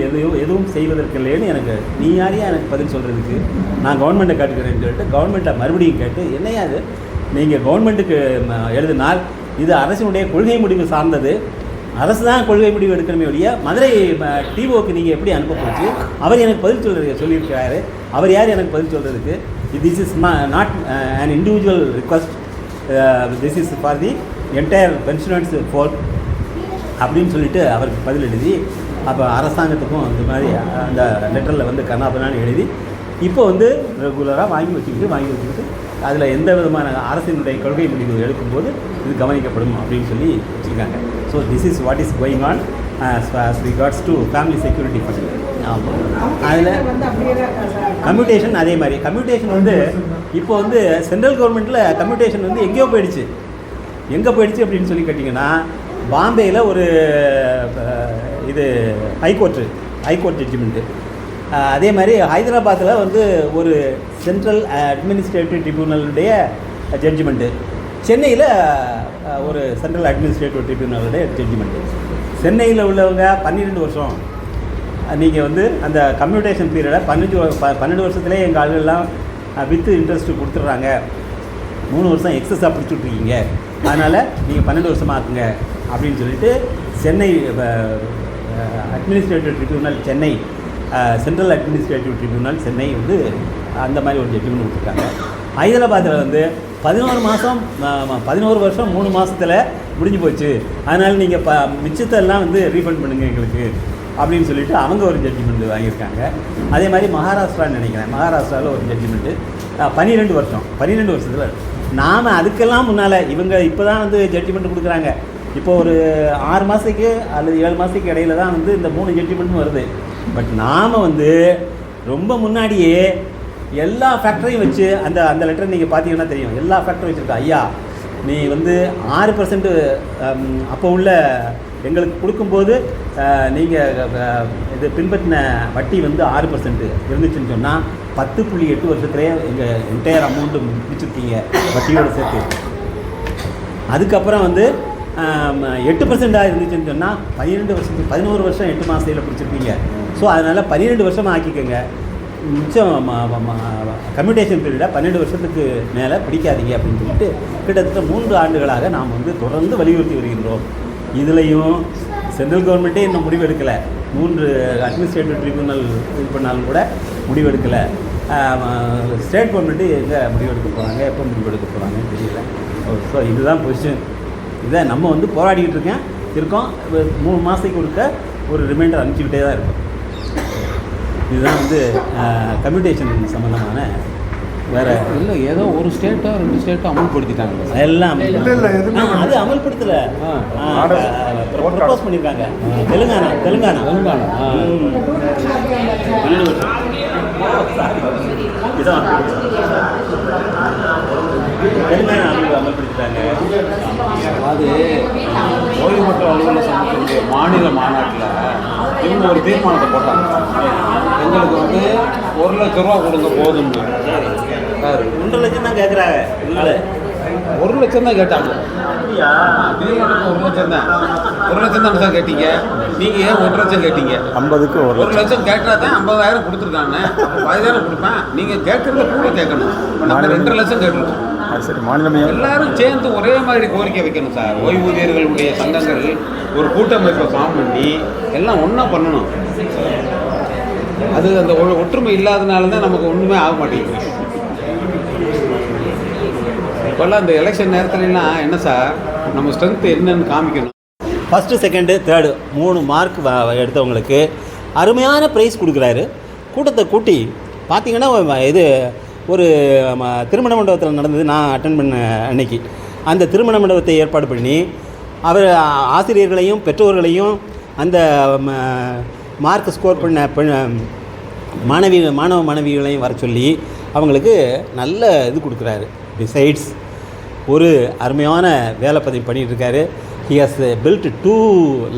Speaker 1: எதுவும் செய்வதற்கில்லைன்னு எனக்கு நீ யாரையா எனக்கு பதில் சொல்கிறதுக்கு, நான் கவர்மெண்ட்டை கேட்டுக்கிறேன்னு சொல்லிட்டு கவர்மெண்ட்டை மறுபடியும் கேட்டு, என்னையா அது நீங்கள் கவர்மெண்ட்டுக்கு எழுதினால் இது அரசினுடைய கொள்கை முடிவு சார்ந்தது, அரசு தான் கொள்கை முடிவு எடுக்கணுமே ஒழிய மதுரை டிஓக்கு நீங்கள் எப்படி அனுப்ப போச்சு? அவர் எனக்கு பதில் சொல்லியிருக்கிறாரு. அவர் யார் எனக்கு பதில் சொல்கிறதுக்கு? This is not an individual request, this is for the entire pensioners for அப்படின்னு சொல்லிட்டு அவருக்கு பதில் எழுதி, அப்போ அரசாங்கத்துக்கும் இந்த மாதிரி அந்த லெட்டரில் வந்து கர்நாபனான்னு எழுதி இப்போ வந்து ரெகுலராக வாங்கி வச்சுக்கிட்டு அதில் எந்த விதமான அரசினுடைய கொள்கை முடிவு எடுக்கும்போது இது கவனிக்கப்படும் அப்படின்னு சொல்லி வச்சுருக்காங்க. So this is what is going on as regards to family security fund. ஆமாம், அதில் கம்யூட்டேஷன் அதே மாதிரி கம்யூட்டேஷன் வந்து இப்போ வந்து சென்ட்ரல் கவர்மெண்ட்டில் கம்யூட்டேஷன் வந்து எங்கே போயிடுச்சு அப்படின்னு சொல்லி கேட்டிங்கன்னா, பாம்பேயில் ஒரு இது ஹைகோர்ட் ஜட்ஜ்மெண்ட்டு, அதே மாதிரி ஹைதராபாத்தில் வந்து ஒரு சென்ட்ரல் அட்மினிஸ்ட்ரேட்டிவ் ட்ரிபியூனலுடைய ஜட்ஜ்மெண்ட்டு, சென்னையில் ஒரு சென்ட்ரல் அட்மினிஸ்ட்ரேட்டிவ் ட்ரிபியூனலுடைய ஜட்ஜ்மெண்ட்டு. சென்னையில் உள்ளவங்க 12 வருஷம் நீங்கள் வந்து அந்த கம்யூட்டேஷன் பீரியடை 12 வருஷத்துலேயே எங்கள் ஆளுகள்லாம் வித்து இன்ட்ரெஸ்ட்டு கொடுத்துட்றாங்க, 3 வருஷம் எக்ஸஸாக பிடிச்சிட்ருக்கீங்க, அதனால் நீங்கள் 12 வருஷமாக ஆக்குங்க அப்படின்னு சொல்லிட்டு Chennai administrative tribunal Chennai, central administrative tribunal Chennai வந்து அந்த மாதிரி ஒரு ஜட்ஜ்மெண்ட் கொடுத்துருக்காங்க. ஹைதராபாத்தில் வந்து 11 வருஷம் 3 மாதத்தில் முடிஞ்சு போச்சு, அதனால் நீங்கள் மிச்சத்தெல்லாம் வந்து ரீஃபண்ட் பண்ணுங்கள் எங்களுக்கு அப்படின்னு சொல்லிட்டு அவங்க ஒரு ஜட்ஜ்மெண்ட் வாங்கியிருக்காங்க. அதே மாதிரி மகாராஷ்டிரான்னு நினைக்கிறேன், மகாராஷ்டிராவில் ஒரு ஜட்ஜ்மெண்ட்டு 12 வருஷத்தில் நாம் அதுக்கெல்லாம் முன்னால் இவங்க இப்போ தான் வந்து ஜட்ஜ்மெண்ட் கொடுக்குறாங்க. இப்போ ஒரு 6 மாதத்துக்கு அல்லது 7 மாதத்துக்கு இடையில தான் வந்து இந்த 3 ஜட்ஜ்மெண்ட்டும் வருது. பட் நாம் வந்து ரொம்ப முன்னாடியே எல்லா ஃபேக்டரையும் வச்சு அந்த லெட்டர் நீங்கள் பார்த்தீங்கன்னா தெரியும், எல்லா ஃபேக்டரும் வச்சுருக்கோம். ஐயா, நீ வந்து 6% அப்போ உள்ள எங்களுக்கு கொடுக்கும்போது நீங்கள் இது பின்பற்றின வட்டி வந்து 6% இருந்துச்சுன்னு சொன்னால் 10.8 வருஷத்துலேயே எங்கள் என்டையர் அமௌண்ட்டு முடிச்சிருக்கீங்க வட்டியோடு சேர்த்து. அதுக்கப்புறம் வந்து 8% இருந்துச்சுன்னு சொன்னால் 11 வருஷம் 8 மாதத்தில் பிடிச்சிருப்பீங்க. ஸோ அதனால் 12 வருஷமாக ஆக்கிக்கோங்க, மிச்சம் கம்யூட்டேஷன் பீரியடை 12 வருஷத்துக்கு மேலே பிடிக்காதீங்க அப்படின்னு சொல்லிட்டு கிட்டத்தட்ட 3 ஆண்டுகளாக நாம் வந்து தொடர்ந்து வலியுறுத்தி வருகின்றோம். இதுலேயும் சென்ட்ரல் கவர்மெண்ட்டே இன்னும் முடிவெடுக்கலை, 3 அட்மினிஸ்ட்ரேட்டிவ் ட்ரிபியூனல் இது பண்ணாலும் கூட முடிவெடுக்கலை. ஸ்டேட் கவர்மெண்ட்டு எங்கே முடிவெடுக்க போகிறாங்க, எப்போ முடிவெடுக்க போகிறாங்கன்னு தெரியல. ஸோ இதுதான் பொசிஷன். இதை நம்ம வந்து போராடிக்கிட்டு இருக்கோம். 3 மாதத்துக்கு கொடுக்க ஒரு ரிமைண்டர் அனுப்பிச்சிக்கிட்டே தான் இருக்கும். இதுதான் வந்து கம்யூட்டேஷன் சம்மந்தமான வேறு
Speaker 3: இல்லை, ஏதோ ஒரு ஸ்டேட்டோ 2 ஸ்டேட்டோ அமல்படுத்திட்டாங்க.
Speaker 1: எல்லாம் அது அமல்படுத்தலை, ப்ரப்போஸ் பண்ணியிருக்காங்க. தெலுங்கானா 12 வருஷம் இதான் தெலுங்கானா அமல்படுத்திட்டாங்க.
Speaker 3: அது ஓய்வு பெற்ற அலுவலர் சங்கத்தினுடைய மாநில மாநாட்டில் இவங்க ஒரு தீர்மானத்தை போட்டாங்க. எங்களுக்கு வந்து 1 லட்ச ரூபா கொடுங்க போதும்னு. சார்
Speaker 1: 1 லட்சம் தான் கேட்குறாங்க. இல்லை
Speaker 3: 1 லட்சம் தான் கேட்டாங்க. நீங்கள் 1 லட்சம் தான் 1 லட்சம் தானே சார் கேட்டீங்க. நீங்கள் ஏன் 1 லட்சம் கேட்டீங்க?
Speaker 1: 50க்கு
Speaker 3: 1 லட்சம் கேட்டால் தான் 50,000 கொடுத்துருக்காங்க. 10,000 கொடுப்பேன். நீங்கள் கேட்குறத கூட கேட்கணும். நம்ம 2 லட்சம் கேட்டுருக்கோம்.
Speaker 5: சரி, மாநிலம்
Speaker 3: எல்லாரும் சேர்ந்து ஒரே மாதிரி கோரிக்கை வைக்கணும் சார். ஓய்வூதியர்களுடைய சங்கங்கள் ஒரு கூட்டமைப்பை ஃபார்ம் பண்ணி எல்லாம் ஒன்றா பண்ணணும். அது அந்த ஒற்றுமை இல்லாதனால தான் நமக்கு ஒன்றுமே ஆக மாட்டேங்குது. இப்போல்லாம் அந்த எலெக்ஷன் நேரத்துலலாம் என்ன சார், நம்ம ஸ்ட்ரென்த் என்னன்னு காமிக்கணும்.
Speaker 1: ஃபஸ்ட்டு செகண்டு தேர்டு 3 மார்க் எடுத்தவங்களுக்கு அருமையான ப்ரைஸ் கொடுக்குறாரு. கூட்டத்தை கூட்டி பார்த்திங்கன்னா இது ஒரு திருமண மண்டபத்தில் நடந்தது. நான் அட்டன் பண்ண அன்னைக்கு அந்த திருமண மண்டபத்தை ஏற்பாடு பண்ணி அவர் ஆசிரியர்களையும் பெற்றோர்களையும் அந்த மார்க் ஸ்கோர் பண்ண மாணவ மாணவிகளையும் வர சொல்லி அவங்களுக்கு நல்ல இது கொடுக்குறாரு. பிசைட்ஸ் ஒரு அருமையான வேலை பதிவு பண்ணிகிட்ருக்காரு. He has built 2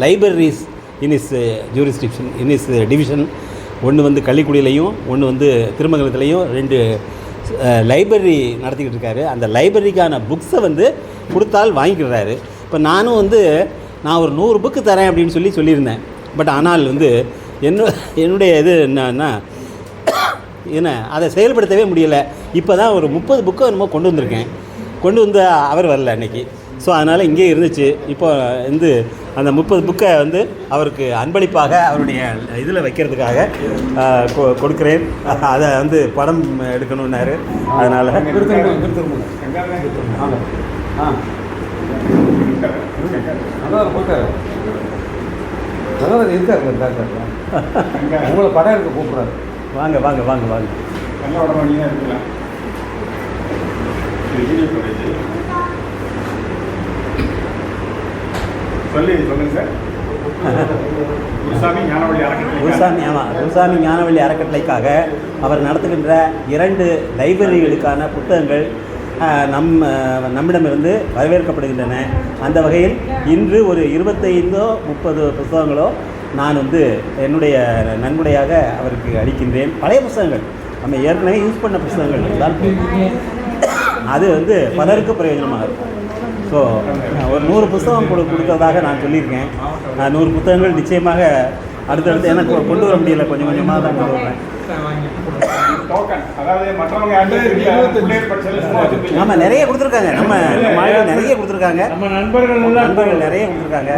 Speaker 1: libraries in his jurisdiction in his division. ஒன்று வந்து கள்ளிக்குடியிலையும் ஒன்று வந்து திருமங்கலத்துலேயும் 2 லைப்ரரி நடத்திக்கிட்டு இருக்காரு. அந்த லைப்ரரிக்கான புக்ஸை வந்து கொடுத்தால் வாங்கிக்கிறாரு. இப்போ நானும் வந்து நான் ஒரு 100 புக்கு தரேன் அப்படின்னு சொல்லியிருந்தேன். பட் ஆனால் வந்து என்னுடைய இது என்னன்னா அதை செயல்படுத்தவே முடியலை. இப்போ தான் ஒரு 30 புக்கு என்னமோ கொண்டு வந்து அவர் வரல அன்றைக்கி. ஸோ அதனால் இங்கே இருந்துச்சு. இப்போ வந்து அந்த 30 புக்கை வந்து அவருக்கு அன்பளிப்பாக அவருடைய இதில் வைக்கிறதுக்காக கொடுக்குறேன். அதை வந்து படம் எடுக்கணுன்னாரு. அதனால்
Speaker 3: உங்களை படம் எடுக்க கூப்பிட்றாரு.
Speaker 1: வாங்க வாங்க வாங்க வாங்க.
Speaker 5: நல்ல உடம்பு நீங்கள் இருக்கலாம். சொல்லுங்க சார். குருசாமி ஞானவழி அறக்கட்டளைக்காக அவர் நடத்துகின்ற 2 லைப்ரரிகளுக்கான புத்தகங்கள் நம்மிடமிருந்து வரவேற்கப்படுகின்றன. அந்த வகையில் இன்று ஒரு 25 30 புத்தகங்களோ நான் வந்து என்னுடைய நன்கொடையாக அவருக்கு அளிக்கின்றேன். பழைய புத்தகங்கள், நம்ம ஏற்கனவே யூஸ் பண்ண புத்தகங்கள் இருந்தால் அது வந்து பலருக்கு பிரயோஜனமாக இருக்கும். ஸோ ஒரு 100 புத்தகம் கொடுக்கறதாக நான் சொல்லியிருக்கேன். 100 புத்தகங்கள் நிச்சயமாக அடுத்தடுத்து எனக்கு கொண்டு வர முடியல, கொஞ்சம் கொஞ்சமாக தான் கொண்டு வரேன். நம்ம நிறைய கொடுத்துருக்காங்க. நம்ம நிறைய கொடுத்துருக்காங்க. நம்ம நண்பர்கள் நிறைய கொடுத்துருக்காங்க.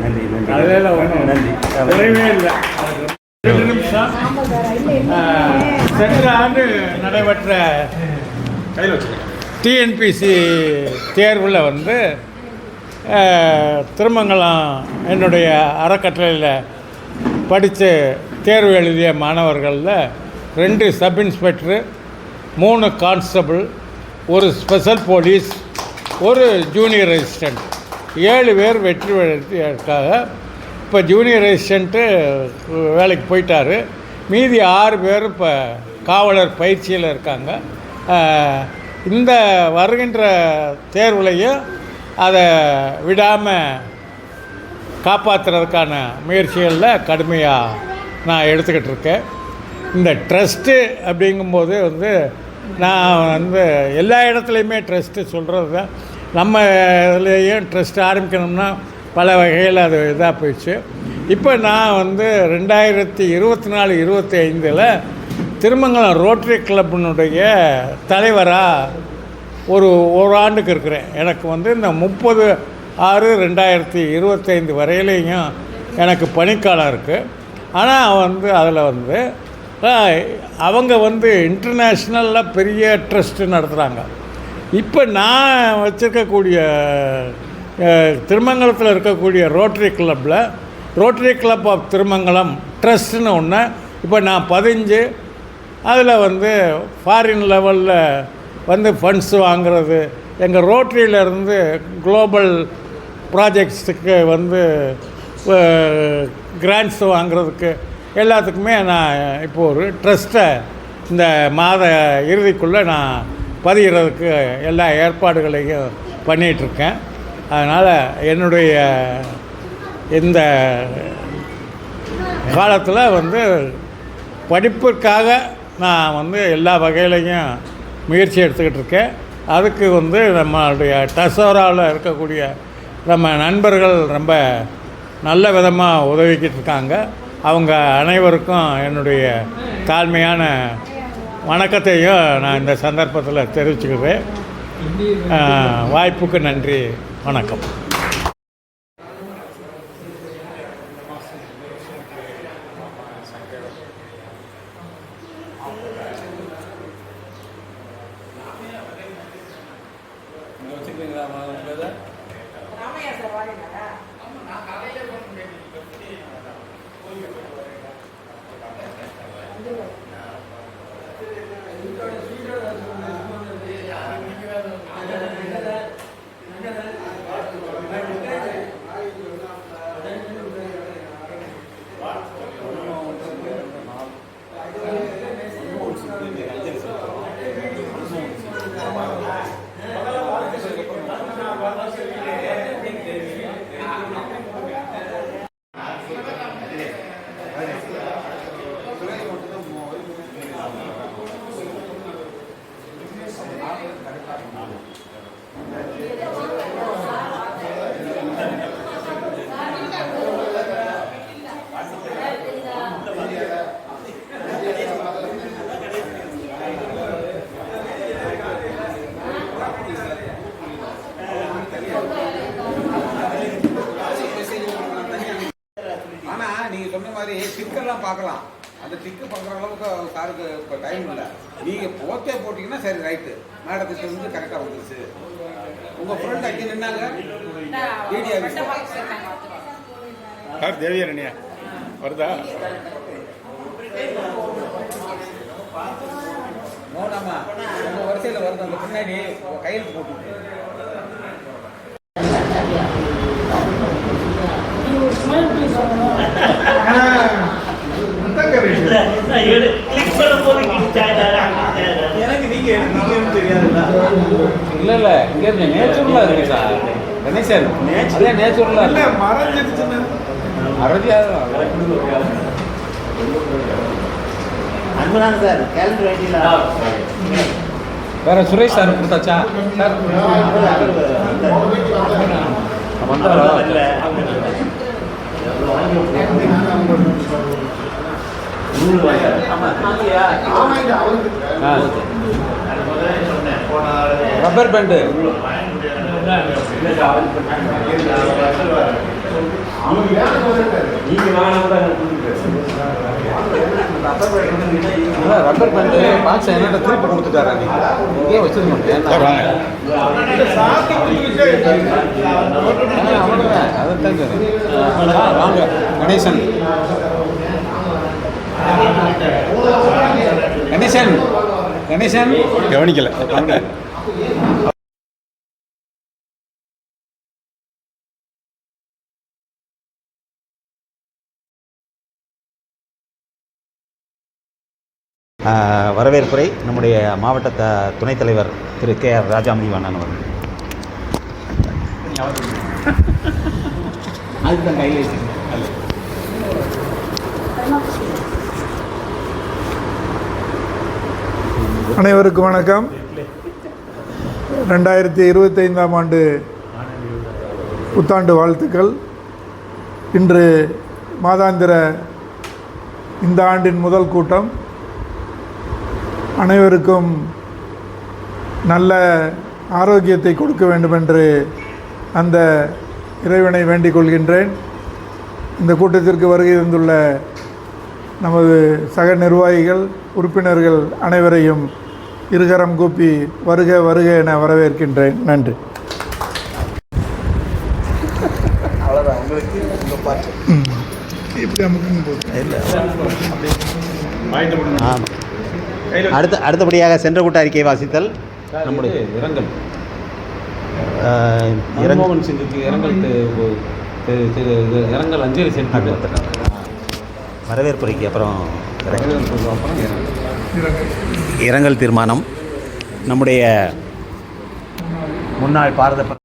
Speaker 5: நன்றி நன்றி.
Speaker 2: சென்ற ஆண்டு நடைபெற்ற டிஎன்பிசி தேர்வில் வந்து திருமங்கலம் என்னுடைய அறக்கட்டளையில் படித்து தேர்வு எழுதிய மாணவர்களில் 2 sub inspector, 3 constable, 1 special police, 1 junior resistant, 7 பேர் வெற்றி பெற்றதற்காக இப்போ ஜூனியர் ரெசிஸ்டண்ட்டு வேலைக்கு போயிட்டார். மீதி 6 பேர் இப்போ காவலர் பயிற்சியில் இருக்காங்க. இந்த வருகின்ற தேர்வுலையும் அதை விடாமல் காப்பாற்றுறதுக்கான முயற்சிகளில் கடுமையாக நான் எடுத்துக்கிட்டு இருக்கேன். இந்த ட்ரஸ்ட்டு அப்படிங்கும்போது வந்து நான் வந்து எல்லா இடத்துலையுமே ட்ரஸ்ட்டு சொல்கிறது தான். நம்ம இதுலேயும் ட்ரஸ்ட் ஆரம்பிக்கணும்னா பல வகையில் அது இதாக போயிடுச்சு. இப்போ நான் வந்து 2024-25 திருமங்கலம் ரோட்டரி கிளப்பினுடைய தலைவராக ஒரு ஆண்டுக்கு இருக்கிறேன். எனக்கு வந்து இந்த 30/6/2025 வரையிலையும் எனக்கு பணிக்காலம் இருக்குது. ஆனால் வந்து அதில் வந்து அவங்க வந்து இன்டர்நேஷ்னலில் பெரிய ட்ரஸ்ட்டு நடத்துகிறாங்க. இப்போ நான் வச்சுருக்கக்கூடிய திருமங்கலத்தில் இருக்கக்கூடிய ரோட்டரி கிளப்பில் ரோட்டரி கிளப் ஆஃப் திருமங்கலம் ட்ரஸ்ட்டுன்னு ஒன்று இப்போ நான் 15 அதில் வந்து ஃபாரின் லெவலில் வந்து ஃபண்ட்ஸ் வாங்கிறது, எங்கள் ரோட்டரியிலேருந்து குளோபல் ப்ராஜெக்ட்ஸுக்கு வந்து கிராண்ட்ஸ் வாங்கிறதுக்கு எல்லாத்துக்குமே நான் இப்போது ஒரு ட்ரஸ்ட்டை இந்த மாத இறுதிக்குள்ளே நான் பதிகிறதுக்கு எல்லா ஏற்பாடுகளையும் பண்ணிகிட்ருக்கேன். அதனால் என்னுடைய இந்த காலத்தில் வந்து படிப்பிற்காக நான் வந்து எல்லா வகையிலையும் முயற்சி எடுத்துக்கிட்டு இருக்கேன். அதுக்கு வந்து நம்மளுடைய டசோராவில் இருக்கக்கூடிய நம்ம நண்பர்கள் ரொம்ப நல்ல விதமாக உதவிக்கிட்டு இருக்காங்க. அவங்க அனைவருக்கும் என்னுடைய தாழ்மையான வணக்கத்தையும் நான் இந்த சந்தர்ப்பத்தில் தெரிவிச்சுக்கிறேன். வாய்ப்புக்கு நன்றி, வணக்கம்.
Speaker 3: நீங்கள் சொன்ன மாதிரி டிக்கெல்லாம் பார்க்கலாம். அந்த டிக்கு பார்க்குற அளவுக்கு சாருக்கு இப்போ டைம் இல்லை. நீங்கள் ஓகே போட்டிங்கன்னா சரி ரைட்டு, மேடத்துக்கு வந்து கரெக்டாக வந்துருச்சு. உங்கள் ஃப்ரெண்ட் அங்கே நின்னாங்க டிடி ஆஃபீஸ்
Speaker 8: சார். தேவியரணியா வருதா?
Speaker 3: மோனாமா உங்கள் வரிசையில் வருது. அந்த பின்னாடி கையெழுத்து போட்டு
Speaker 6: எனக்கு நீங்க எடுத்தீங்கன்னு தெரியாதுல்ல.
Speaker 3: இல்லை இங்கே நேச்சுரலாக இருக்கு சார். கணேசன் அதே நேச்சுரலாக இல்லை,
Speaker 6: மறைஞ்சிடுச்சுன்னு
Speaker 5: அன்புதாங்க சார். கேலண்டர் வேண்டியல
Speaker 3: வேற சுரேஷ் சார் கொடுத்தாச்சா sir? Rubber band rubber band box என்னோட திருப்பி கொடுத்துட்டாரா? இங்கே வச்சிருக்கேன் அதைத்தான் சார். வாங்க கணேசன். கணேசன் கணேசன்
Speaker 8: கவனிக்கல.
Speaker 5: வரவேற்புரை நம்முடைய மாவட்ட துணைத் தலைவர் திரு KR ராஜாமணிவண்ணன் அவர்கள். அதுதான் கையில்
Speaker 9: அனைவருக்கும் வணக்கம். 2025ஆம் ஆண்டு புத்தாண்டு வாழ்த்துக்கள். இன்று மாதாந்திர இந்த ஆண்டின் முதல் கூட்டம். அனைவருக்கும் நல்ல ஆரோக்கியத்தை கொடுக்க வேண்டும் என்று அந்த இறைவனை வேண்டிக் கொள்கின்றேன். இந்த கூட்டத்திற்கு வருகை தந்துள்ள நமது சக நிர்வாகிகள், உறுப்பினர்கள் அனைவரையும் இருகரம் கூப்பி வருக வருக என வரவேற்கின்றேன். நன்றி.
Speaker 5: அடுத்தபடியாக சென்ற கூட்ட அறிக்கை வாசித்தல். நம்முடைய
Speaker 3: இரங்கல் இரங்கல் அஞ்சலி செலுத்தி
Speaker 5: வரவேற்புரைக்கு அப்புறம் இரங்கல் தீர்மானம். நம்முடைய முன்னாள் பாரத